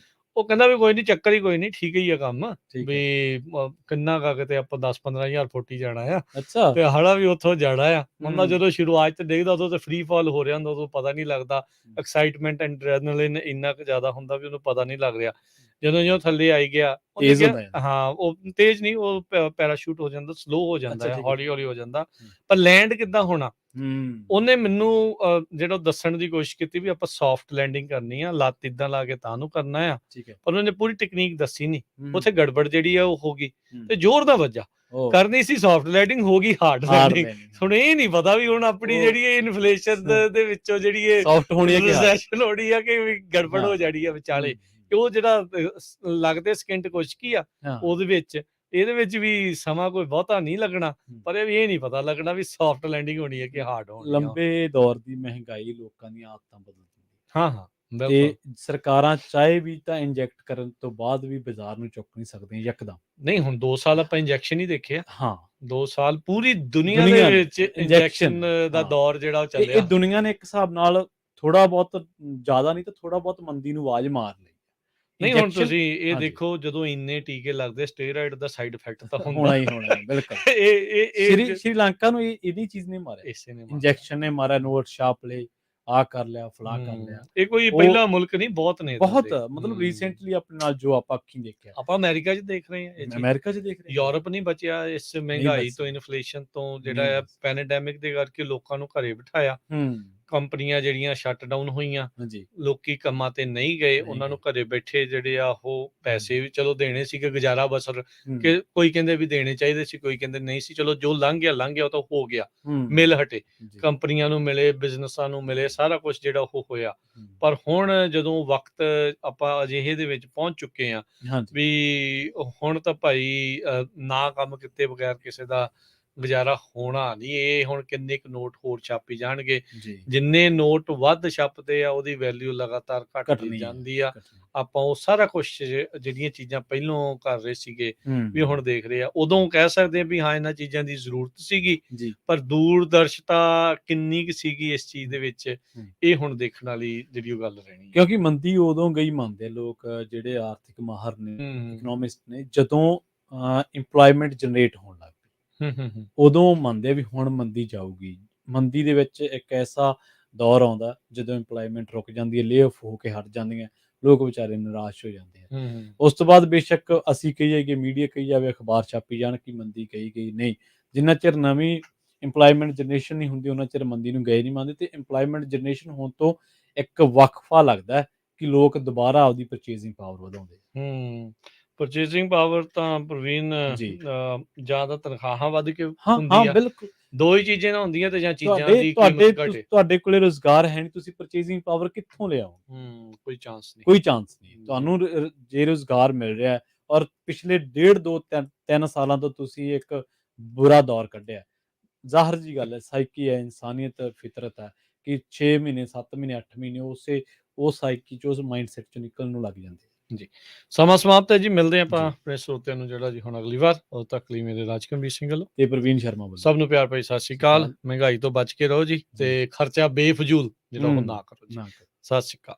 S2: ਉਹ ਕਹਿੰਦਾ ਵੀ ਕੋਈ ਨਹੀਂ, ਚੱਕਰ ਹੀ ਕੋਈ ਨਹੀਂ, ਠੀਕ ਹੀ ਆ ਕੰਮ, ਵੀ ਕਿੰਨਾ ਕਾ ਕਿਤੇ ਆਪਾਂ 10-15 ਹਜ਼ਾਰ ਫੁੱਟ ਹੀ ਜਾਣਾ ਆ, ਤੇ ਹੜਾ ਵੀ ਉੱਥੋਂ ਜਾਣਾ ਆ। ਬੰਦਾ ਜਦੋਂ ਸ਼ੁਰੂਆਤ 'ਚ ਦੇਖਦਾ ਉਦੋਂ ਤੇ ਫ੍ਰੀ ਫਾਲ ਹੋ ਰਿਹਾ ਹੁੰਦਾ, ਉਦੋਂ ਪਤਾ ਨਹੀਂ ਲੱਗਦਾ, ਐਕਸਾਈਟਮੈਂਟ ਐਡਰੇਨਲਿਨ ਇੰਨਾ ਕੁ ਜ਼ਿਆਦਾ ਹੁੰਦਾ ਵੀ ਉਹਨੂੰ ਪਤਾ ਨਹੀਂ ਲੱਗ ਰਿਹਾ। ਜਦੋਂ ਥੱਲੇ ਆਈ ਗਿਆ, ਹਾਂ ਉਹ ਤੇਜ਼ ਨਹੀਂ, ਉਹ ਪੈਰਾਸ਼ੂਟ ਹੋ ਜਾਂਦਾ, ਸਲੋ ਹੋ ਜਾਂਦਾ, ਹੌਲੀ ਹੌਲੀ ਹੋ ਜਾਂਦਾ, ਪਰ ਲੈਂਡ ਕਿੱਦਾਂ ਹੋਣਾ ਉਹਨੇ ਮੈਨੂੰ ਜਿਹੜਾ ਦੱਸਣ ਦੀ ਕੋਸ਼ਿਸ਼ ਕੀਤੀ ਵੀ ਆਪਾਂ ਸੌਫਟ ਲੈਂਡਿੰਗ ਕਰਨੀ ਆ, ਲੱਤ ਇਦਾਂ ਲਾ ਕੇ ਤਾਂ ਨੂੰ ਕਰਨਾ ਆ, ਪਰ ਉਹਨੇ ਪੂਰੀ ਟੈਕਨੀਕ ਦੱਸੀ ਨਹੀਂ। ਉੱਥੇ ਗੜਬੜ ਜਿਹੜੀ ਆ ਉਹ ਹੋ ਗਈ ਤੇ ਜ਼ੋਰ ਦਾ ਵੱਜਾ, ਕਰਨੀ ਸੀ ਸੌਫਟ ਲੈਂਡਿੰਗ, ਹੋ ਗਈ ਹਾਰਡ ਲੈਂਡਿੰਗ। ਹੁਣ ਇਹ ਨਹੀਂ ਪਤਾ ਵੀ ਹੁਣ ਆਪਣੀ ਜਿਹੜੀ ਇਨਫਲੇਸ਼ਨ ਦੇ ਵਿੱਚੋਂ ਜਿਹੜੀ ਇਹ ਸੌਫਟ ਹੋਣੀ ਹੈ, ਰਿਸੈਸ਼ਨ ਹੋਣੀ ਆ ਕਿ ਗੜਬੜ ਹੋ ਜਾਣੀ ਆ ਵਿਚਾਲੇ, ਉਹ ਜਿਹੜਾ ਲੱਗਦੇ ਸਕਿੰਟ ਕੁਛ ਕੀ ਆ ਉਹਦੇ ਵਿੱਚ, ਇਹਦੇ ਵਿੱਚ ਵੀ ਸਮਾਂ ਕੋਈ ਬਹੁਤਾ ਨਹੀਂ ਲੱਗਣਾ, ਪਰ ਇਹ ਨਹੀਂ ਪਤਾ ਲੱਗਣਾ ਵੀ ਸੌਫਟ ਲੈਂਡਿੰਗ ਹੋਣੀ ਹੈ ਕਿ ਹਾਰਡ ਹੋਣੀ।
S1: ਲੰਬੇ ਦੌਰ ਦੀ ਮਹਿੰਗਾਈ ਲੋਕਾਂ ਦੀਆਂ ਆਦਤਾਂ ਬਦਲ ਦਿੰਦੀ।
S2: ਹਾਂ
S1: ਤੇ ਸਰਕਾਰਾਂ ਚਾਹੇ ਵੀ ਤਾਂ ਇੰਜੈਕਟ ਕਰਨ ਤੋਂ ਬਾਅਦ ਵੀ ਬਾਜ਼ਾਰ ਨੂੰ ਚੁੱਕ ਨਹੀਂ ਸਕਦੀਆਂ ਯਕਦਮ।
S2: ਨਹੀਂ, ਹੁਣ 2 ਸਾਲ ਆਪਾਂ ਇੰਜੈਕਸ਼ਨ ਹੀ ਦੇਖਿਆ।
S1: ਹਾਂ,
S2: 2 ਸਾਲ ਪੂਰੀ ਦੁਨੀਆ ਦੇ ਵਿੱਚ ਇੰਜੈਕਸ਼ਨ ਦਾ ਦੌਰ ਜਿਹੜਾ ਉਹ ਚੱਲਿਆ।
S1: ਇਹ ਦੁਨੀਆ ਨੇ ਇੱਕ ਹਿਸਾਬ ਨਾਲ ਥੋੜਾ ਬਹੁਤ, ਜ਼ਿਆਦਾ ਨਹੀਂ ਤਾਂ ਥੋੜਾ ਬਹੁਤ ਮੰਦੀ ਨੂੰ ਆਵਾਜ਼ ਮਾਰ ਲਈ।
S2: ਨਹੀਂ, ਹੁਣ ਤੁਸੀਂ ਇਹ ਦੇਖੋ, ਜਦੋਂ ਇੰਨੇ ਟੀਕੇ ਲੱਗਦੇ, ਸਟੇਰਾਇਡ ਦਾ ਸਾਈਡ ਇਫੈਕਟ ਤਾਂ
S1: ਹੋਣਾ ਹੀ ਹੋਣਾ। ਬਿਲਕੁਲ, ਸ਼੍ਰੀਲੰਕਾ ਨੂੰ ਇਹਦੀ ਚੀਜ਼ ਨੇ ਮਾਰਿਆ, ਇਸੇ ਨੇ ਇੰਜੈਕਸ਼ਨ ਨੇ ਮਾਰਿਆ। ਨੋਟ ਛਾਪ ਲਏ, ਆ ਕਰ ਲਿਆ, ਫਲਾ ਕਰ ਲਿਆ।
S2: ਇਹ ਕੋਈ ਪਹਿਲਾ ਮੁਲਕ ਨਹੀਂ, ਬਹੁਤ ਨੇ,
S1: ਬਹੁਤ ਮਤਲਬ ਰੀਸੈਂਟਲੀ ਆਪਣੇ ਨਾਲ ਜੋ ਆਪਾਂ ਅੱਖੀਂ ਦੇਖਿਆ,
S2: ਆਪਾਂ ਅਮਰੀਕਾ 'ਚ ਦੇਖ ਰਹੇ ਹਾਂ,
S1: ਅਮਰੀਕਾ 'ਚ ਦੇਖ ਰਹੇ,
S2: ਯੂਰਪ ਨਹੀਂ ਬਚਿਆ ਇਸ ਮਹਿੰਗਾਈ ਤੋਂ, ਇਨਫਲੇਸ਼ਨ ਤੋਂ, ਜਿਹੜਾ ਪੈਂਡੇਮਿਕ ਦੇ ਕਰਕੇ ਲੋਕਾਂ ਨੂੰ ਘਰੇ ਬਿਠਾਇਆ। ਕੰਪਨੀਆਂ ਜਿਹੜੀਆਂ ਸ਼ਟ ਡਾਊਨ ਹੋਈਆਂ, ਲੋਕੀ ਕੰਮਾਂ ਤੇ ਨਹੀਂ ਗਏ, ਉਹਨਾਂ ਨੂੰ ਘਰੇ ਬੈਠੇ ਜਿਹੜੇ ਆ ਉਹ ਪੈਸੇ ਵੀ ਚਲੋ ਦੇਣੇ ਸੀਗੇ, ਗੁਜ਼ਾਰਾ ਬਸਰ, ਕਿ ਕੋਈ ਕਹਿੰਦੇ ਵੀ ਦੇਣੇ ਚਾਹੀਦੇ ਸੀ, ਕੋਈ ਕਹਿੰਦੇ ਨਹੀਂ ਸੀ, ਚਲੋ ਜੋ ਲੰਘ ਗਿਆ ਉਹ ਤਾਂ ਹੋ ਗਿਆ, ਮਿਲ ਹਟੇ, ਕੰਪਨੀਆਂ ਨੂੰ ਮਿਲੇ, ਬਿਜ਼ਨਸਾਂ ਨੂੰ ਮਿਲੇ, ਸਾਰਾ ਕੁਝ ਜਿਹੜਾ ਉਹ ਹੋਇਆ। ਪਰ ਹੁਣ ਜਦੋਂ ਵਕਤ ਆਪਾਂ ਅਜਿਹੇ ਦੇ ਵਿੱਚ ਪਹੁੰਚ ਚੁੱਕੇ ਆ ਵੀ ਹੁਣ ਤਾਂ ਭਾਈ ਨਾ ਕੰਮ ਕੀਤੇ ਬਗੈਰ ਕਿਸੇ ਦਾ ਗੁਜ਼ਾਰਾ ਹੋਣਾ ਨਹੀਂ। ਇਹ ਹੁਣ ਕਿੰਨੇ ਕੁ ਨੋਟ ਹੋਰ ਛਾਪੀ ਜਾਣਗੇ, ਜਿੰਨੇ ਨੋਟ ਵੱਧ ਛਾਪਦੇ ਆ ਉਹਦੀ ਵੈਲਿਊ ਲਗਾਤਾਰ ਘਟਦੀ ਜਾਂਦੀ ਆ। ਆਪਾਂ ਉਹ ਸਾਰਾ ਕੁਛ ਜਿਹੜੀਆਂ ਚੀਜ਼ਾਂ ਪਹਿਲੋਂ ਕਰ ਰਹੇ ਸੀਗੇ ਵੀ ਹੁਣ ਦੇਖ ਰਹੇ ਆ, ਉਦੋਂ ਕਹਿ ਸਕਦੇ ਆ ਵੀ ਹਾਂ ਇਹਨਾਂ ਚੀਜ਼ਾਂ ਦੀ ਜ਼ਰੂਰਤ ਸੀਗੀ, ਪਰ ਦੂਰਦਰਸ਼ਤਾ ਕਿੰਨੀ ਕੁ ਸੀਗੀ ਇਸ ਚੀਜ਼ ਦੇ ਵਿੱਚ, ਇਹ ਹੁਣ ਦੇਖਣ ਵਾਲੀ ਜਿਹੜੀ ਉਹ ਗੱਲ ਰਹਿਣੀ।
S1: ਕਿਉਂਕਿ ਮੰਦੀ ਉਦੋਂ ਗਈ ਮੰਨਦੇ ਲੋਕ ਜਿਹੜੇ ਆਰਥਿਕ ਮਾਹਰ ਨੇ, ਇਕਨੋਮਿਸਟ ਨੇ, ਜਦੋਂ ਇੰਪਲੋਇਮੈਂਟ ਜਨਰੇਟ ਹੋਣ ਲੱਗ ਪਈ, ਉਦੋਂ ਮੰਨਦੇ ਵੀ ਹੁਣ ਮੰਦੀ ਜਾਊਗੀ। ਮੰਦੀ ਦੇ ਵਿੱਚ ਇੱਕ ਐਸਾ ਦੌਰ ਆਉਂਦਾ ਜਦੋਂ ਇੰਪਲੋਇਮੈਂਟ ਰੁਕ ਜਾਂਦੀ ਹੈ, ਲੇ ਆਫ ਹੋ ਕੇ ਹਟ ਜਾਂਦੀਆਂ, ਲੋਕ ਵਿਚਾਰੇ ਨਿਰਾਸ਼ ਹੋ ਜਾਂਦੇ ਆ। ਉਸ ਤੋਂ ਬਾਅਦ ਬੇਸ਼ੱਕ ਅਸੀਂ ਕਹੀ ਜਾਈਏ, ਮੀਡੀਆ ਕਹੀ ਜਾਵੇ, ਅਖਬਾਰ ਛਾਪੀ ਜਾਣ ਕਿ ਮੰਦੀ ਕਹੀ ਗਈ, ਨਹੀਂ, ਜਿੰਨਾ ਚਿਰ ਨਵੀਂ ਇੰਪਲੋਇਮੈਂਟ ਜਨਰੇਸ਼ਨ ਨਹੀਂ ਹੁੰਦੀ ਉਹਨਾਂ ਚਿਰ ਮੰਦੀ ਨੂੰ ਗਏ ਨਹੀਂ ਮੰਨਦੇ। ਤੇ ਇੰਪਲੋਇਮੈਂਟ ਜਨਰੇਸ਼ਨ ਹੋਣ ਤੋਂ ਇੱਕ ਵਕਫਾ ਲੱਗਦਾ ਕਿ ਲੋਕ ਦੁਬਾਰਾ ਆਪਦੀ ਪਰਚੇਜ਼ਿੰਗ ਪਾਵਰ ਵਧਾਉਂਦੇ।
S2: ਪਰਚੇਜ਼ਿੰਗ ਪਾਵਰ ਤਾਂ ਪ੍ਰਵੀਨ ਜ਼ਿਆਦਾ ਤਨਖਾਹਾਂ ਵੱਧ ਕੇ ਹੁੰਦੀ ਆ,
S1: ਬਿਲਕੁਲ
S2: ਦੋ ਹੀ ਚੀਜ਼ਾਂ ਨਾ ਹੁੰਦੀਆਂ, ਤੇ ਜਾਂ ਚੀਜ਼ਾਂ ਦੀ ਕੀਮਤ ਘਟੇ।
S1: ਤੁਹਾਡੇ ਕੋਲੇ ਰੁਜ਼ਗਾਰ ਹੈ ਨਹੀਂ, ਤੁਸੀਂ ਪਰਚੇਜ਼ਿੰਗ ਪਾਵਰ ਕਿੱਥੋਂ ਲਿਆਓ?
S2: ਕੋਈ ਚਾਂਸ ਨਹੀਂ,
S1: ਕੋਈ ਚਾਂਸ ਨਹੀਂ। ਤੁਹਾਨੂੰ ਜੇ ਰੁਜ਼ਗਾਰ ਮਿਲ ਰਿਹਾ ਔਰ ਪਿਛਲੇ 1.5 2 3 ਸਾਲਾਂ ਤੋਂ ਤੁਸੀਂ ਇੱਕ ਬੁਰਾ ਦੌਰ ਕੱਢਿਆ। ਜ਼ਾਹਰ ਜੀ ਗੱਲ ਹੈ, ਸਾਈਕੀ ਹੈ, ਇਨਸਾਨੀਅਤ, ਫਿਤਰਤ ਹੈ ਕਿ 6 ਮਹੀਨੇ, 7 ਮਹੀਨੇ, 8 ਮਹੀਨੇ ਉਸ ਸਾਈਕੀ 'ਚ, ਉਸ ਮਾਈਂਡਸੈਟ 'ਚੋਂ ਨਿਕਲਣ ਨੂੰ ਲੱਗ ਜਾਂਦੇ ਆ।
S2: ਜੀ, ਸਮਾਂ ਸਮਾਪਤ ਹੈ ਜੀ। ਮਿਲਦੇ ਆਪਾਂ
S1: ਜੀ।
S2: ਆਪਣੇ ਸਰੋਤਿਆਂ ਨੂੰ ਜਿਹੜਾ ਜੀ ਹੁਣ ਅਗਲੀ ਵਾਰ। ਉਦੋਂ ਤੱਕ ਲਈ ਮੇਰੇ ਰਾਜਕੰਬੀਰ ਸਿੰਘ ਵੱਲੋਂ
S1: ਤੇ ਪ੍ਰਵੀਨ ਸ਼ਰਮਾ ਵੱਲੋਂ
S2: ਸਭ ਨੂੰ ਪਿਆਰ ਭਰੀ ਸਤਿ ਸ਼੍ਰੀ ਅਕਾਲ। ਮਹਿੰਗਾਈ ਤੋਂ ਬਚ ਕੇ ਰਹੋ ਜੀ, ਤੇ ਖਰਚਾ ਬੇਫਜ਼ੂਲ ਜਿਹੜਾ ਉਹ ਨਾ ਕਰੋ ਜੀ।
S1: ਨਾ ਕਰੋ।
S2: ਸਤਿ ਸ਼੍ਰੀ ਅਕਾਲ।